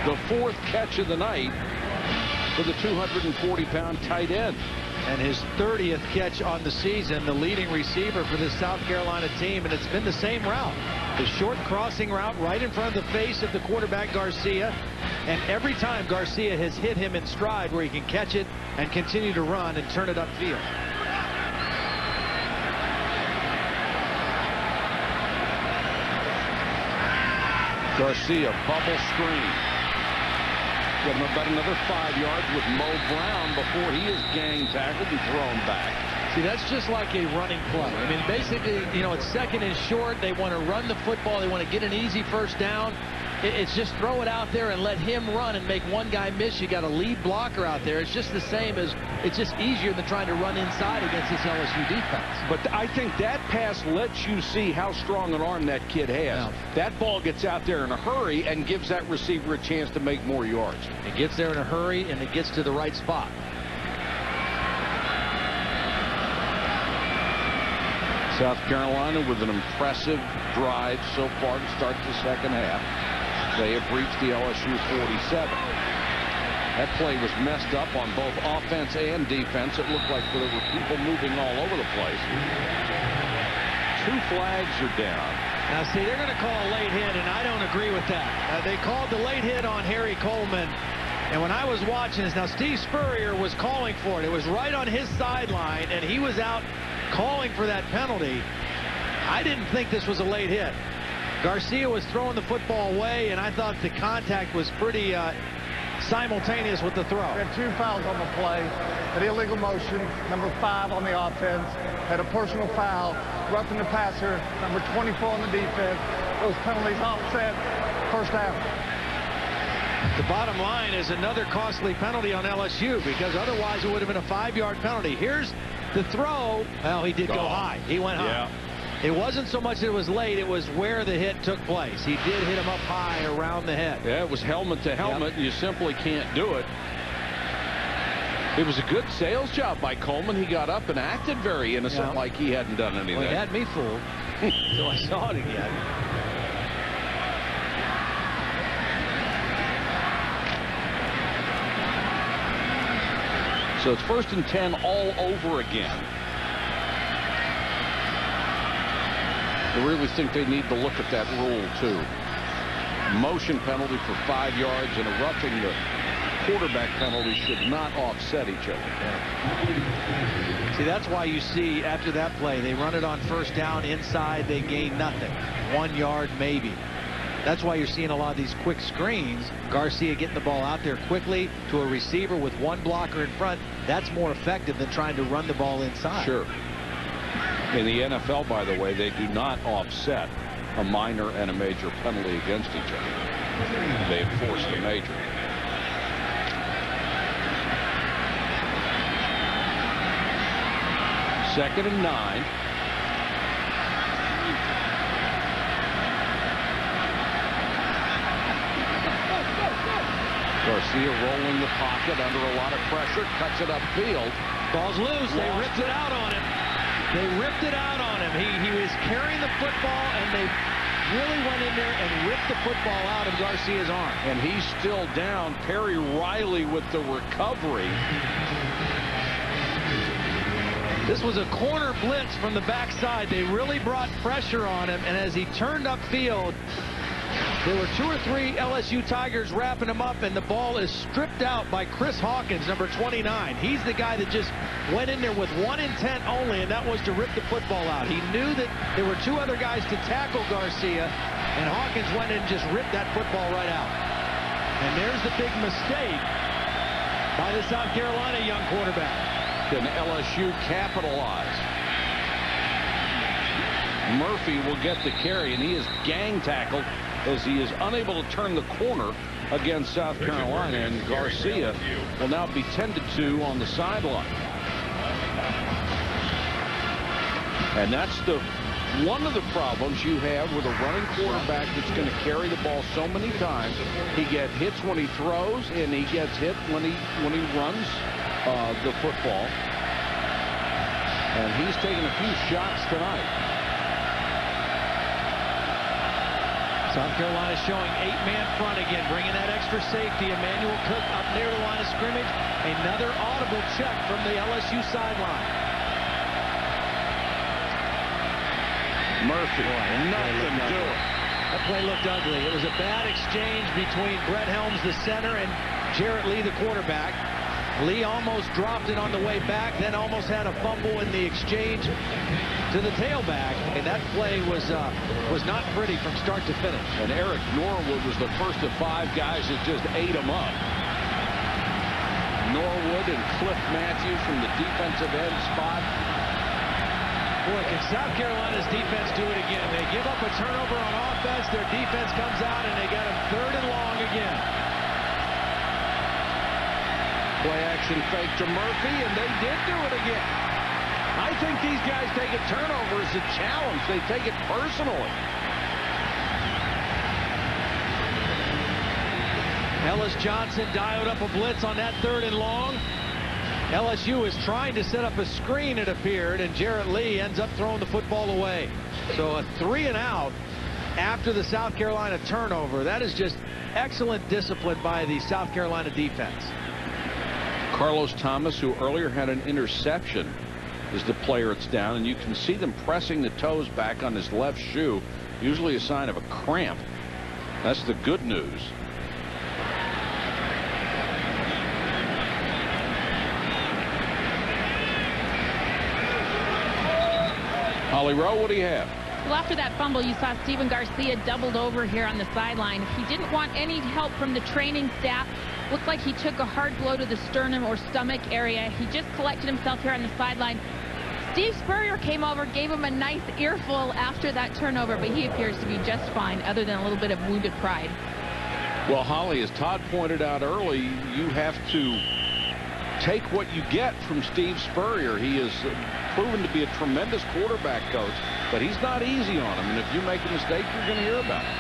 The 4th catch of the night for the 240-pound tight end. And his 30th catch on the season, the leading receiver for this South Carolina team, and it's been the same route. The short crossing route right in front of the face of the quarterback, Garcia. And every time Garcia has hit him in stride where he can catch it and continue to run and turn it upfield. Garcia, bubble screen. Give him about another 5 yards with Mo Brown before he is gang tackled and thrown back. See, that's just like a running play. I mean, basically, you know, it's 2nd and short. They want to run the football. They want to get an easy first down. It's just throw it out there and let him run and make one guy miss. You got a lead blocker out there. It's just the same as, it's just easier than trying to run inside against this LSU defense. But I think that pass lets you see how strong an arm that kid has. Yeah. That ball gets out there in a hurry and gives that receiver a chance to make more yards. It gets there in a hurry and it gets to the right spot. South Carolina with an impressive drive so far to start the second half. They have reached the LSU 47. That play was messed up on both offense and defense. It looked like there were people moving all over the place. 2 flags are down. Now, see, they're going to call a late hit, and I don't agree with that. They called the late hit on Harry Coleman. And when I was watching this, now Steve Spurrier was calling for it. It was right on his sideline, and he was out calling for that penalty. I didn't think this was a late hit. Garcia was throwing the football away, and I thought the contact was pretty simultaneous with the throw. We had 2 fouls on the play. An illegal motion, number 5 on the offense. Had a personal foul, roughing the passer, number 24 on the defense. Those penalties offset, first down. The bottom line is another costly penalty on LSU, because otherwise it would have been a 5-yard penalty. Here's the throw. Well, he did go high. He went high. Yeah. It wasn't so much that it was late, it was where the hit took place. He did hit him up high around the head. Yeah, it was helmet to helmet. Yep. You simply can't do it. It was a good sales job by Coleman. He got up and acted very innocent, like he hadn't done anything. Well, he had me fooled until I saw it again. So it's 1st and 10 all over again. I really think they need to look at that rule, too. Motion penalty for 5 yards and a roughing the quarterback penalty should not offset each other. See, that's why you see after that play, they run it on first down inside, they gain nothing. 1 yard maybe. That's why you're seeing a lot of these quick screens. Garcia getting the ball out there quickly to a receiver with 1 blocker in front. That's more effective than trying to run the ball inside. Sure. In the NFL, by the way, they do not offset a minor and a major penalty against each other. They enforce the major. Second and 9. Garcia rolling the pocket under a lot of pressure, cuts it upfield. Ball's loose. They ripped it out on him. They ripped it out on him. He was carrying the football, and they really went in there and ripped the football out of Garcia's arm. And he's still down. Perry Riley with the recovery. This was a corner blitz from the backside. They really brought pressure on him, and as he turned upfield, there were 2 or 3 LSU Tigers wrapping him up, and the ball is stripped out by Chris Hawkins, number 29. He's the guy that just went in there with one intent only, and that was to rip the football out. He knew that there were 2 other guys to tackle Garcia, and Hawkins went in and just ripped that football right out. And there's the big mistake by the South Carolina young quarterback. Can LSU capitalize? Murphy will get the carry, and he is gang tackled as he is unable to turn the corner against South Carolina, and Garcia will now be tended to on the sideline. And that's one of the problems you have with a running quarterback that's going to carry the ball so many times. He gets hits when he throws, and he gets hit when he runs the football. And he's taking a few shots tonight. South Carolina showing 8-man front again, bringing that extra safety. Emmanuel Cook up near the line of scrimmage. Another audible check from the LSU sideline. Murphy, nothing doing. That play looked ugly. It was a bad exchange between Brett Helms, the center, and Jarrett Lee, the quarterback. Lee almost dropped it on the way back, then almost had a fumble in the exchange to the tailback, and that play was not pretty from start to finish. And Eric Norwood was the first of 5 guys that just ate him up. Norwood and Cliff Matthews from the defensive end spot. Boy, can South Carolina's defense do it again? They give up a turnover on offense, their defense comes out, and they got him 3rd and long again. Play action fake to Murphy, and they did do it again. I think these guys take a turnover as a challenge. They take it personally. Ellis Johnson dialed up a blitz on that 3rd and long. LSU is trying to set up a screen, it appeared, and Jarrett Lee ends up throwing the football away. So a 3 and out after the South Carolina turnover. That is just excellent discipline by the South Carolina defense. Carlos Thomas, who earlier had an interception, is the player that's down, and you can see them pressing the toes back on his left shoe, usually a sign of a cramp. That's the good news. Holly Rowe, what do you have? Well, after that fumble, you saw Steven Garcia doubled over here on the sideline. He didn't want any help from the training staff. Looked like he took a hard blow to the sternum or stomach area. He just collected himself here on the sideline. Steve Spurrier came over, gave him a nice earful after that turnover, but he appears to be just fine, other than a little bit of wounded pride. Well, Holly, as Todd pointed out early, you have to take what you get from Steve Spurrier. He is proven to be a tremendous quarterback coach, but he's not easy on him, and if you make a mistake, you're going to hear about it.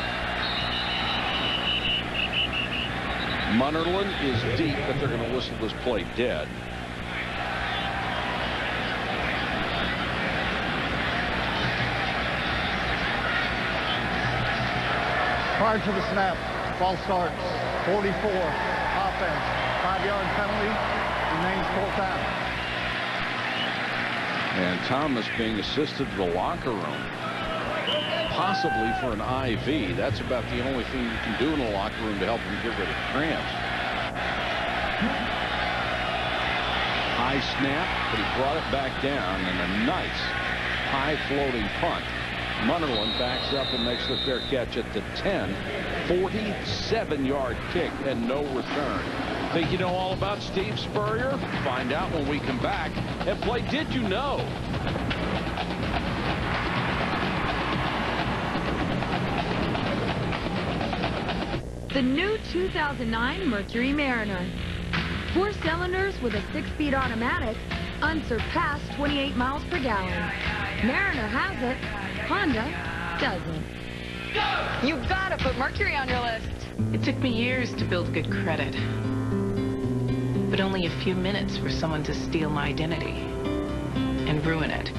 Munnerlyn is deep, but they're going to whistle this play dead. Prior to the snap, ball starts, 44, offense, 5-yard penalty, remains 4th down. And Thomas being assisted to the locker room, possibly for an IV. That's about the only thing you can do in the locker room to help him get rid of cramps. High snap, but he brought it back down, and a nice high floating punt. Munnerlyn backs up and makes the fair catch at the 10. 47-yard kick and no return. Think you know all about Steve Spurrier? Find out when we come back and play Did You Know? The new 2009 Mercury Mariner. 4 cylinders with a 6-speed automatic, unsurpassed 28 miles per gallon. Mariner has it, Honda doesn't. You gotta put Mercury on your list. It took me years to build good credit, but only a few minutes for someone to steal my identity and ruin it.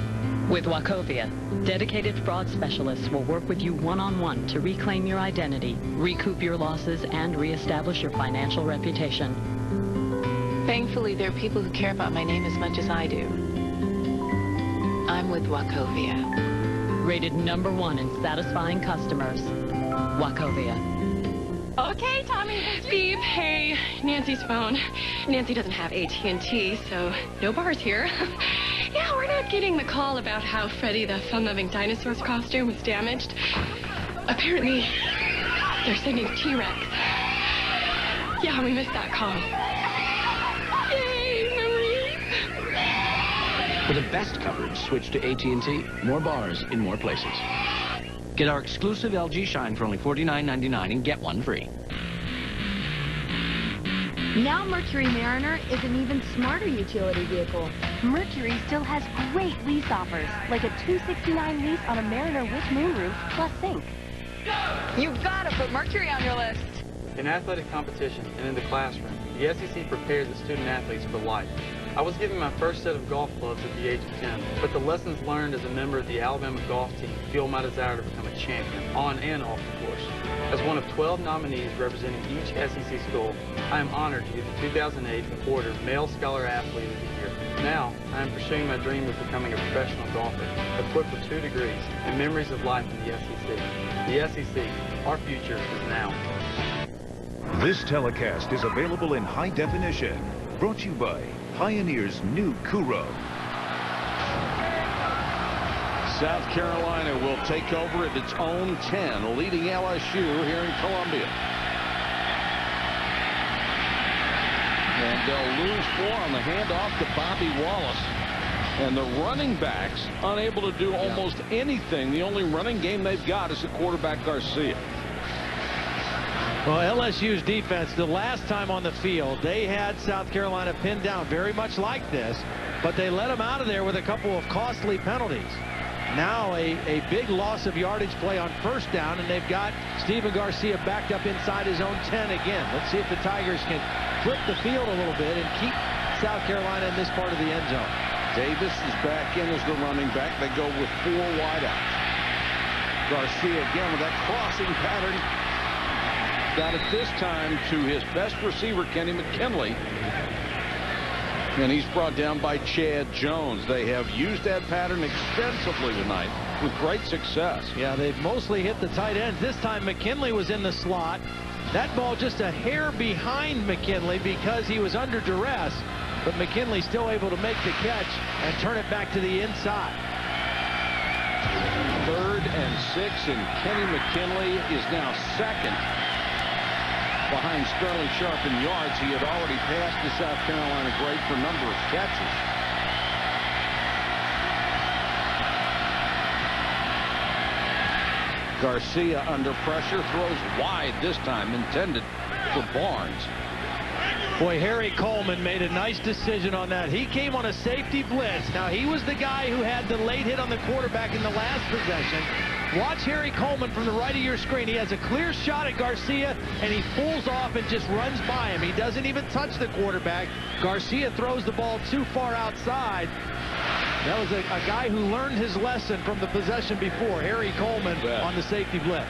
With Wachovia, dedicated fraud specialists will work with you one-on-one to reclaim your identity, recoup your losses, and reestablish your financial reputation. Thankfully, there are people who care about my name as much as I do. I'm with Wachovia. Rated #1 in satisfying customers. Wachovia. Okay, Tommy. Steve, hey, Nancy's phone. Nancy doesn't have AT&T, so no bars here. Yeah, we're not getting the call about how Freddy the fun-loving dinosaur's costume was damaged. Apparently, they're sending T-Rex. Yeah, we missed that call. Yay, memories. For the best coverage, switch to AT&T. More bars in more places. Get our exclusive LG Shine for only $49.99 and get one free. Now Mercury Mariner is an even smarter utility vehicle. Mercury still has great lease offers, like a $269 lease on a Mariner with moonroof plus sink. You've got to put Mercury on your list. In athletic competition and in the classroom, the SEC prepares its student athletes for life. I was given my first set of golf clubs at the age of 10, but the lessons learned as a member of the Alabama golf team fuel my desire to become a champion on and off the course. As one of 12 nominees representing each SEC school, I am honored to be the 2008 McWhorter Male Scholar Athlete of the Year. Now, I am pursuing my dream of becoming a professional golfer, equipped with 2 degrees and memories of life in the SEC. The SEC, our future is now. This telecast is available in high definition. Brought to you by Pioneer's new Kuro. South Carolina will take over at its own 10, leading LSU here in Columbia. And they'll lose 4 on the handoff to Bobby Wallace. And the running backs unable to do almost anything. The only running game they've got is the quarterback Garcia. Well, LSU's defense, the last time on the field, they had South Carolina pinned down very much like this, but they let them out of there with a couple of costly penalties. Now a big loss of yardage play on first down, and they've got Stephen Garcia backed up inside his own 10 again. Let's see if the Tigers can flip the field a little bit and keep South Carolina in this part of the end zone. Davis is back in as the running back. They go with 4 wideouts. Garcia again with that crossing pattern. Got it this time to his best receiver, Kenny McKinley. And he's brought down by Chad Jones. They have used that pattern extensively tonight with great success. Yeah, they've mostly hit the tight ends. This time McKinley was in the slot. That ball just a hair behind McKinley because he was under duress. But McKinley still able to make the catch and turn it back to the inside. 3rd and 6, and Kenny McKinley is now second behind Sterling Sharp in yards. He had already passed the South Carolina great for a number of catches. Garcia under pressure, throws wide this time, intended for Barnes. Boy, Harry Coleman made a nice decision on that. He came on a safety blitz. Now, he was the guy who had the late hit on the quarterback in the last possession. Watch Harry Coleman from the right of your screen. He has a clear shot at Garcia, and he pulls off and just runs by him. He doesn't even touch the quarterback. Garcia throws the ball too far outside. That was a guy who learned his lesson from the possession before, Harry Coleman on the safety blitz.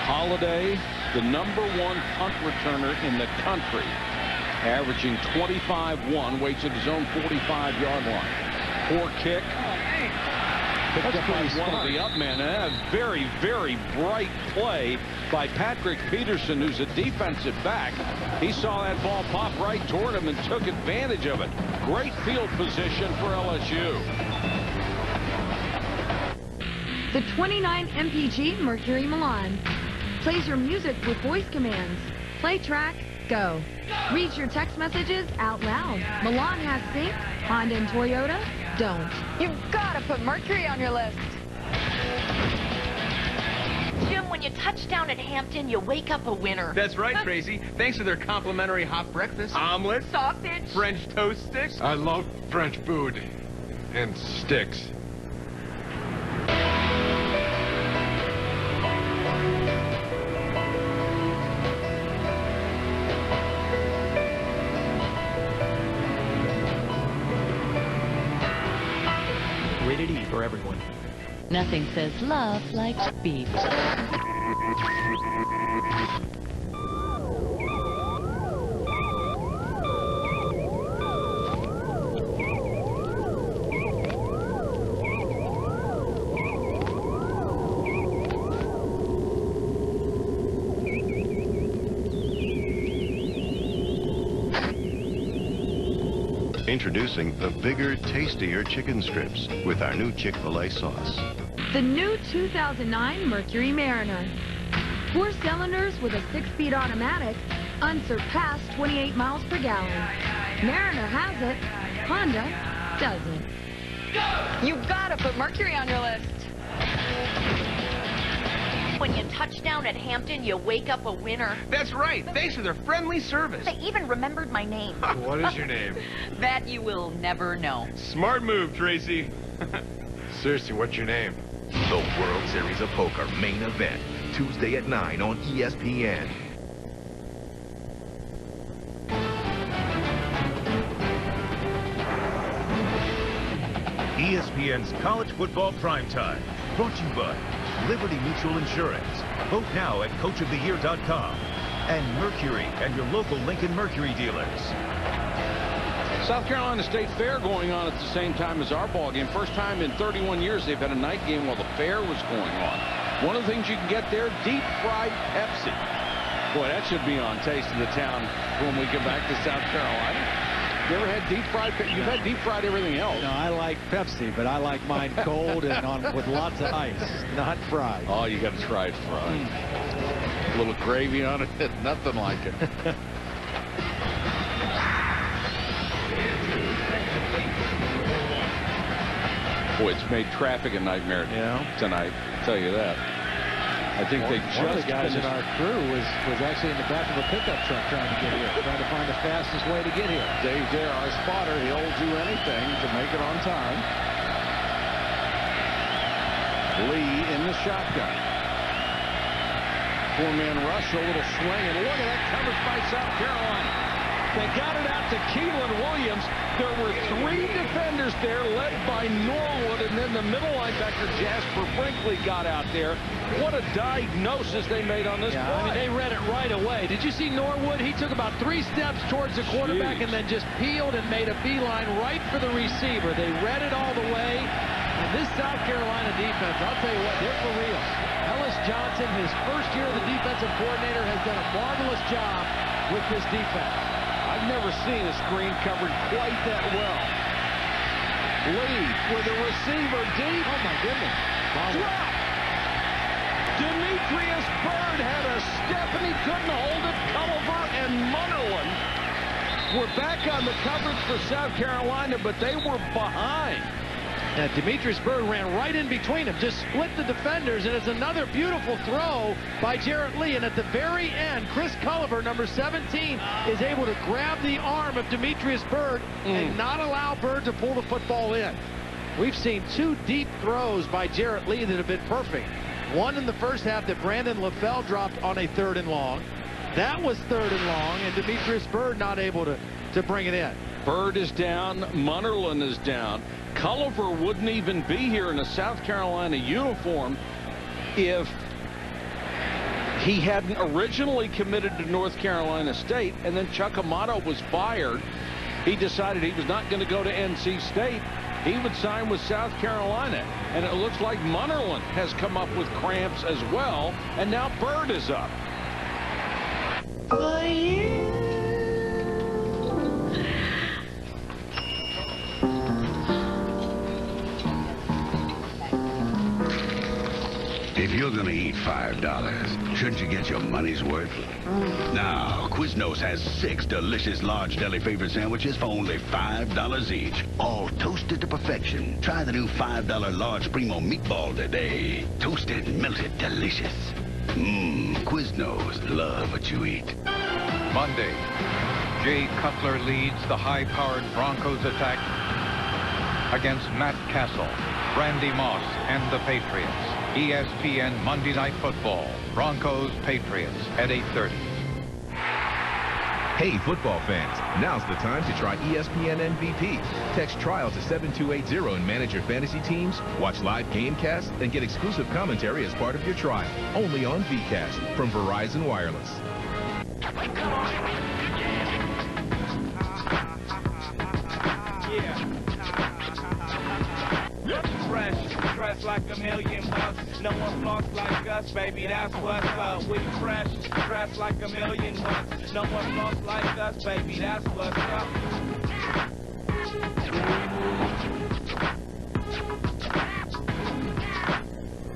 Holiday, the #1 punt returner in the country, averaging 25-1, waits at his own 45-yard line. Poor kick. Picked up by one of the up men. A very, very bright play by Patrick Peterson, who's a defensive back. He saw that ball pop right toward him and took advantage of it. Great field position for LSU. The 29 MPG Mercury Milan plays your music with voice commands. Play track, go. Read your text messages out loud. Milan has sync, Honda and Toyota don't. You've got to put Mercury on your list. Jim, when you touch down at Hampton, you wake up a winner. That's right, Tracy. Thanks for their complimentary hot breakfast. Omelet. Sausage. French toast sticks. I love French food. And sticks. Rated E for everyone. Nothing says love like beef. Introducing the bigger, tastier chicken strips with our new Chick-fil-A sauce. The new 2009 Mercury Mariner. 4 cylinders with a 6-speed automatic, unsurpassed 28 miles per gallon. Mariner has it, Honda doesn't. You gotta put Mercury on your list. When you touch down at Hampton, you wake up a winner. That's right. Thanks for their friendly service. They even remembered my name. What is your name? That you will never know. Smart move, Tracy. Seriously, what's your name? The World Series of Poker main event, Tuesday at 9 on ESPN. ESPN's College Football Primetime, brought to you by Liberty Mutual Insurance. Vote now at coachoftheyear.com. And Mercury and your local Lincoln Mercury dealers. South Carolina State Fair going on at the same time as our ball game. First time in 31 years they've had a night game while the fair was going on. One of the things you can get there, deep fried Pepsi. Boy, that should be on Taste of the Town when we get back to South Carolina. You ever had deep fried? You've had deep fried everything else. No, I like Pepsi, but I like mine cold and with lots of ice, not fried. Oh, you got to try it fried. A little gravy on it, nothing like it. Boy, it's made traffic a nightmare tonight. I'll tell you that. I think they just one of the guys in our crew was actually in the back of a pickup truck trying to get here, trying to find the fastest way to get here. Dave Dare, our spotter, he'll do anything to make it on time. Lee in the shotgun. Four-man rush, a little swing, and look at that coverage by South Carolina. They got it out to Keelan Williams. There were three defenders there, led by Norwood, and then the middle linebacker, Jasper Brinkley, got out there. What a diagnosis they made on this play. I mean, they read it right away. Did you see Norwood? He took about 3 steps towards the quarterback and then just peeled and made a beeline right for the receiver. They read it all the way. And this South Carolina defense, I'll tell you what, they're for real. Ellis Johnson, his first year as the defensive coordinator, has done a marvelous job with this defense. I've never seen a screen covered quite that well. Lee with a receiver deep. Oh, my goodness. Drop. Demetrius Byrd had a step and he couldn't hold it. Culliver and Munnerlyn were back on the coverage for South Carolina, but they were behind. And Demetrius Byrd ran right in between them, just split the defenders, and it's another beautiful throw by Jarrett Lee. And at the very end, Chris Culliver, number 17, is able to grab the arm of Demetrius Byrd and not allow Byrd to pull the football in. We've seen 2 deep throws by Jarrett Lee that have been perfect. One in the first half that Brandon LaFell dropped on a 3rd and long. That was 3rd and long, and Demetrius Byrd not able to bring it in. Byrd is down. Munnerlyn is down. Culliver wouldn't even be here in a South Carolina uniform if he hadn't originally committed to North Carolina State, and then Chuck Amato was fired. He decided he was not going to go to NC State. He would sign with South Carolina, and it looks like Munnerlyn has come up with cramps as well, and now Byrd is up. If you're gonna eat $5, shouldn't you get your money's worth? Now, Quiznos has 6 delicious large deli favorite sandwiches for only $5 each. All toasted to perfection. Try the new $5 large Primo meatball today. Toasted, melted, delicious. Quiznos, love what you eat. Monday, Jay Cutler leads the high-powered Broncos attack against Matt Castle, Randy Moss, and the Patriots. ESPN Monday Night Football, Broncos-Patriots at 8:30. Hey, football fans, now's the time to try ESPN MVP. Text trial to 7280 and manage your fantasy teams, watch live gamecasts, and get exclusive commentary as part of your trial. Only on VCast from Verizon Wireless. Fresh, dressed like $1,000,000. No one floss like us, baby, that's what's up. We fresh, dressed like $1,000,000. No one floss like us, baby, that's what's up.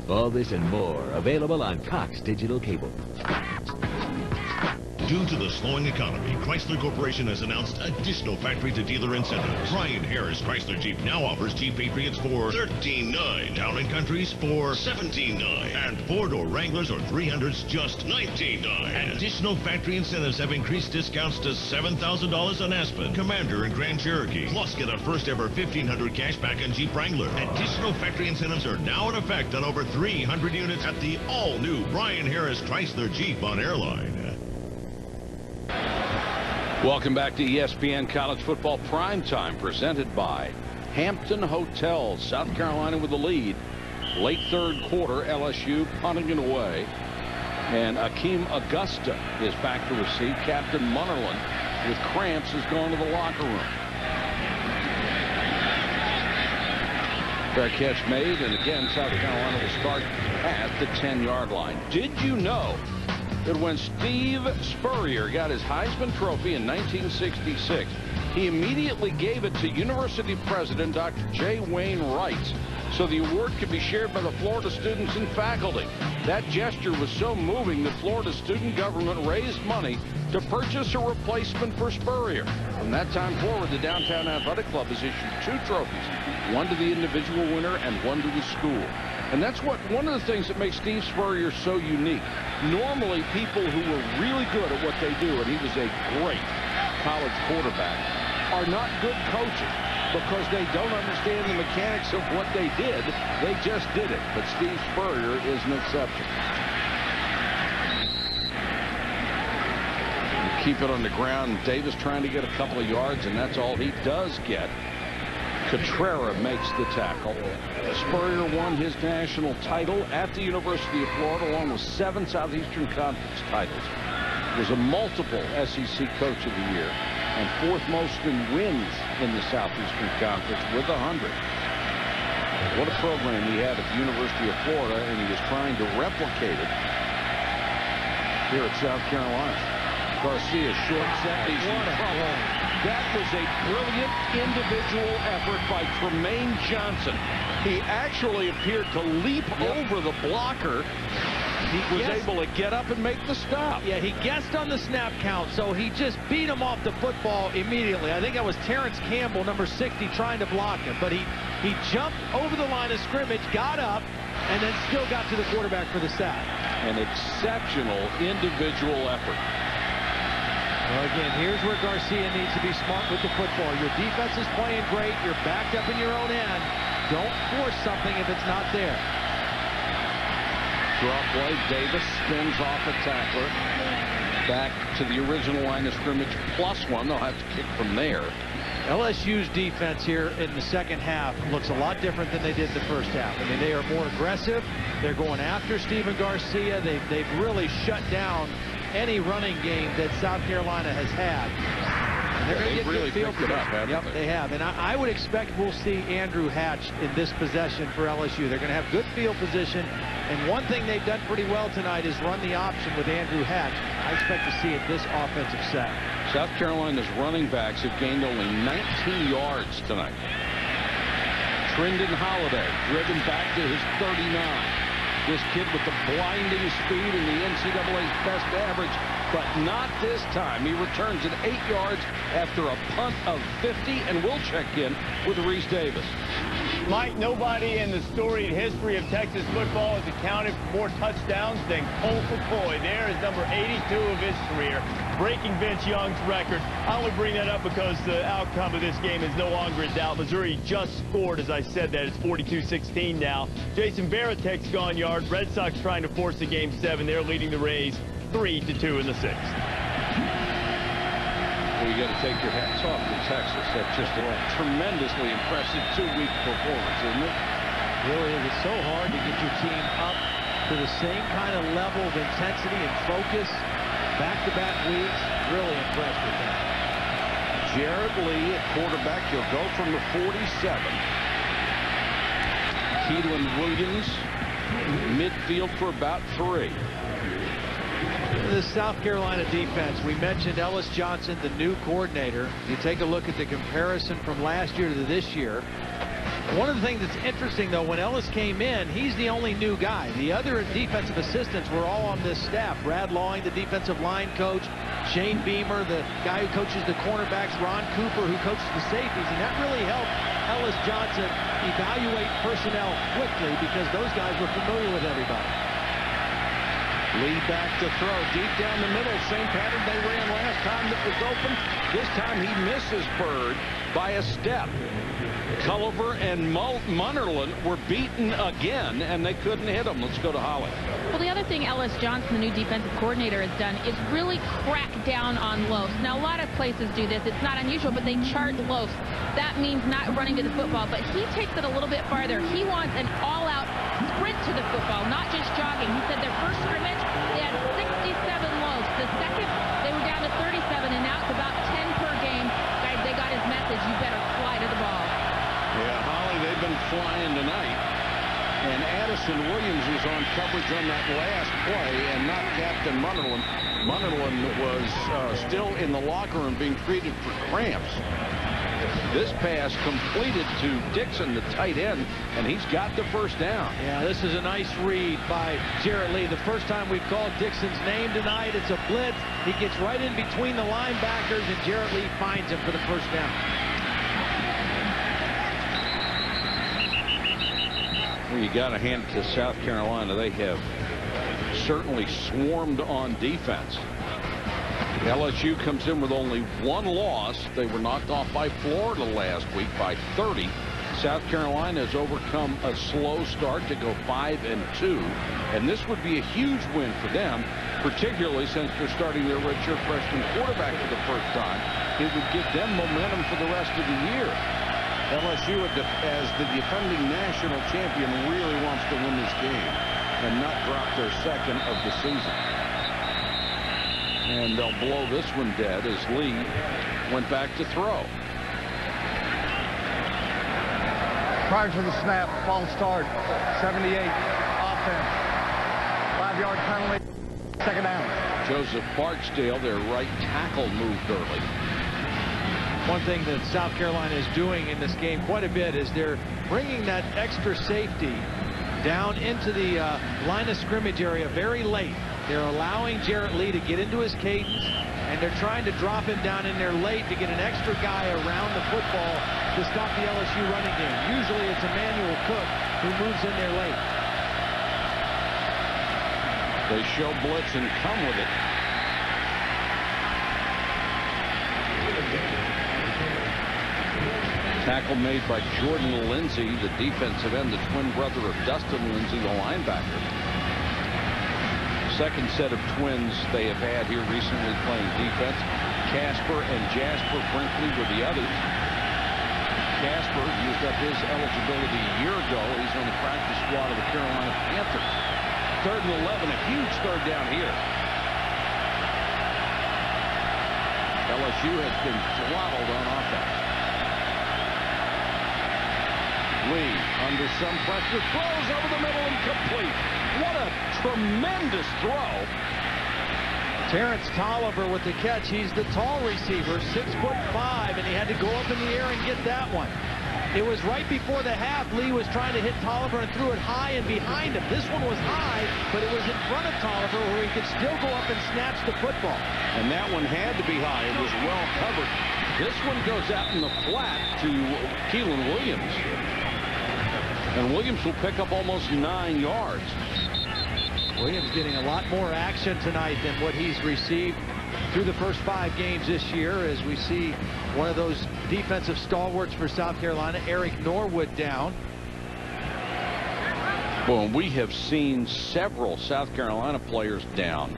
All this and more available on Cox Digital Cable. Due to the slowing economy, Chrysler Corporation has announced additional factory-to-dealer incentives. Brian Harris Chrysler Jeep now offers Jeep Patriots for $13,900, Town & Countries for $17,900, and four-door Wranglers or 300s just $19,900. Additional factory incentives have increased discounts to $7,000 on Aspen, Commander, and Grand Cherokee. Plus, get a first-ever $1,500 cash back on Jeep Wrangler. Additional factory incentives are now in effect on over 300 units at the all-new Brian Harris Chrysler Jeep on Airline. Welcome back to ESPN College Football Primetime, presented by Hampton Hotels. South Carolina with the lead. Late third quarter, LSU punting it away. And Akeem Augusta is back to receive. Captain Munnerlyn, with cramps, has gone to the locker room. Fair catch made, and again, South Carolina will start at the 10-yard line. Did you know that when Steve Spurrier got his Heisman Trophy in 1966, he immediately gave it to University President Dr. J. Wayne Wright so the award could be shared by the Florida students and faculty? That gesture was so moving that Florida student government raised money to purchase a replacement for Spurrier. From that time forward, the Downtown Athletic Club has issued 2 trophies, one to the individual winner and one to the school. And that's one of the things that makes Steve Spurrier so unique. Normally, people who were really good at what they do, and he was a great college quarterback, are not good coaches because they don't understand the mechanics of what they did. They just did it. But Steve Spurrier is an exception. Keep it on the ground. Davis trying to get a couple of yards, and that's all he does get. Cotrera makes the tackle. Spurrier won his national title at the University of Florida, along with 7 Southeastern Conference titles. Was a multiple SEC Coach of the Year and 4th most in wins in the Southeastern Conference with 100. What a program he had at the University of Florida, and he was trying to replicate it here at South Carolina. Garcia, short set, he's in trouble. That was a brilliant individual effort by Tremaine Johnson. He actually appeared to leap over the blocker. He was able to get up and make the stop. Yeah, he guessed on the snap count, so he just beat him off the football immediately. I think that was Terrence Campbell, number 60, trying to block him. But he jumped over the line of scrimmage, got up, and then still got to the quarterback for the sack. An exceptional individual effort. Well, again, here's where Garcia needs to be smart with the football. Your defense is playing great. You're backed up in your own end. Don't force something if it's not there. Draw play. Davis spins off a tackler. Back to the original line of scrimmage, +1. They'll have to kick from there. LSU's defense here in the second half looks a lot different than they did the first half. I mean, they are more aggressive. They're going after Stephen Garcia. They've really shut down any running game that South Carolina has had. And they're going to get really good field picked it up, position. haven't Yep, they have. And I would expect we'll see Andrew Hatch in this possession for LSU. They're going to have good field position. And one thing they've done pretty well tonight is run the option with Andrew Hatch. I expect to see it this offensive set. South Carolina's running backs have gained only 19 yards tonight. Trendon Holiday driven back to his 39. This kid with the blinding speed and the NCAA's best average, but not this time. He returns at 8 yards after a punt of 50, and we'll check in with Reese Davis. Mike, nobody in the storied history of Texas football has accounted for more touchdowns than Colt McCoy. There is number 82 of his career, breaking Vince Young's record. I only bring that up because the outcome of this game is no longer in doubt. Missouri just scored, as I said that. It's 42-16 now. Jason Varitek's gone yard. Red Sox trying to force the game 7. They're leading the Rays 3-2 in the 6th. Well, you got to take your hats off to Texas. That's just a tremendously impressive 2-week performance, isn't it? Really is. It's so hard to get your team up to the same kind of level of intensity and focus back-to-back weeks. Really impressed with that. Jared Lee at quarterback. He'll go from the 47. Keelan Williams, midfield for about 3. The South Carolina defense, we mentioned Ellis Johnson, the new coordinator. You take a look at the comparison from last year to this year. One of the things that's interesting, though, when Ellis came in, he's the only new guy. The other defensive assistants were all on this staff. Brad Lawing, the defensive line coach, Shane Beamer, the guy who coaches the cornerbacks, Ron Cooper, who coaches the safeties, and that really helped Ellis Johnson evaluate personnel quickly because those guys were familiar with everybody. Lee back to throw deep down the middle. Same pattern they ran last time that was open. This time he misses Bird by a step. Culliver and Munnerlyn were beaten again, and they couldn't hit him. Let's go to Holly. Well, the other thing Ellis Johnson, the new defensive coordinator, has done is really crack down on loafs. Now, a lot of places do this. It's not unusual, but they chart loafs. That means not running to the football, but he takes it a little bit farther. He wants an all-out sprint to the football, not just jogging. He said their first scrimmage, they had 67 loafs. The second, they were down to 37, and now it's about 10 per game. Guys, they got his message. You better fly to the ball. Yeah, Holly, they've been flying tonight. And Addison Williams was on coverage on that last play and not Captain Munnerlyn. Munnerlyn was still in the locker room being treated for cramps. This pass completed to Dixon, the tight end, and he's got the first down. Yeah, this is a nice read by Jarrett Lee. The first time we've called Dixon's name tonight. It's a blitz. He gets right in between the linebackers, and Jarrett Lee finds him for the first down. Well, you got to hand it to South Carolina. They have certainly swarmed on defense. LSU comes in with only one loss. They were knocked off by Florida last week by 30. South Carolina has overcome a slow start to go 5-2, and this would be a huge win for them, particularly since they're starting their redshirt freshman quarterback for the first time. It would give them momentum for the rest of the year. LSU, as the defending national champion, really wants to win this game and not drop their second of the season. And they'll blow this one dead as Lee went back to throw. Prior to the snap, false start, 78, offense, 5-yard penalty, second down. Joseph Barksdale, their right tackle, moved early. One thing that South Carolina is doing in this game quite a bit is they're bringing that extra safety down into the line of scrimmage area very late. They're allowing Jarrett Lee to get into his cadence, and they're trying to drop him down in there late to get an extra guy around the football to stop the LSU running game. Usually it's Emmanuel Cook who moves in there late. They show blitz and come with it. Tackle made by Jordan Lindsay, the defensive end, the twin brother of Dustin Lindsay, the linebacker. Second set of twins they have had here recently playing defense. Casper and Jasper Brinkley were the others. Casper used up his eligibility a year ago. He's on the practice squad of the Carolina Panthers. 3rd and 11, a huge third down here. LSU has been throttled on offense. Lee under some pressure, throws over the middle and complete. What a tremendous throw. Terrence Tolliver with the catch. He's the tall receiver, 6'5", and he had to go up in the air and get that one. It was right before the half. Lee was trying to hit Tolliver and threw it high and behind him. This one was high, but it was in front of Tolliver where he could still go up and snatch the football. And that one had to be high. It was well covered. This one goes out in the flat to Keelan Williams. And Williams will pick up almost 9 yards. Williams getting a lot more action tonight than what he's received through the first 5 games this year, as we see one of those defensive stalwarts for South Carolina, Eric Norwood, down. Well, we have seen several South Carolina players down.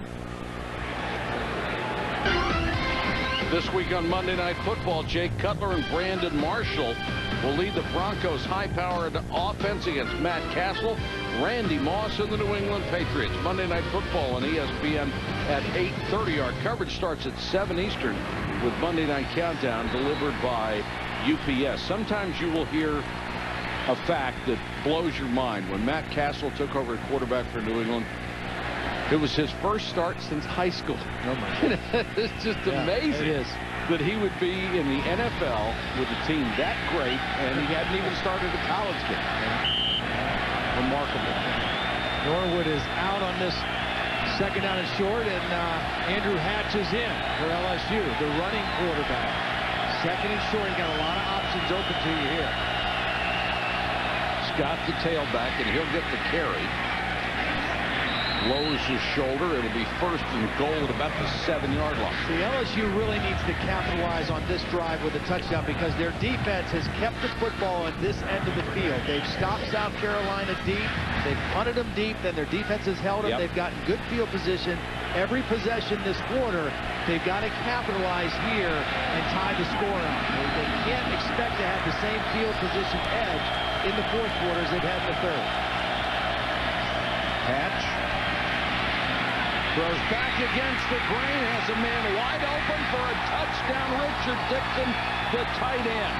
This week on Monday Night Football, Jake Cutler and Brandon Marshall will lead the Broncos' high-powered offense against Matt Castle, Randy Moss, and the New England Patriots. Monday Night Football on ESPN at 8:30. Our coverage starts at 7 Eastern with Monday Night Countdown delivered by UPS. Sometimes you will hear a fact that blows your mind. When Matt Castle took over at quarterback for New England, it was his first start since high school. Oh my God. It's just amazing. It is. that he would be in the NFL with a team that great, and he hadn't even started a college game. Remarkable. Norwood is out on this second down and short, and Andrew Hatch is in for LSU, the running quarterback. Second and short, you got a lot of options open to you here. Scott the tailback, and he'll get the carry. Lowers his shoulder. It'll be first and goal at about the 7-yard line. See, LSU really needs to capitalize on this drive with a touchdown because their defense has kept the football at this end of the field. They've stopped South Carolina deep. They've punted them deep. Then their defense has held them. Yep. They've gotten good field position. Every possession this quarter, they've got to capitalize here and tie the score on. They can't expect to have the same field position edge in the fourth quarter as they've had in the third. Hatch throws back against the grain, has a man wide open for a touchdown. Richard Dixon, the tight end.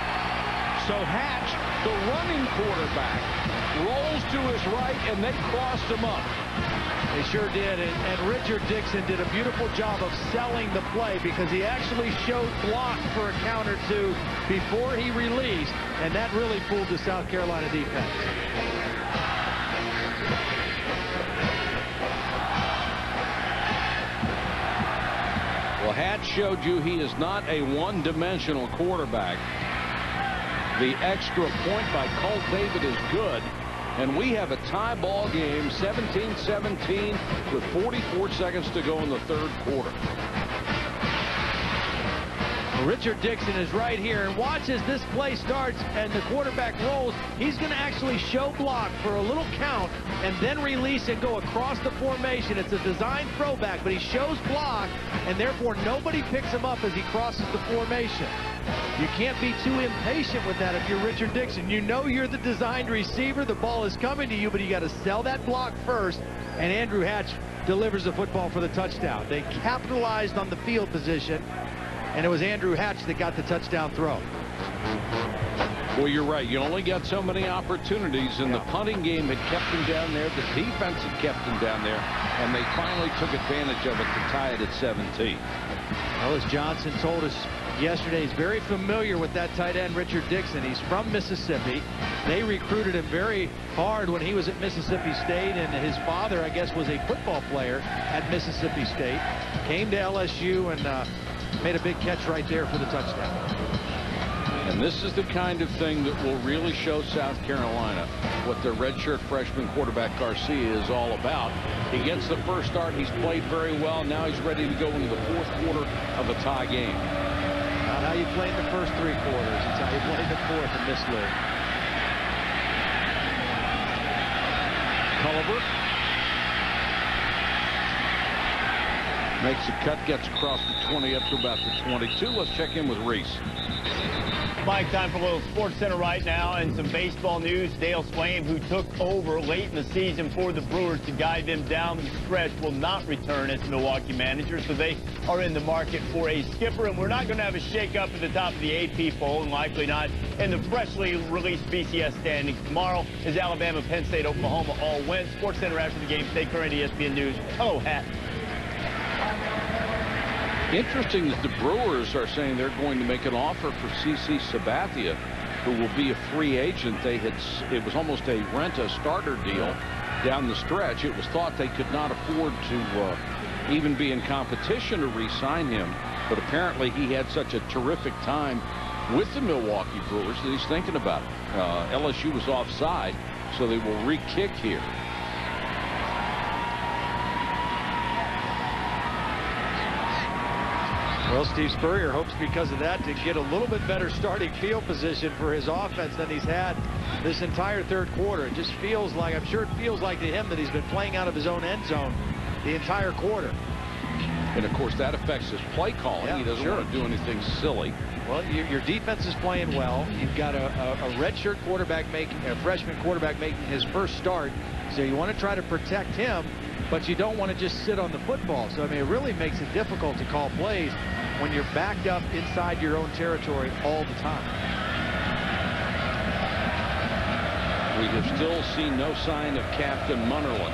So Hatch, the running quarterback, rolls to his right, and they crossed him up. They sure did, and Richard Dixon did a beautiful job of selling the play because he actually showed block for a count or two before he released, and that really fooled the South Carolina defense. Well, Hatch showed you he is not a one-dimensional quarterback. The extra point by Colt David is good. And we have a tie ball game, 17-17, with 44 seconds to go in the third quarter. Richard Dixon is right here, and watch as this play starts and the quarterback rolls. He's going to actually show block for a little count and then release and go across the formation. It's a design throwback, but he shows block, and therefore nobody picks him up as he crosses the formation. You can't be too impatient with that if you're Richard Dixon. You know you're the designed receiver. The ball is coming to you, but you got to sell that block first, and Andrew Hatch delivers the football for the touchdown. They capitalized on the field position, and it was Andrew Hatch that got the touchdown throw. Well, you're right. You only got so many opportunities, and the punting game had kept him down there. The defense had kept him down there, and they finally took advantage of it to tie it at 17. Well, as Johnson told us yesterday, he's very familiar with that tight end, Richard Dixon. He's from Mississippi. They recruited him very hard when he was at Mississippi State, and his father, I guess, was a football player at Mississippi State. Came to LSU and made a big catch right there for the touchdown. And this is the kind of thing that will really show South Carolina what their redshirt freshman quarterback Garcia is all about. He gets the first start. He's played very well. Now he's ready to go into the fourth quarter of a tie game. Not how you play in the first three quarters. It's how you play in the fourth in this league. Culliver makes a cut, gets across the 20 up to about the 22. Let's check in with Reese. Mike, time for a little Sports Center right now and some baseball news. Dale Swain, who took over late in the season for the Brewers to guide them down the stretch, will not return as Milwaukee manager, so they are in the market for a skipper. And we're not going to have a shake-up at the top of the AP poll, and likely not in the freshly released BCS standings. Tomorrow is Alabama, Penn State, Oklahoma all win. Sports Center after the game. Stay current, ESPN News. Hello, Hat. Interesting that the Brewers are saying they're going to make an offer for CC Sabathia, who will be a free agent. It was almost a rent-a-starter deal down the stretch. It was thought they could not afford to even be in competition to re-sign him, but apparently he had such a terrific time with the Milwaukee Brewers that he's thinking about it. LSU was offside, so they will re-kick here. Well, Steve Spurrier hopes because of that to get a little bit better starting field position for his offense than he's had this entire third quarter. It just feels like, I'm sure it feels like to him that he's been playing out of his own end zone the entire quarter. And, of course, that affects his play calling. Yeah, he doesn't want to do anything silly. Well, your defense is playing well. You've got a redshirt quarterback a freshman quarterback making his first start. So you want to try to protect him, but you don't want to just sit on the football. So, I mean, it really makes it difficult to call plays when you're backed up inside your own territory all the time. We have still seen no sign of Captain Munnerlyn.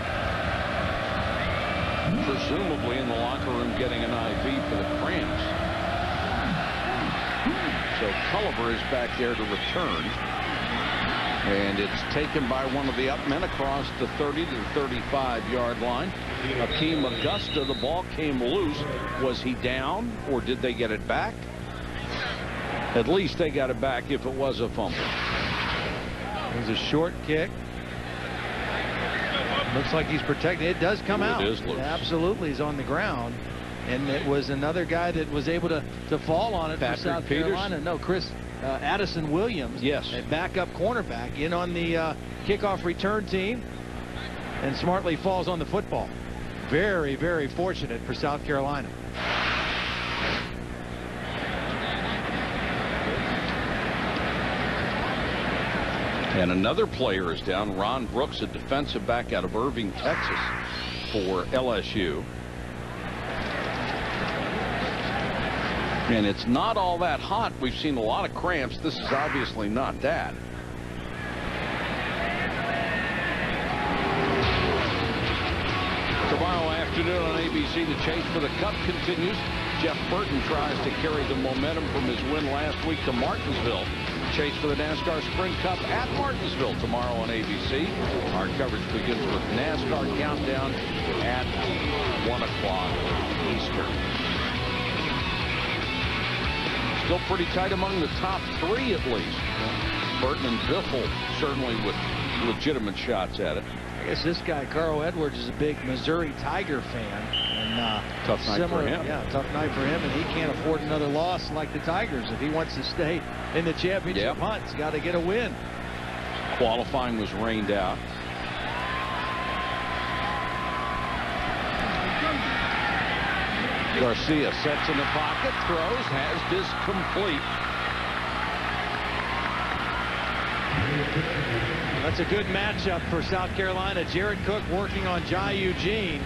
Presumably in the locker room getting an IV for the cramps. So Culliver is back there to return. And it's taken by one of the up men across the 30 to the 35-yard line. Akeem Augusta, the ball came loose. Was he down, or did they get it back? At least they got it back if it was a fumble. It was a short kick. Looks like he's protected. It does come out. It is loose. Absolutely, he's on the ground. And it was another guy that was able to fall on it for South Carolina. No, Addison Williams. Yes. A backup cornerback in on the kickoff return team. And smartly falls on the football. Very, very fortunate for South Carolina. And another player is down. Ron Brooks, a defensive back out of Irving, Texas, for LSU. And it's not all that hot. We've seen a lot of cramps. This is obviously not that. Tomorrow afternoon on ABC, the chase for the Cup continues. Jeff Burton tries to carry the momentum from his win last week to Martinsville. Chase for the NASCAR Sprint Cup at Martinsville tomorrow on ABC. Our coverage begins with NASCAR Countdown at 1 o'clock Eastern. Still pretty tight among the top three, at least. Burton and Biffle certainly with legitimate shots at it. I guess this guy, Carl Edwards, is a big Missouri Tiger fan. And, tough night for him. Yeah, tough night for him, and he can't afford another loss like the Tigers. If he wants to stay in the championship hunt, he's got to get a win. Qualifying was rained out. Garcia sets in the pocket, throws, has this complete. That's a good matchup for South Carolina. Jared Cook working on Jai Eugene.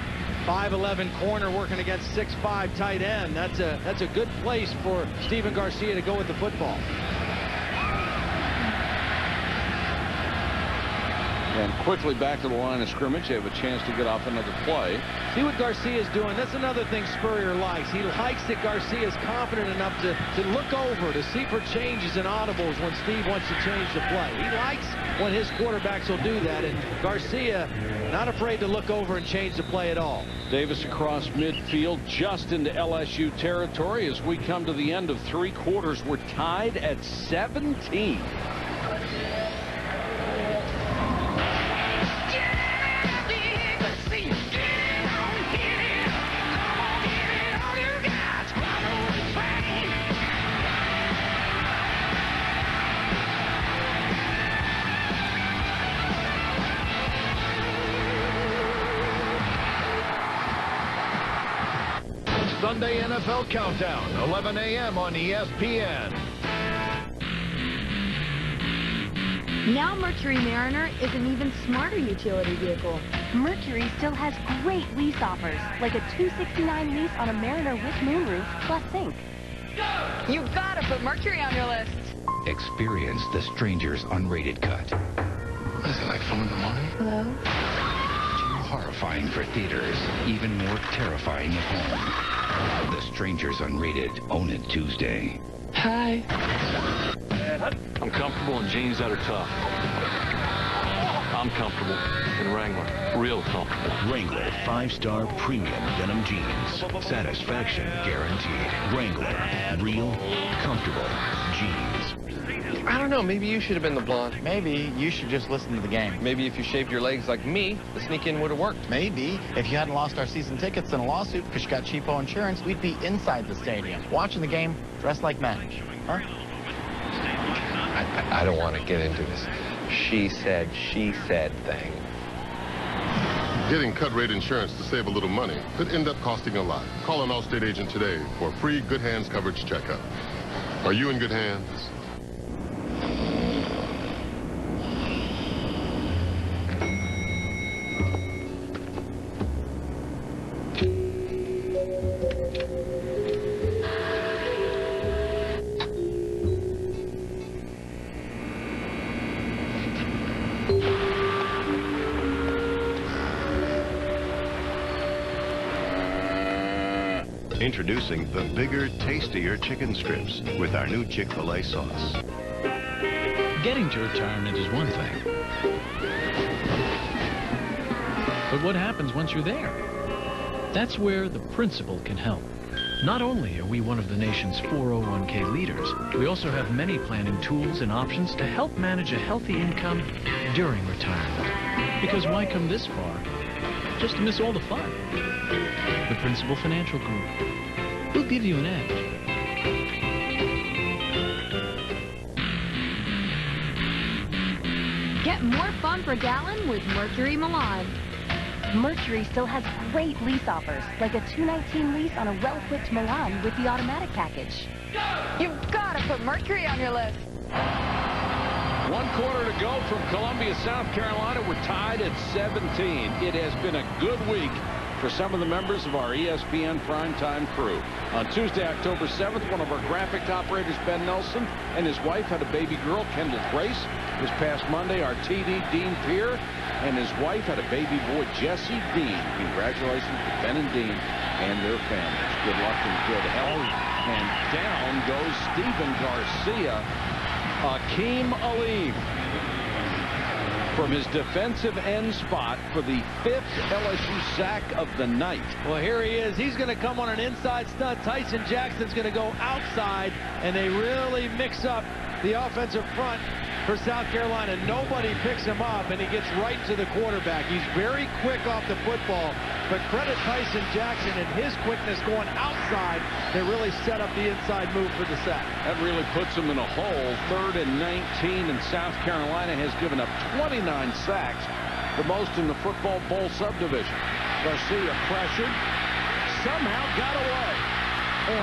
5'11" corner working against 6'5" tight end. That's a good place for Stephen Garcia to go with the football. And quickly back to the line of scrimmage. They have a chance to get off another play. See what Garcia's doing. That's another thing Spurrier likes. He likes that Garcia's confident enough to look over, to see for changes and audibles when Steve wants to change the play. He likes when his quarterbacks will do that, and Garcia not afraid to look over and change the play at all. Davis across midfield, just into LSU territory. As we come to the end of three quarters, we're tied at 17. Sunday NFL Countdown, 11 a.m. on ESPN. Now Mercury Mariner is an even smarter utility vehicle. Mercury still has great lease offers, like a $269 lease on a Mariner with moonroof plus sink. You gotta put Mercury on your list. Experience the Stranger's unrated cut. What is it, like 4 in the morning? Hello? Too horrifying for theaters, even more terrifying at home. The Stranger's unrated. Own it Tuesday. Hi. I'm comfortable in jeans that are tough. I'm comfortable in Wrangler. Real comfortable. Wrangler 5-star premium denim jeans. Satisfaction guaranteed. Wrangler. Real comfortable jeans. I don't know. Maybe you should have been the blonde. Maybe you should just listen to the game. Maybe if you shaved your legs like me, the sneak-in would have worked. Maybe if you hadn't lost our season tickets in a lawsuit because you got cheapo insurance, we'd be inside the stadium, watching the game, dressed like men. Huh? I don't want to get into this she said thing. Getting cut-rate insurance to save a little money could end up costing a lot. Call an Allstate agent today for a free Good Hands coverage checkup. Are you in good hands? Introducing the bigger, tastier chicken strips with our new Chick-fil-A sauce. Getting to retirement is one thing. But what happens once you're there? That's where the principal can help. Not only are we one of the nation's 401k leaders, we also have many planning tools and options to help manage a healthy income during retirement. Because why come this far just to miss all the fun? The Principal Financial Group will give you an edge. Get more fun per gallon with Mercury Milan. Mercury still has great lease offers, like a 219 lease on a well-equipped Milan with the automatic package. You've got to put Mercury on your list. 1 quarter to go from Columbia, South Carolina. We're tied at 17. It has been a good week for some of the members of our ESPN Primetime crew. On Tuesday, October 7th, one of our graphic operators, Ben Nelson, and his wife had a baby girl, Kendall Grace. This past Monday, our TD, Dean Peer, and his wife had a baby boy, Jesse Dean. Congratulations to Ben and Dean and their families. Good luck and good health. And down goes Stephen Garcia. Akeem Alim from his defensive end spot for the 5th LSU sack of the night. Well, here he is. He's going to come on an inside stunt. Tyson Jackson's going to go outside, and they really mix up the offensive front for South Carolina. Nobody picks him up, and he gets right to the quarterback. He's very quick off the football, but credit Tyson Jackson and his quickness going outside. They really set up the inside move for the sack. That really puts him in a hole. 3rd and 19, and South Carolina has given up 29 sacks, the most in the football bowl subdivision. Garcia pressured, somehow got away. Oh,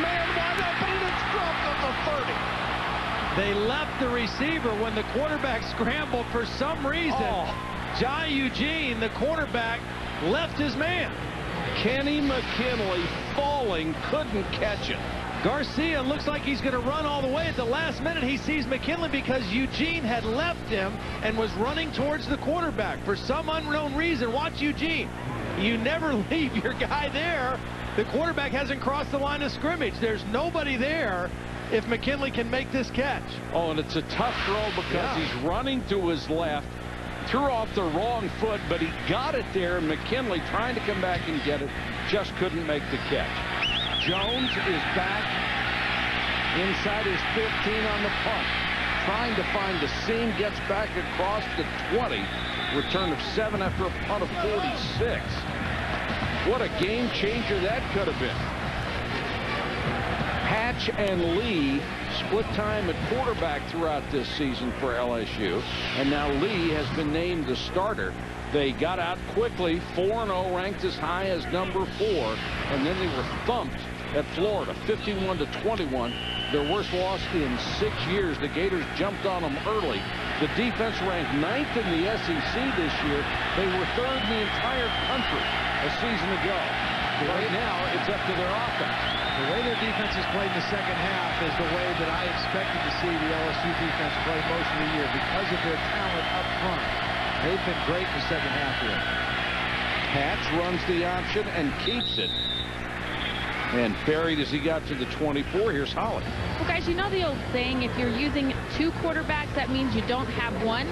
man wide open, and it's dropped at the 30. They left the receiver when the quarterback scrambled for some reason. Jai Eugene, the quarterback, left his man. Kenny McKinley falling, couldn't catch it. Garcia looks like he's going to run all the way. At the last minute, he sees McKinley because Eugene had left him and was running towards the quarterback. For some unknown reason, watch Eugene. You never leave your guy there. The quarterback hasn't crossed the line of scrimmage. There's nobody there if McKinley can make this catch. Oh, and it's a tough throw because he's running to his left, threw off the wrong foot, but he got it there, and McKinley trying to come back and get it, just couldn't make the catch. Jones is back inside his 15 on the punt, trying to find the seam, gets back across the 20, return of 7 after a punt of 46. What a game changer that could have been. Hatch and Lee split time at quarterback throughout this season for LSU, and now Lee has been named the starter. They got out quickly, 4-0, ranked as high as number 4, and then they were thumped at Florida, 51-21. Their worst loss in 6 years. The Gators jumped on them early. The defense ranked 9th in the SEC this year. They were 3rd in the entire country a season ago. Right now, it's up to their offense. The way their defense has played in the second half is the way that I expected to see the LSU defense play most of the year because of their talent up front. They've been great in the second half here. Hatch runs the option and keeps it. And buried as he got to the 24. Here's Holly. Well, guys, you know the old saying, if you're using 2 quarterbacks, that means you don't have one.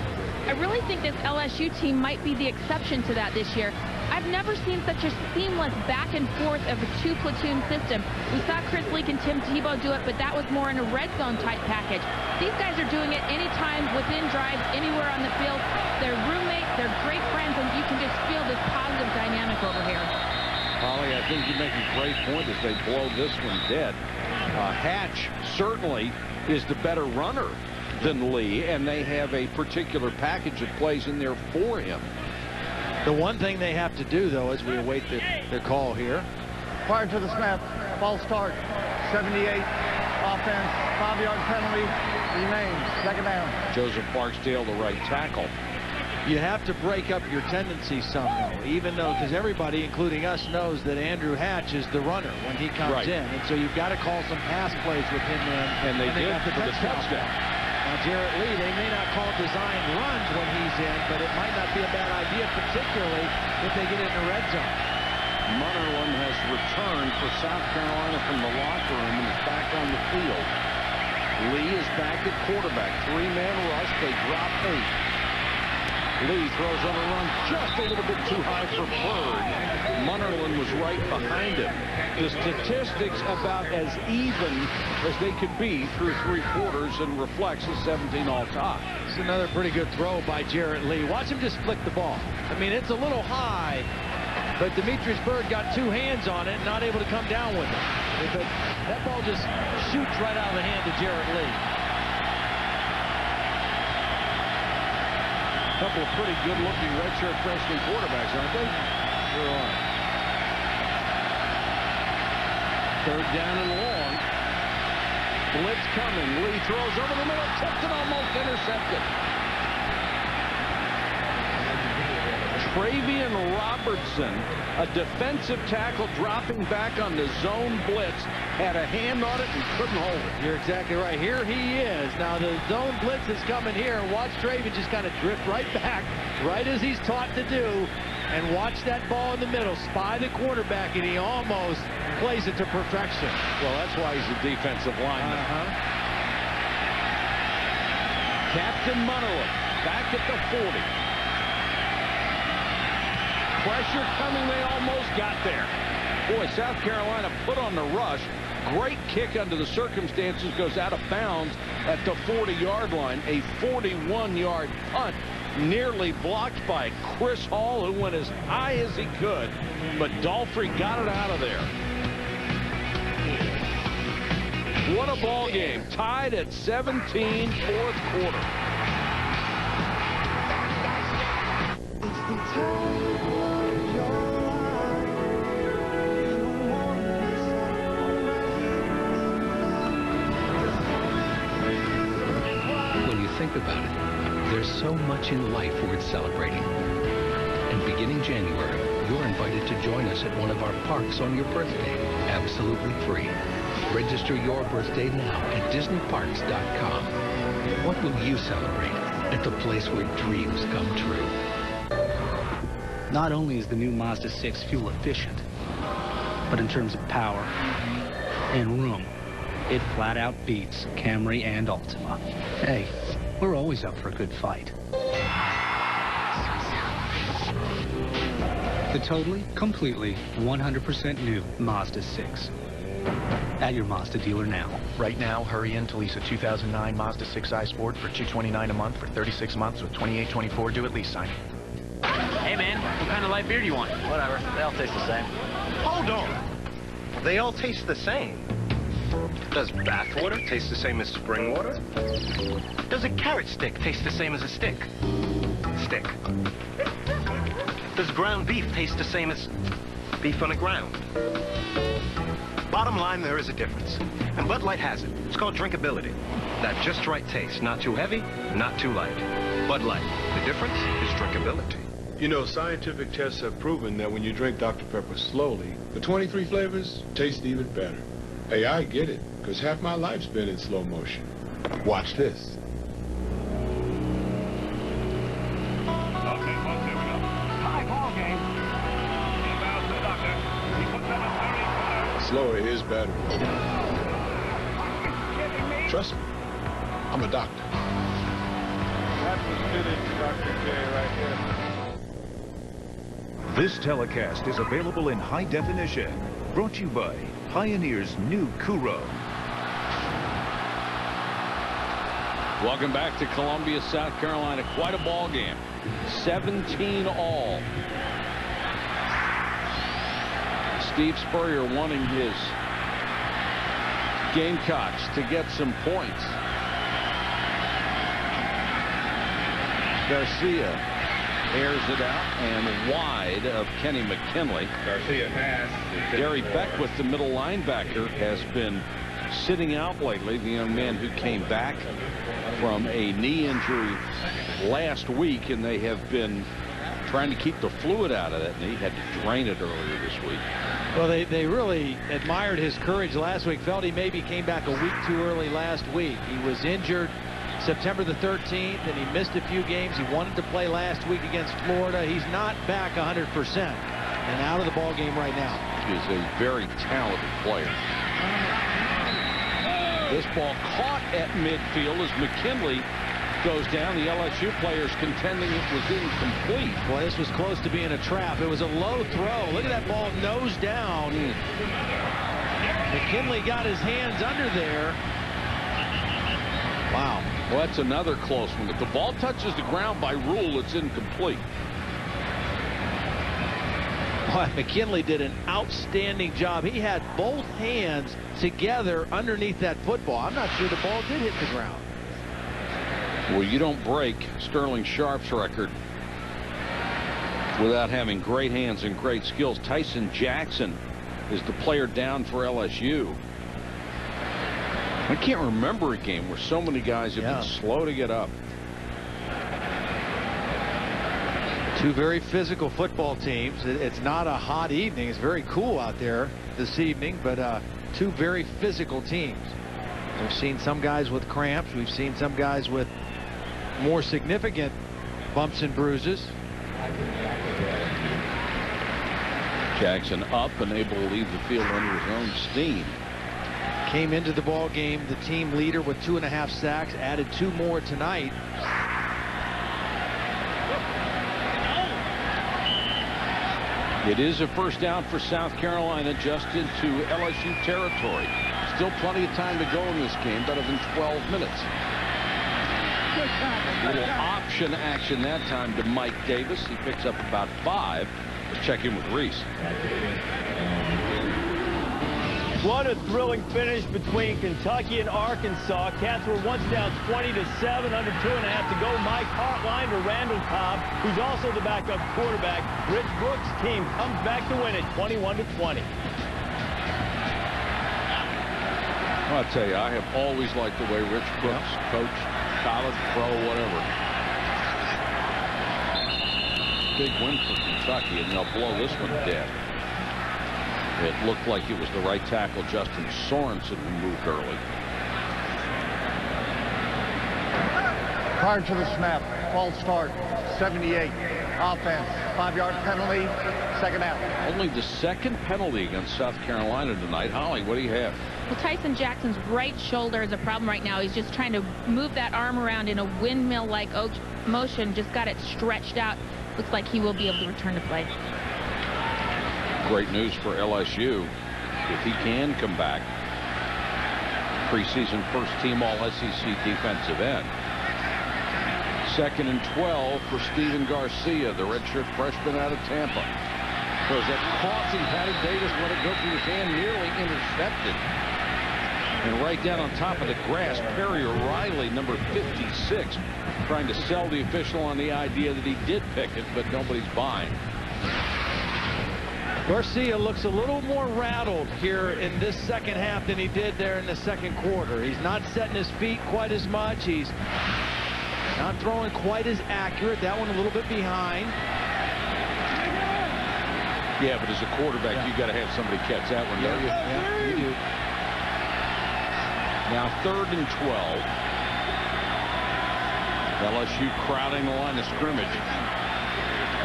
I really think this LSU team might be the exception to that this year. I've never seen such a seamless back and forth of a 2-platoon system. We saw Chris Leak and Tim Tebow do it, but that was more in a red zone type package. These guys are doing it anytime, within drives, anywhere on the field. They're roommates, they're great friends, and you can just feel this positive dynamic over here. Holly, I think you make a great point as they blow this one dead. Hatch certainly is the better runner than Lee, and they have a particular package that plays in there for him. The one thing they have to do, though, as we await the call here. Prior to the snap, false start, 78, offense, 5-yard penalty, remains, 2nd down. Joseph Barksdale, the right tackle. You have to break up your tendencies somehow, even though, because everybody, including us, knows that Andrew Hatch is the runner when he comes in. And so you've got to call some pass plays with him in. And they did got for the touchdown. Now, Jarrett Lee, they may not call designed runs when he's in, but it might not be a bad idea, particularly if they get in the red zone. Munnerlyn has returned for South Carolina from the locker room and is back on the field. Lee is back at quarterback. 3-man rush. They drop 8. Lee throws on a run just a little bit too high for Bird. Munnerlyn was right behind him. The statistics about as even as they could be through 3 quarters and reflects a 17-all tie. It's another pretty good throw by Jarrett Lee. Watch him just flick the ball. I mean, it's a little high, but Demetrius Bird got 2 hands on it, not able to come down with it. But that ball just shoots right out of the hand of Jarrett Lee. A couple of pretty good-looking redshirt freshman quarterbacks, aren't they? Sure are. 3rd down and long. Blitz coming. Lee throws over the middle, tipped it, almost intercepted. Travian Robertson, a defensive tackle dropping back on the zone blitz, had a hand on it and couldn't hold it. You're exactly right. Here he is. Now the zone blitz is coming here. Watch Travian just kind of drift right back, right as he's taught to do. And watch that ball in the middle. Spy the quarterback, and he almost plays it to perfection. Well, that's why he's a defensive lineman. Captain Munnerlyn back at the 40. Pressure coming. They almost got there. Boy, South Carolina put on the rush. Great kick under the circumstances. Goes out of bounds at the 40-yard line. A 41-yard punt. Nearly blocked by Chris Hall, who went as high as he could. But Dalfrey got it out of there. What a ball game. Tied at 17, 4th quarter. When you think about it, there's so much in life worth celebrating. And beginning January, you're invited to join us at one of our parks on your birthday, absolutely free. Register your birthday now at DisneyParks.com. What will you celebrate at the place where dreams come true? Not only is the new Mazda 6 fuel efficient, but in terms of power and room, it flat out beats Camry and Altima. Hey, we're always up for a good fight. The totally, completely, 100% new Mazda 6. At your Mazda dealer now. Right now, hurry in to lease a 2009 Mazda 6i Sport for $229 a month for 36 months with $28.24 due at lease signing. Hey, man, what kind of light beer do you want? Whatever. They all taste the same. Hold on. They all taste the same. Does bath water taste the same as spring water? Does a carrot stick taste the same as a stick? Stick. Does ground beef taste the same as beef on the ground? Bottom line, there is a difference. And Bud Light has it. It's called drinkability. That just right taste. Not too heavy, not too light. Bud Light. The difference is drinkability. You know, scientific tests have proven that when you drink Dr. Pepper slowly, the 23 flavors taste even better. Hey, I get it, because half my life's been in slow motion. Watch this. Slower is better. Trust me, I'm a doctor. That's the finish, Dr. J, right here. This telecast is available in high definition. Brought to you by Pioneer's new Kuro. Welcome back to Columbia, South Carolina. Quite a ball game. 17 all. Steve Spurrier wanting his Gamecocks to get some points. Garcia airs it out and wide of Kenny McKinley. Garcia pass. Gary Beckwith, the middle linebacker, has been sitting out lately. The young man who came back from a knee injury last week, and they have been trying to keep the fluid out of that knee. Had to drain it earlier this week. Well, they really admired his courage last week. Felt he maybe came back a week too early last week. He was injured September the 13th, and he missed a few games. He wanted to play last week against Florida. He's not back 100%. and out of the ball game right now. Is a very talented player. This ball caught at midfield as McKinley goes down. The LSU players contending it was incomplete. Boy, this was close to being a trap. It was a low throw. Look at that ball nose down. McKinley got his hands under there. Wow. Well, that's another close one. If the ball touches the ground by rule, it's incomplete. Boy, McKinley did an outstanding job. He had both hands together underneath that football. I'm not sure the ball did hit the ground. Well, you don't break Sterling Sharp's record without having great hands and great skills. Tyson Jackson is the player down for LSU. I can't remember a game where so many guys have been slow to get up. Two very physical football teams. It's not a hot evening. It's very cool out there this evening, but two very physical teams. We've seen some guys with cramps. We've seen some guys with more significant bumps and bruises. Jackson up and able to leave the field under his own steam. Came into the ball game the team leader with 2.5 sacks, added 2 more tonight. It is a first down for South Carolina, just into LSU territory. Still plenty of time to go in this game, better than 12 minutes. Little option action that time to Mike Davis. He picks up about 5. Let's check in with Reese. What a thrilling finish between Kentucky and Arkansas. Cats were once down 20-7, under 2.5 to go. Mike Hartline to Randall Cobb, who's also the backup quarterback. Rich Brooks' team comes back to win it 21-20. I'll tell you, I have always liked the way Rich Brooks coached, college, pro, whatever. Big win for Kentucky, and they'll blow this one dead. It looked like it was the right tackle, Justin Sorensen, who moved early. Prior to the snap, false start, 78. Offense, 5-yard penalty, second out. Only the second penalty against South Carolina tonight. Holly, what do you have? Well, Tyson Jackson's right shoulder is a problem right now. He's just trying to move that arm around in a windmill-like motion. Just got it stretched out. Looks like he will be able to return to play. Great news for LSU if he can come back. Preseason first-team All-SEC defensive end. 2nd and 12 for Steven Garcia, the redshirt freshman out of Tampa. Throws that crossing pattern. Davis let it go through his hand, nearly intercepted. And right down on top of the grass, Perry O'Reilly, number 56, trying to sell the official on the idea that he did pick it, but nobody's buying. Garcia looks a little more rattled here in this second half than he did there in the second quarter. He's not setting his feet quite as much. He's not throwing quite as accurate. That one a little bit behind. Yeah, but as a quarterback, you got to have somebody catch that one, don't you? Yeah, you do. Now 3rd and 12. LSU crowding the line of scrimmage.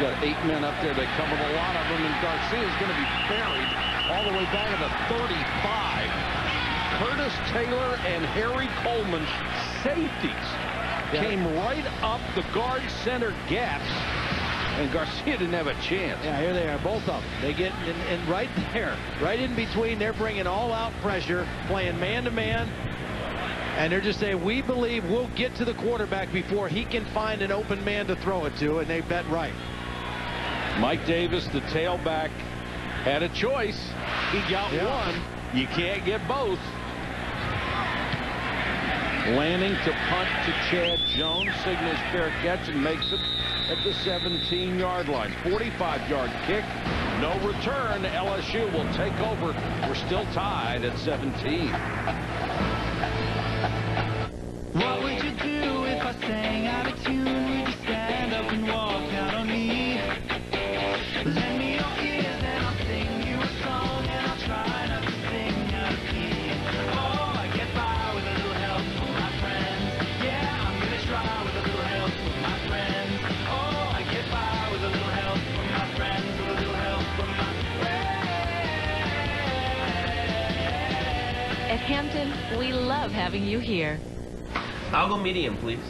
Got 8 men up there. They covered a lot of them, and Garcia is going to be buried all the way down to the 35. Curtis Taylor and Harry Coleman, safeties, came right up the guard center gaps, and Garcia didn't have a chance. Yeah, here they are, both of them. They get in right there, right in between. They're bringing all-out pressure, playing man-to-man, and they're just saying, we believe we'll get to the quarterback before he can find an open man to throw it to, and they bet right. Mike Davis, the tailback, had a choice. He got one. You can't get both. Lanning to punt to Chad Jones, signals fair catch and makes it at the 17-yard line. 45-yard kick, no return. LSU will take over. We're still tied at 17. What would you do if I sang out of tune? Would you stand up and walk out on me? Lend me your ears and I'll sing you a song, and I'll try not to sing out of key. Oh, I get by with a little help from my friends. Yeah, I'm gonna try with a little help from my friends. Oh, I get by with a little help from my friends, with a little help from my Hampton, we love having you here. I'll go medium, please.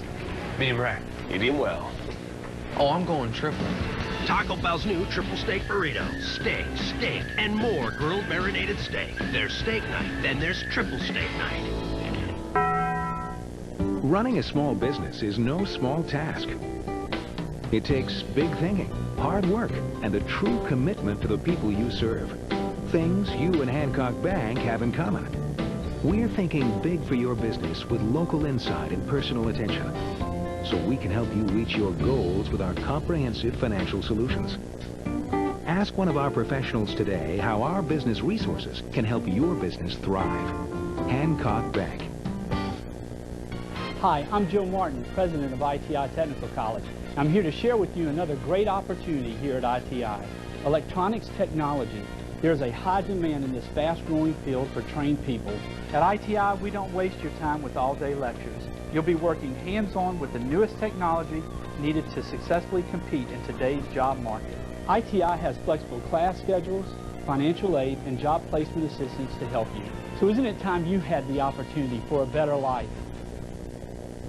Medium rare. Medium well. Oh, I'm going triple. Taco Bell's new triple steak burrito. Steak, and more grilled marinated steak. There's steak night, then there's triple steak night. Running a small business is no small task. It takes big thinking, hard work, and a true commitment to the people you serve. Things you and Hancock Bank have in common. We're thinking big for your business with local insight and personal attention, so we can help you reach your goals with our comprehensive financial solutions. Ask one of our professionals today how our business resources can help your business thrive. Hancock Bank. Hi, I'm Joe Martin, president of ITI Technical College. I'm here to share with you another great opportunity here at ITI. Electronics technology. There's a high demand in this fast-growing field for trained people. At ITI, we don't waste your time with all-day lectures. You'll be working hands-on with the newest technology needed to successfully compete in today's job market. ITI has flexible class schedules, financial aid, and job placement assistance to help you. So isn't it time you had the opportunity for a better life?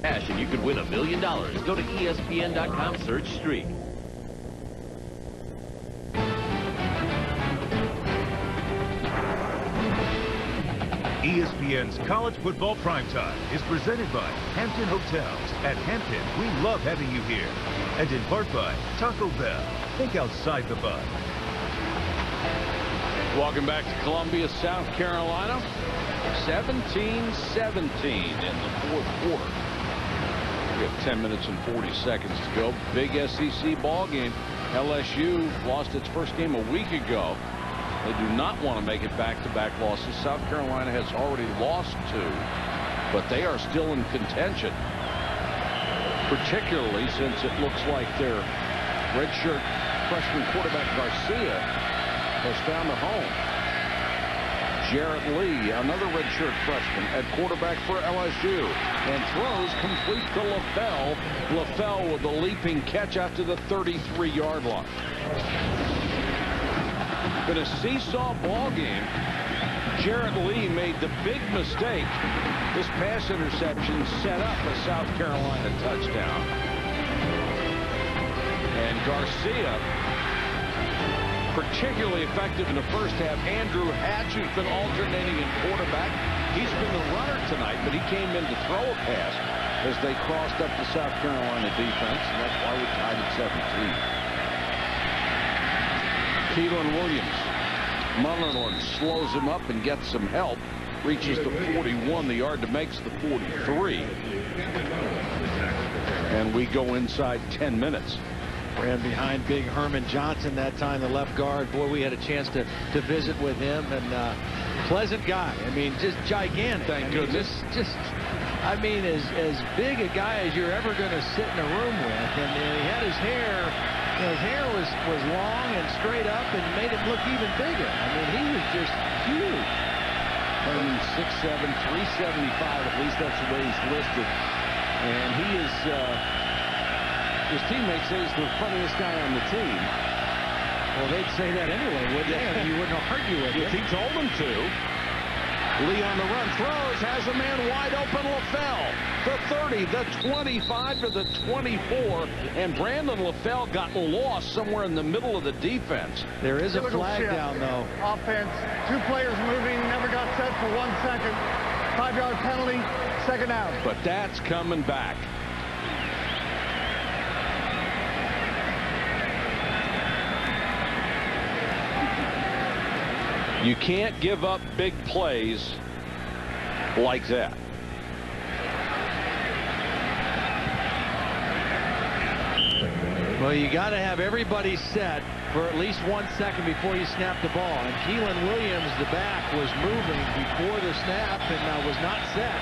Cash and you could win $1 million. Go to ESPN.com, search Streak. ESPN's College Football Primetime is presented by Hampton Hotels. At Hampton, we love having you here. And in part by Taco Bell. Think outside the box. Welcome back to Columbia, South Carolina. 17-17 in the fourth quarter. We have 10 minutes and 40 seconds to go. Big SEC ball game. LSU lost its first game a week ago. They do not want to make it back-to-back losses. South Carolina has already lost 2, but they are still in contention, particularly since it looks like their redshirt freshman quarterback Garcia has found a home. Jarrett Lee, another redshirt freshman at quarterback for LSU, and throws complete to LaFell. LaFell with a leaping catch after the 33-yard line. Been a seesaw ball game. Jarrett Lee made the big mistake. This pass interception set up a South Carolina touchdown. And Garcia, particularly effective in the first half. Andrew Hatch, who's been alternating in quarterback. He's been the runner tonight, but he came in to throw a pass as they crossed up the South Carolina defense, and that's why we tied at 17. Keelan Williams. Mullen slows him up and gets some help. Reaches the 41. The yard to makes the 43. And we go inside 10 minutes. Ran behind big Herman Johnson that time, the left guard. Boy, we had a chance to visit with him, and pleasant guy. I mean, just gigantic. Thank goodness. I mean, as big a guy as you're ever going to sit in a room with. And he had his hair, his hair was long and straight up and made it look even bigger. I mean, he was just huge. Herman 6'7", 375, at least that's the way he's listed. And he is... his teammates say he's the funniest guy on the team. Well, they'd say that anyway, wouldn't they? You wouldn't argue with it. He told them to. Lee on the run, throws, has a man wide open, LaFell. The 30, the 25 to the 24, and Brandon LaFell got lost somewhere in the middle of the defense. There is a flag down, though. Offense, 2 players moving, never got set for 1 second. 5-yard penalty, second out. But that's coming back. You can't give up big plays like that. Well, you got to have everybody set for at least 1 second before you snap the ball. And Keelan Williams, the back, was moving before the snap and was not set.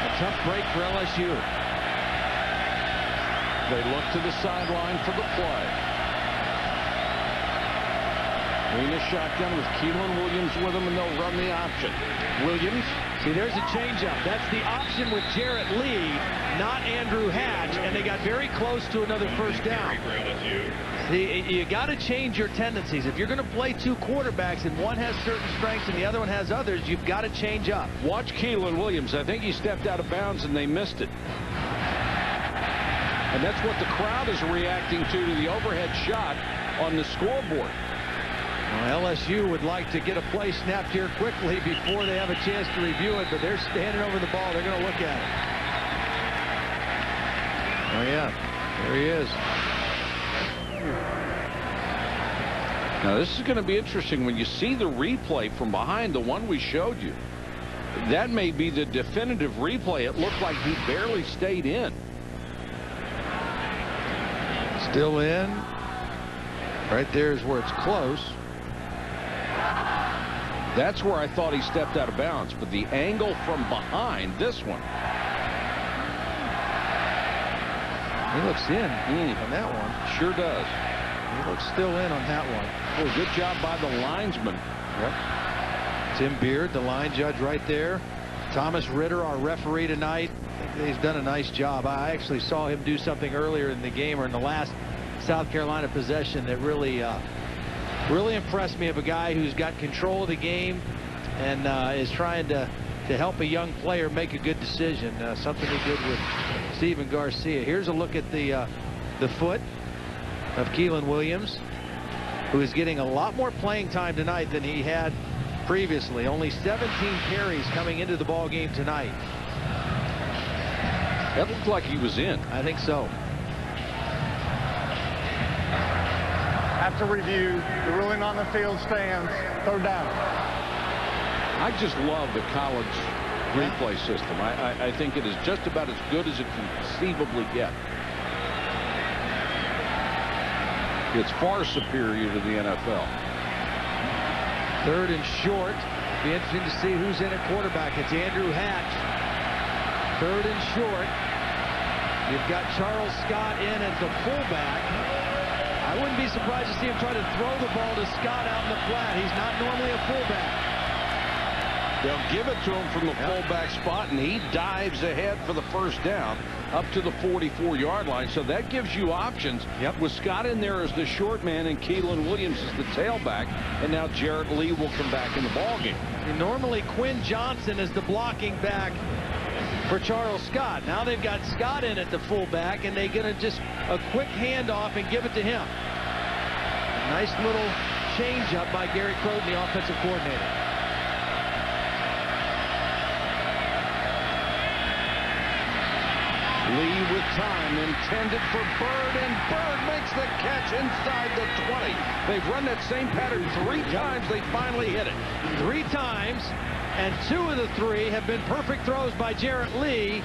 A tough break for LSU. They look to the sideline for the play. In a shotgun with Keelan Williams with him, and they'll run the option. Williams. See, there's a changeup. That's the option with Jarrett Lee, not Andrew Hatch, and they got very close to another first down. See, you got to change your tendencies. If you're going to play two quarterbacks and one has certain strengths and the other one has others, you've got to change up. Watch Keelan Williams. I think he stepped out of bounds and they missed it. And that's what the crowd is reacting to the overhead shot on the scoreboard. Well, LSU would like to get a play snapped here quickly before they have a chance to review it, but they're standing over the ball. They're going to look at it. Oh, yeah. There he is. Now, this is going to be interesting when you see the replay from behind, the one we showed you. That may be the definitive replay. It looked like he barely stayed in. Still in. Right there is where it's close. That's where I thought he stepped out of bounds, but the angle from behind, this one. He looks in on that one. Sure does. He looks still in on that one. Well, good job by the linesman. Yep. Tim Beard, the line judge right there. Thomas Ritter, our referee tonight. I think he's done a nice job. I actually saw him do something earlier in the game or in the last South Carolina possession that really impressed me, of a guy who's got control of the game and is trying to help a young player make a good decision. Something he did with Stephen Garcia. Here's a look at the foot of Keelan Williams, who is getting a lot more playing time tonight than he had previously. Only 17 carries coming into the ball game tonight. That looked like he was in. I think so. After review, the ruling on the field stands. Third down. I just love the college replay system. I think it is just about as good as it can conceivably get. It's far superior to the NFL. Third and short. Be interesting to see who's in at quarterback. It's Andrew Hatch. Third and short. You've got Charles Scott in as the fullback. I wouldn't be surprised to see him try to throw the ball to Scott out in the flat. He's not normally a fullback. They'll give it to him from the fullback spot, and he dives ahead for the first down up to the 44-yard line. So that gives you options. With Scott in there as the short man and Keelan Williams as the tailback, and now Jarrett Lee will come back in the ballgame. And normally Quinn Johnson is the blocking back for Charles Scott. Now they've got Scott in at the fullback, and they're going to just a quick handoff and give it to him. A nice little change up by Gary Croton, the offensive coordinator. Lee with time intended for Bird, and Bird makes the catch inside the 20. They've run that same pattern 3 times. They finally hit it. 3 times, and 2 of the 3 have been perfect throws by Jarrett Lee.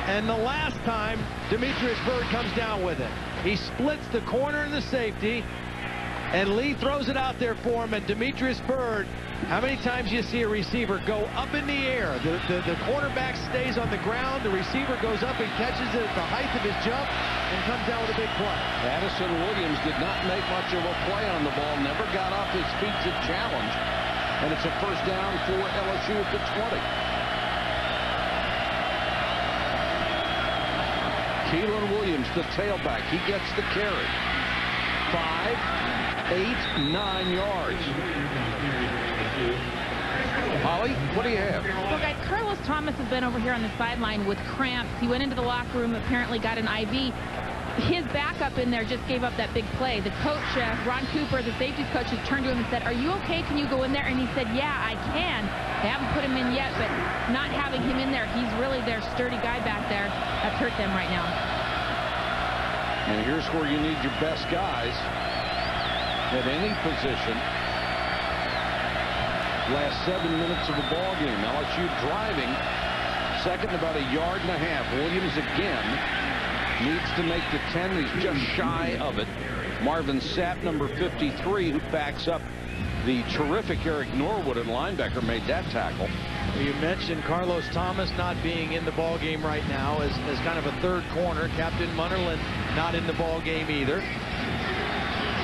And the last time, Demetrius Bird comes down with it. He splits the corner and the safety, and Lee throws it out there for him, and Demetrius Bird, how many times do you see a receiver go up in the air? The cornerback stays on the ground, the receiver goes up and catches it at the height of his jump and comes down with a big play. Addison Williams did not make much of a play on the ball, never got off his feet to challenge, and it's a first down for LSU at the 20. Keelan Williams, the tailback, he gets the carry. 5, 8, 9 yards. Holly, what do you have? Well, guys, Carlos Thomas has been over here on the sideline with cramps. He went into the locker room, apparently got an IV. His backup in there just gave up that big play. The coach, Ron Cooper, the safety coach, has turned to him and said, "Are you okay? Can you go in there?" And he said, "Yeah, I can." They haven't put him in yet, but not having him in there, he's really their sturdy guy back there. That's hurt them right now. And here's where you need your best guys at any position. Last 7 minutes of the ball game. LSU driving. Second about 1.5 yards. Williams again needs to make the 10. He's just shy of it. Marvin Sapp, number 53, who backs up the terrific Eric Norwood, and linebacker, made that tackle. You mentioned Carlos Thomas not being in the ball game right now as kind of a third corner. Captain Munnerlyn not in the ball game either.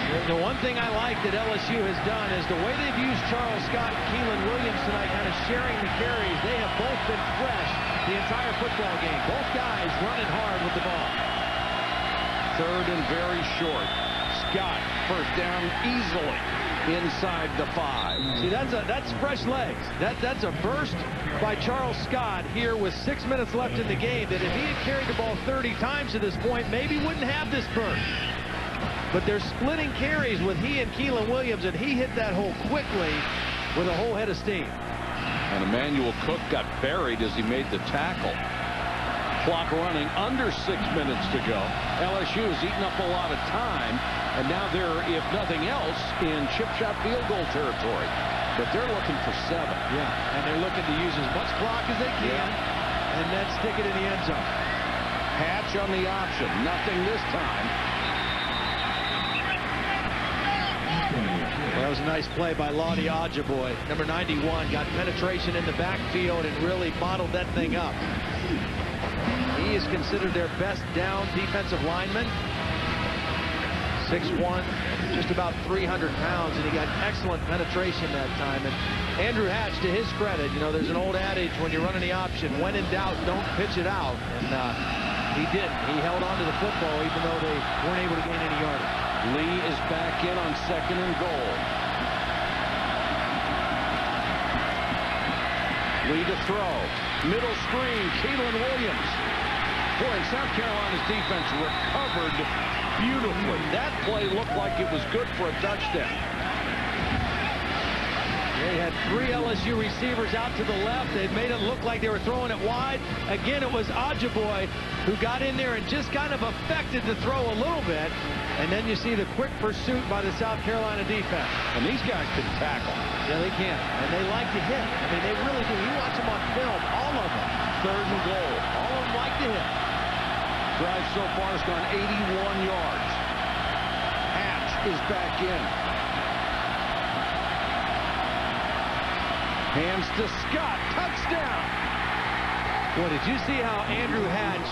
The one thing I like that LSU has done is the way they've used Charles Scott and Keelan Williams tonight, kind of sharing the carries. They have both been fresh the entire football game. Both guys running hard with the ball. Third and very short. Scott, first down easily inside the 5. See, that's fresh legs. That's a burst by Charles Scott here with 6 minutes left in the game that if he had carried the ball 30 times to this point, maybe wouldn't have this burst. But they're splitting carries with he and Keelan Williams, and he hit that hole quickly with a whole head of steam. And Emmanuel Cook got buried as he made the tackle. Clock running, under 6 minutes to go. LSU has eaten up a lot of time, and now they're, if nothing else, in chip shot field goal territory. But they're looking for 7. Yeah, and they're looking to use as much clock as they can, and then stick it in the end zone. Hatch on the option, nothing this time. That was a nice play by Lottie Ajaboy. Number 91 got penetration in the backfield and really modeled that thing up. He is considered their best down defensive lineman. 6'1", just about 300 pounds, and he got excellent penetration that time. And Andrew Hatch, to his credit, you know, there's an old adage when you're running the option, when in doubt, don't pitch it out. And he didn't. He held on to the football even though they weren't able to gain any yardage. Lee is back in on 2nd and goal. Lee to throw. Middle screen, Keelan Williams. Boy, and South Carolina's defense recovered beautifully. That play looked like it was good for a touchdown. They had 3 LSU receivers out to the left. They made it look like they were throwing it wide. Again, it was Ajaboy who got in there and just kind of affected the throw a little bit. And then you see the quick pursuit by the South Carolina defense. And these guys can tackle. Yeah, they can. And they like to hit. I mean, they really do. You watch them on film, all of them. 3rd and goal. All of them like to hit. Drive so far has gone 81 yards. Hatch is back in. Hands to Scott. Touchdown. Boy, did you see how Andrew Hatch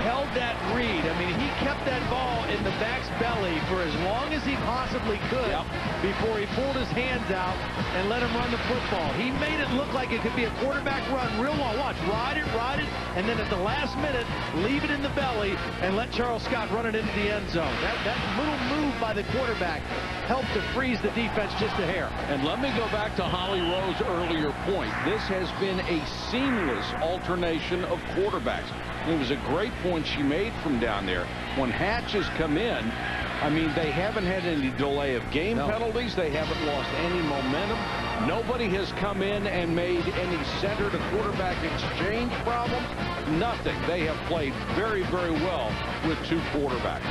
held that read? I mean, he kept that ball in the back's belly for as long as he possibly could before he pulled his hands out and let him run the football. He made it look like it could be a quarterback run real long. Watch, ride it, and then at the last minute, leave it in the belly and let Charles Scott run it into the end zone. That little move by the quarterback helped to freeze the defense just a hair. And let me go back to Holly Rowe's earlier point. This has been a seamless alternation of quarterbacks. It was a great point she made from down there. When Hatch has come in, I mean, they haven't had any delay of game penalties. They haven't lost any momentum. Nobody has come in and made any center to quarterback exchange problems. Nothing. They have played very, very well with 2 quarterbacks.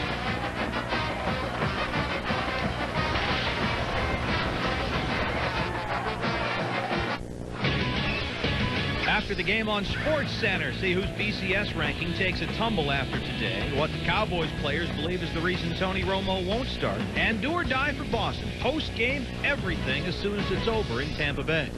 After the game on Sports Center, see whose BCS ranking takes a tumble after today, what the Cowboys players believe is the reason Tony Romo won't start, and do or die for Boston. Post-game, everything as soon as it's over in Tampa Bay.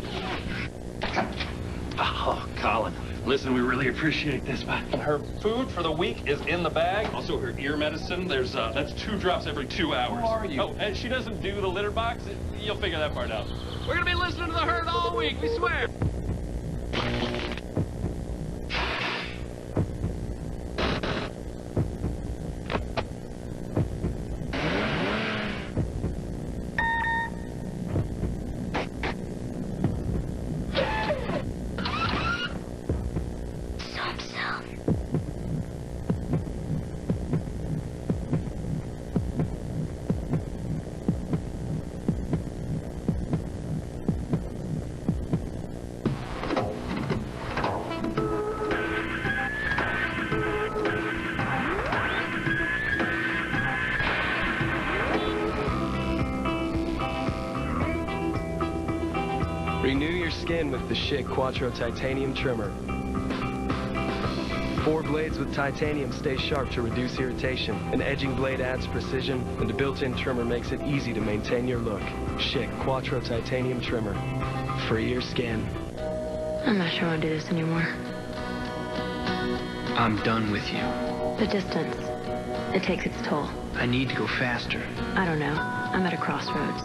Oh, Colin, listen, we really appreciate this, but her food for the week is in the bag. Also, her ear medicine, that's 2 drops every 2 hours. Who are you? Oh, and she doesn't do the litter box. You'll figure that part out. We're going to be listening to the Herd all week, we swear. Renew your skin with the Schick Quattro Titanium Trimmer. 4 blades with titanium stay sharp to reduce irritation. An edging blade adds precision, and the built-in trimmer makes it easy to maintain your look. Schick Quattro Titanium Trimmer. Free your skin. I'm not sure I want to do this anymore. I'm done with you. The distance. It takes its toll. I need to go faster. I don't know. I'm at a crossroads.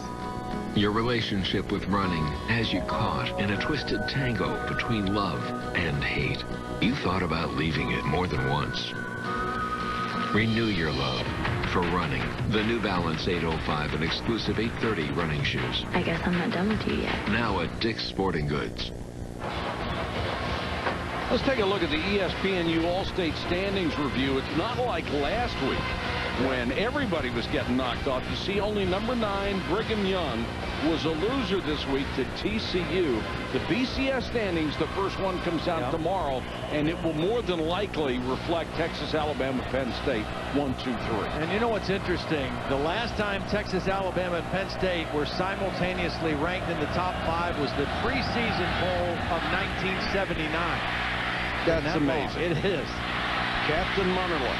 Your relationship with running has you caught in a twisted tango between love and hate. You thought about leaving it more than once. Renew your love for running. The New Balance 805 and exclusive 830 running shoes. I guess I'm not done with you yet. Now at Dick's Sporting Goods. Let's take a look at the ESPNU All-State Standings review. It's not like last week when everybody was getting knocked off. You see only number 9, Brigham Young, was a loser this week to TCU. The BCS standings, the first one comes out tomorrow, and it will more than likely reflect Texas, Alabama, Penn State 1, 2, 3. And you know what's interesting? The last time Texas, Alabama, and Penn State were simultaneously ranked in the top 5 was the preseason poll of 1979. That's amazing. It is. Captain Munnerlyn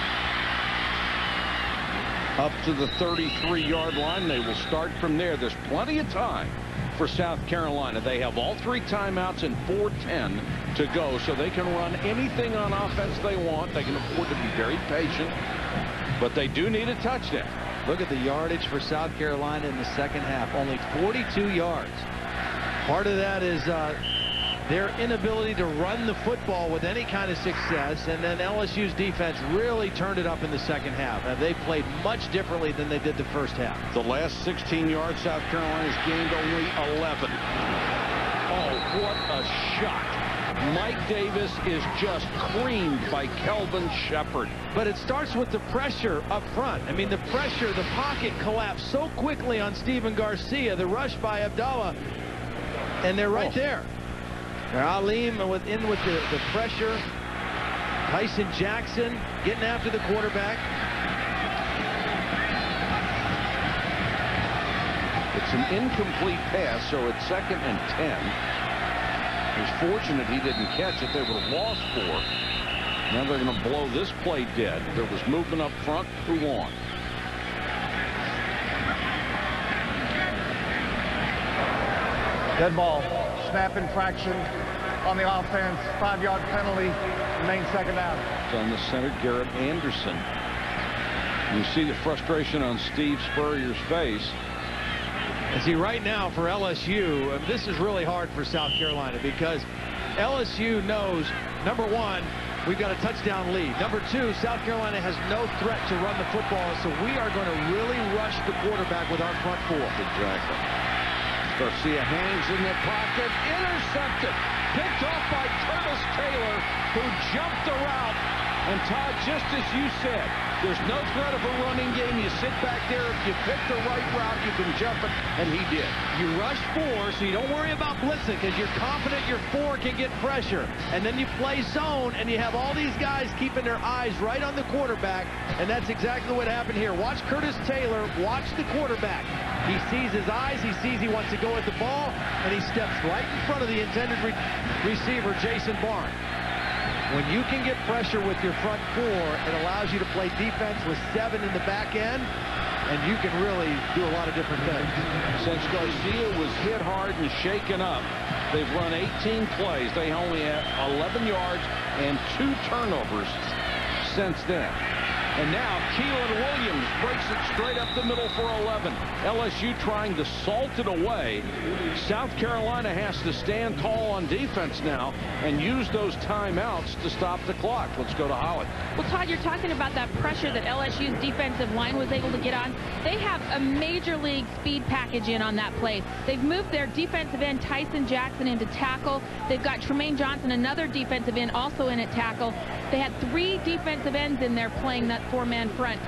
up to the 33-yard line. They will start from there. There's plenty of time for South Carolina. They have all 3 timeouts and 4:10 to go, so they can run anything on offense they want. They can afford to be very patient, but they do need a touchdown. Look at the yardage for South Carolina in the second half. Only 42 yards. Part of that is their inability to run the football with any kind of success, and then LSU's defense really turned it up in the second half. They played much differently than they did the first half. The last 16 yards, South Carolina's gained only 11. Oh, what a shot. Mike Davis is just creamed by Kelvin Shepherd. But it starts with the pressure up front. I mean, the pressure, the pocket collapsed so quickly on Stephen Garcia, the rush by Abdallah, and they're right there. Alim in with the pressure. Tyson Jackson getting after the quarterback. It's an incomplete pass, so it's 2nd and 10. He's fortunate he didn't catch it. They would have lost 4. Now they're going to blow this play dead. There was movement up front. Who won? Dead ball. Snap infraction on the offense. 5-yard penalty. Remains second down. It's on the center, Garrett Anderson. You see the frustration on Steve Spurrier's face. And see, right now for LSU, this is really hard for South Carolina because LSU knows, number 1, we've got a touchdown lead. Number 2, South Carolina has no threat to run the football, so we are going to really rush the quarterback with our front 4. Exactly. Garcia hangs in the pocket, intercepted, picked off by Curtis Taylor, who jumped the route. And Todd, just as you said, there's no threat of a running game. You sit back there. If you pick the right route, you can jump it, and he did. You rush 4, so you don't worry about blitzing because you're confident your 4 can get pressure. And then you play zone, and you have all these guys keeping their eyes right on the quarterback, and that's exactly what happened here. Watch Curtis Taylor. Watch the quarterback. He sees his eyes. He sees he wants to go at the ball, and he steps right in front of the intended receiver, Jason Barnes. When you can get pressure with your front 4, it allows you to play defense with 7 in the back end, and you can really do a lot of different things. Since Garcia was hit hard and shaken up, they've run 18 plays. They only have 11 yards and 2 turnovers since then. And now Keelan Williams breaks it straight up the middle for 11. LSU trying to salt it away. South Carolina has to stand tall on defense now and use those timeouts to stop the clock. Let's go to Holly. Well, Todd, you're talking about that pressure that LSU's defensive line was able to get on. They have a major league speed package in on that play. They've moved their defensive end, Tyson Jackson, into tackle. They've got Tremaine Johnson, another defensive end, also in at tackle. They had 3 defensive ends in there playing that 4-man front.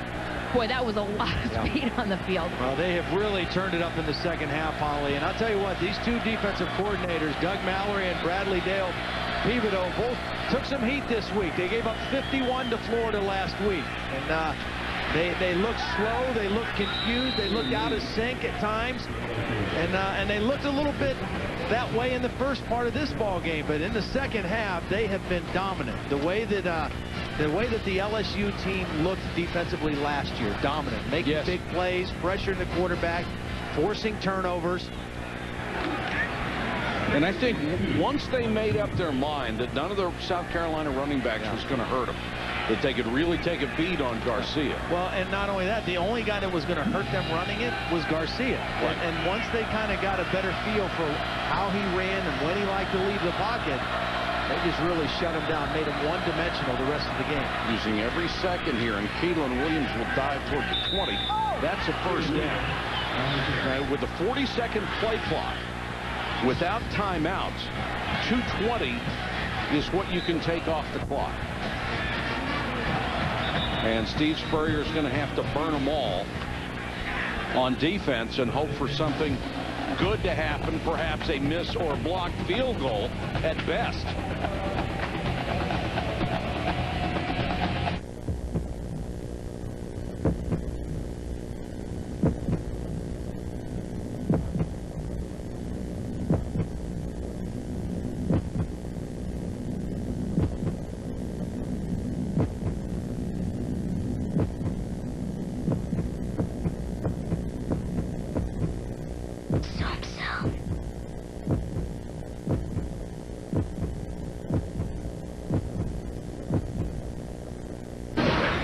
Boy, that was a lot of speed on the field. Well, they have really turned it up in the second half, Holly. And I'll tell you what, these 2 defensive coordinators, Doug Mallory and Bradley Dale Pevedo, both took some heat this week. They gave up 51 to Florida last week. And they looked slow. They looked confused. They looked out of sync at times. And they looked a little bit that way in the first part of this ball game. But in the second half, they have been dominant. The way that the LSU team looked defensively last year, dominant, making big plays, pressuring the quarterback, forcing turnovers. And I think once they made up their mind that none of the South Carolina running backs was going to hurt them, that they could really take a beat on Garcia. Well, and not only that, the only guy that was going to hurt them running it was Garcia. Right. And once they kind of got a better feel for how he ran and when he liked to leave the pocket, they just really shut him down, made him one-dimensional the rest of the game. Using every second here, and Keelan Williams will dive toward the 20. That's a first down. With the 40-second play clock, without timeouts, 2:20 is what you can take off the clock. And Steve Spurrier is going to have to burn them all on defense and hope for something good to happen, perhaps a miss or blocked field goal at best.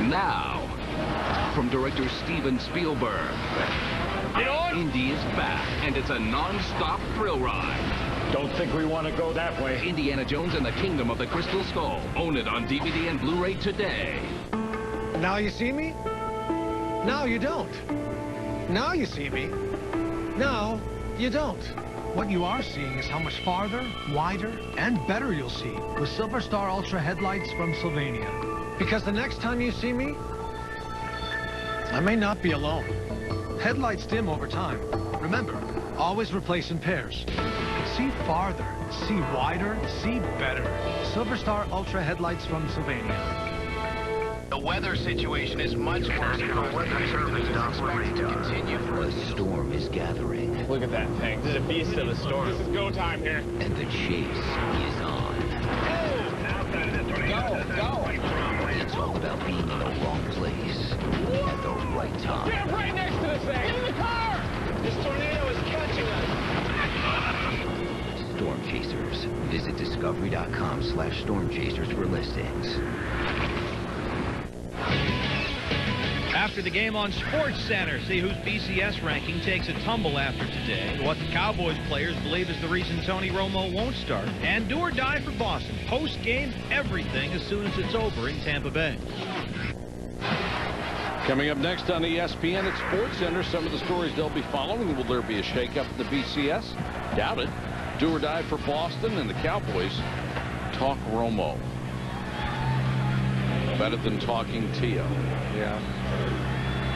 Now, from director Steven Spielberg, Indy is back, and it's a non-stop thrill ride. Don't think we want to go that way. Indiana Jones and the Kingdom of the Crystal Skull. Own it on DVD and Blu-ray today. Now you see me? Now you don't. Now you see me. Now you don't. What you are seeing is how much farther, wider, and better you'll see with Silver Star Ultra headlights from Sylvania. Because the next time you see me, I may not be alone. Headlights dim over time. Remember, always replace in pairs. See farther, see wider, see better. Silver Star Ultra headlights from Sylvania. The weather situation is much worse. A storm is gathering. Look at that thing. This is a beast of a storm. This is go time here. And the chase is on. Go. It's all about being in the wrong place at the right time. Get right next to this thing. Get in the car. This tornado is catching us. Storm Chasers. Visit discovery.com/stormchasers for listings. After the game on Sports Center, see whose BCS ranking takes a tumble after today, what the Cowboys players believe is the reason Tony Romo won't start, and do or die for Boston. Post-game, everything as soon as it's over in Tampa Bay. Coming up next on ESPN at Sports Center, some of the stories they'll be following. Will there be a shakeup at the BCS? Doubt it. Do or die for Boston, and the Cowboys talk Romo. Better than talking Tio. Yeah.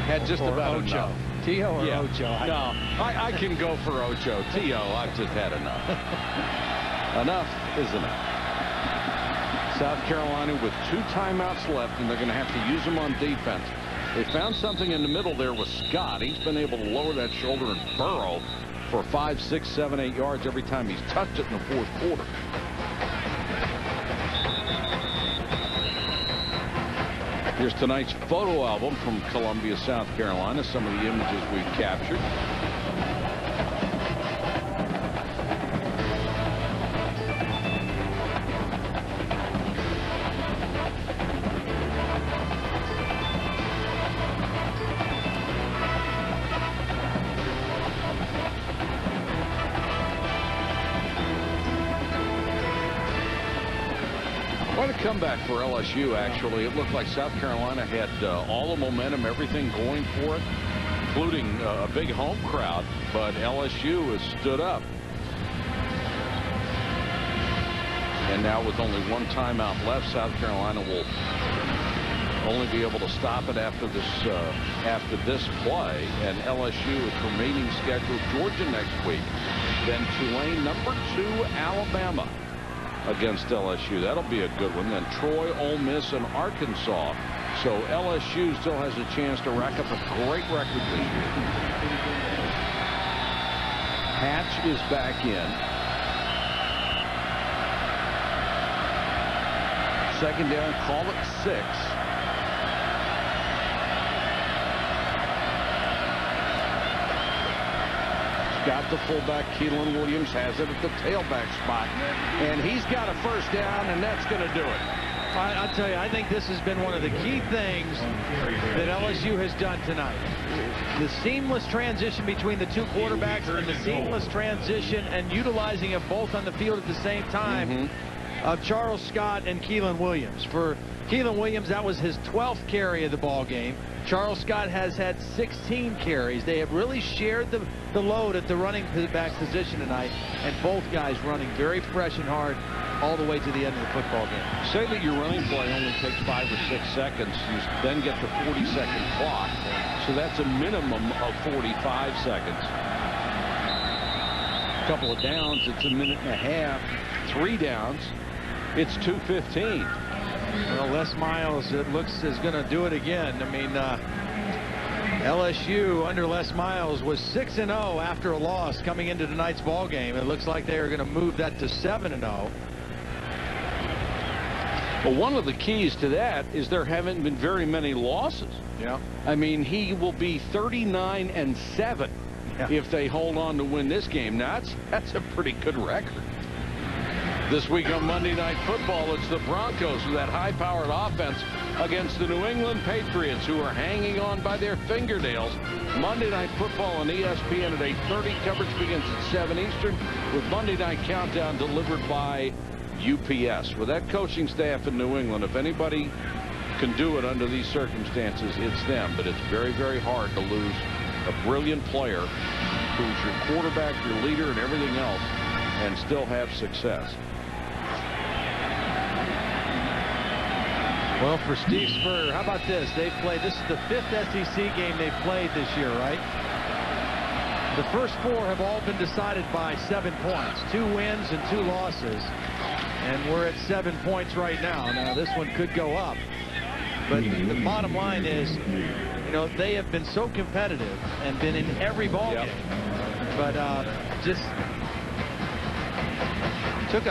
Had just Or about Ocho. enough. Tio or Yeah. Ocho? No, I can go for Ocho. Tio, I've just had enough. Enough is enough. South Carolina with 2 timeouts left, and they're going to have to use them on defense. They found something in the middle there with Scott. He's been able to lower that shoulder and burrow for 5, 6, 7, 8 yards every time he's touched it in the fourth quarter. Here's tonight's photo album from Columbia, South Carolina. Some of the images we've captured. Quite a comeback for LSU, actually. It looked like South Carolina had all the momentum, everything going for it, including a big home crowd, but LSU has stood up. And now with only 1 timeout left, South Carolina will only be able to stop it after this play. And LSU is remaining scheduled Georgia next week, then Tulane, number 2 Alabama against LSU. That'll be a good one. Then Troy, Ole Miss, and Arkansas. So LSU still has a chance to rack up a great record this year. Hatch is back in. Second down, call it 6. Got the fullback. Keelan Williams has it at the tailback spot. And he's got a first down, and that's going to do it. I'll tell you, I think this has been one of the key things that LSU has done tonight. The seamless transition between the two quarterbacks and the seamless transition and utilizing them both on the field at the same time of Charles Scott and Keelan Williams. For Keelan Williams, that was his 12th carry of the ball game. Charles Scott has had 16 carries. They have really shared the load at the running back position tonight, and both guys running very fresh and hard all the way to the end of the football game. Say that your running play only takes 5 or 6 seconds. You then get the 40-second clock. So that's a minimum of 45 seconds. A couple of downs, it's a minute and a half. 3 downs, it's 2:15. Well, Les Miles, it looks, is going to do it again. I mean, LSU under Les Miles was 6-0 after a loss coming into tonight's ball game. It looks like they are going to move that to 7-0. Well, one of the keys to that is there haven't been very many losses. Yeah. I mean, he will be 39-7 if they hold on to win this game. Now, that's a pretty good record. This week on Monday Night Football, it's the Broncos with that high-powered offense against the New England Patriots, who are hanging on by their fingernails. Monday Night Football on ESPN at 8:30. Coverage begins at 7 Eastern with Monday Night Countdown delivered by UPS. With that coaching staff in New England, if anybody can do it under these circumstances, it's them. But it's very, very hard to lose a brilliant player who's your quarterback, your leader, and everything else, and still have success. Well, for Steve Spurrier, how about this? They've played, this is the 5th SEC game they've played this year, right? The first 4 have all been decided by 7 points. 2 wins and 2 losses. And we're at 7 points right now. Now, this one could go up. But the bottom line is, you know, they have been so competitive and been in every ball game. But just...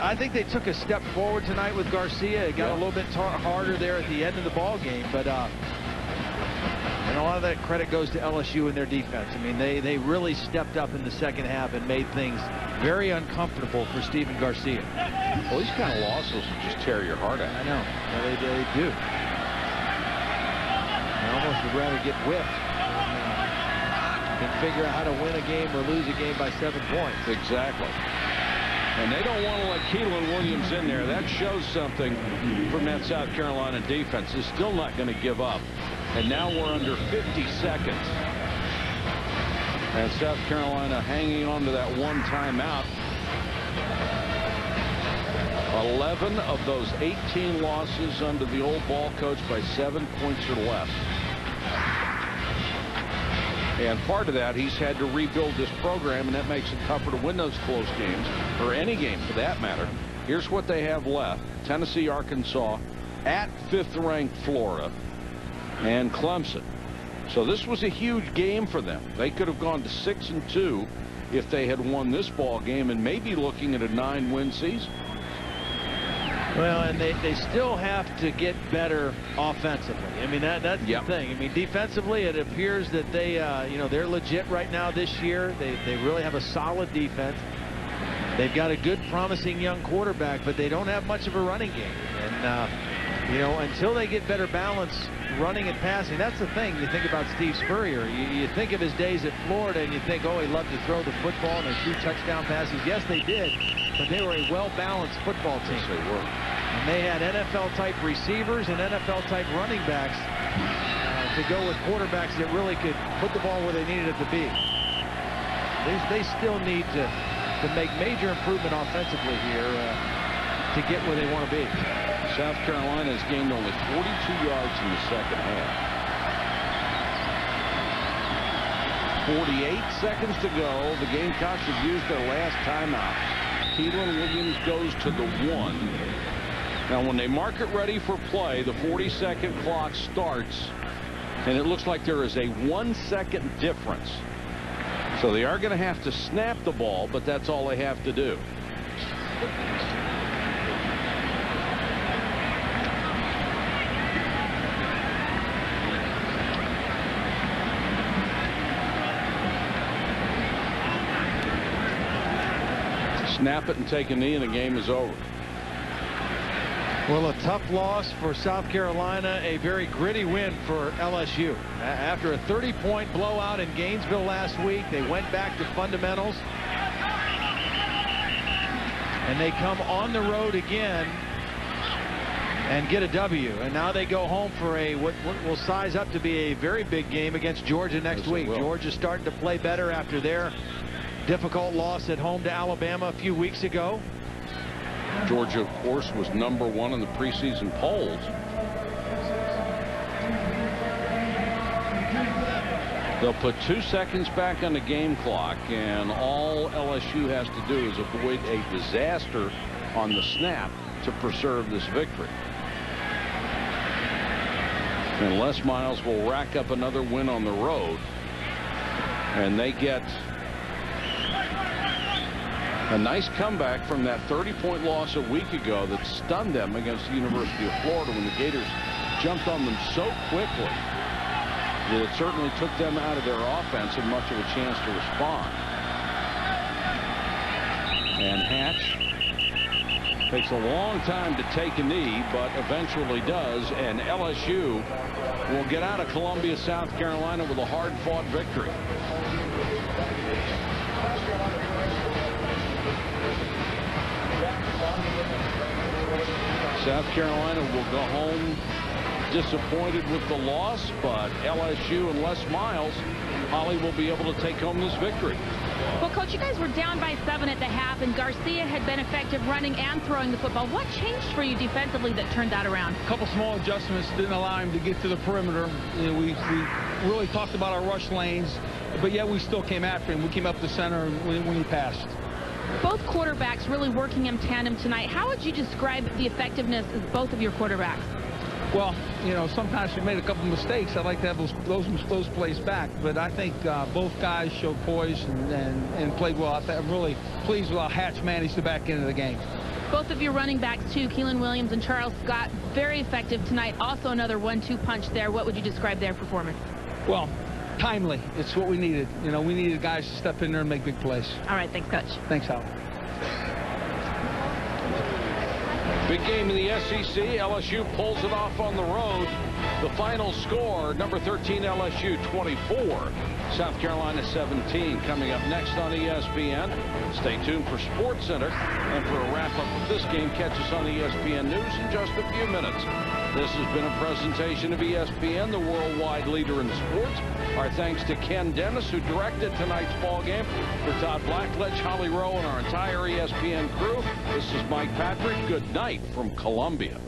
I think they took a step forward tonight with Garcia. It got a little bit harder there at the end of the ball game, but and a lot of that credit goes to LSU and their defense. I mean, they really stepped up in the second half and made things very uncomfortable for Steven Garcia. Well, these kind of losses will just tear your heart out. I know. Well, they do. I almost would rather get whipped than figure out how to win a game or lose a game by 7 points. Exactly. And they don't want to let Keelan Williams in there. That shows something from that South Carolina defense. Is still not going to give up. And now we're under 50 seconds. And South Carolina hanging on to that one timeout. 11 of those 18 losses under the old ball coach by 7 points or less. And part of that, he's had to rebuild this program, and that makes it tougher to win those close games, or any game for that matter. Here's what they have left. Tennessee, Arkansas, at 5th-ranked Florida, and Clemson. So this was a huge game for them. They could have gone to 6-2 if they had won this ball game, and maybe looking at a 9-win season. Well, and they still have to get better offensively. I mean, that's the thing. I mean, defensively, it appears that they, you know, they're legit right now this year. They really have a solid defense. They've got a good, promising young quarterback, but they don't have much of a running game. And, you know, until they get better balance running and passing, that's the thing. You think about Steve Spurrier. You think of his days at Florida, and you think, oh, he loved to throw the football, and they threw touchdown passes. Yes, they did, but they were a well-balanced football team. Yes, they were. And they had NFL-type receivers and NFL-type running backs to go with quarterbacks that really could put the ball where they needed it to be. They still need to make major improvement offensively here to get where they want to be. South Carolina has gained only 42 yards in the second half. 48 seconds to go. The Gamecocks have used their last timeout. Keelan Williams goes to the 1. Now, when they mark it ready for play, the 40-second clock starts, and it looks like there is a 1-second difference. So they are going to have to snap the ball, but that's all they have to do. Snap it and take a knee, and the game is over. Well, a tough loss for South Carolina, a very gritty win for LSU. After a 30-point blowout in Gainesville last week, they went back to fundamentals. And they come on the road again and get a W. And now they go home for a what will size up to be a very big game against Georgia next week. Georgia's starting to play better after their difficult loss at home to Alabama a few weeks ago. Georgia, of course, was #1 in the preseason polls. They'll put 2 seconds back on the game clock, and all LSU has to do is avoid a disaster on the snap to preserve this victory. And Les Miles will rack up another win on the road, and they get a nice comeback from that 30-point loss a week ago that stunned them against the University of Florida when the Gators jumped on them so quickly that it certainly took them out of their offense and much of a chance to respond. And Hatch takes a long time to take a knee, but eventually does, and LSU will get out of Columbia, South Carolina with a hard-fought victory. South Carolina will go home disappointed with the loss, but LSU and Les Miles, Holly, will be able to take home this victory. Well, Coach, you guys were down by 7 at the half, and Garcia had been effective running and throwing the football. What changed for you defensively that turned that around? A couple small adjustments didn't allow him to get to the perimeter. You know, we really talked about our rush lanes, but yet we still came after him. We came up the center when he passed. Both quarterbacks really working in tandem tonight. How would you describe the effectiveness of both of your quarterbacks? Well, you know, sometimes we made a couple mistakes. I'd like to have those plays back, but I think both guys showed poise and played well. I'm really pleased with how Hatch managed the back end of the game. Both of your running backs, too, Keelan Williams and Charles Scott, very effective tonight. Also another 1-2 punch there. What would you describe their performance? Well, timely. It's what we needed. You know, we needed guys to step in there and make big plays. All right, thanks, Coach. Thanks, Hal. Big game in the SEC. LSU pulls it off on the road. The final score, number 13 LSU 24, South Carolina 17. Coming up next on ESPN. Stay tuned for Sports Center. And for a wrap-up of this game, catch us on ESPN News in just a few minutes. This has been a presentation of ESPN, the worldwide leader in sports. Our thanks to Ken Dennis, who directed tonight's ball game. For Todd Blackledge, Holly Rowe, and our entire ESPN crew, this is Mike Patrick. Good night from Columbia.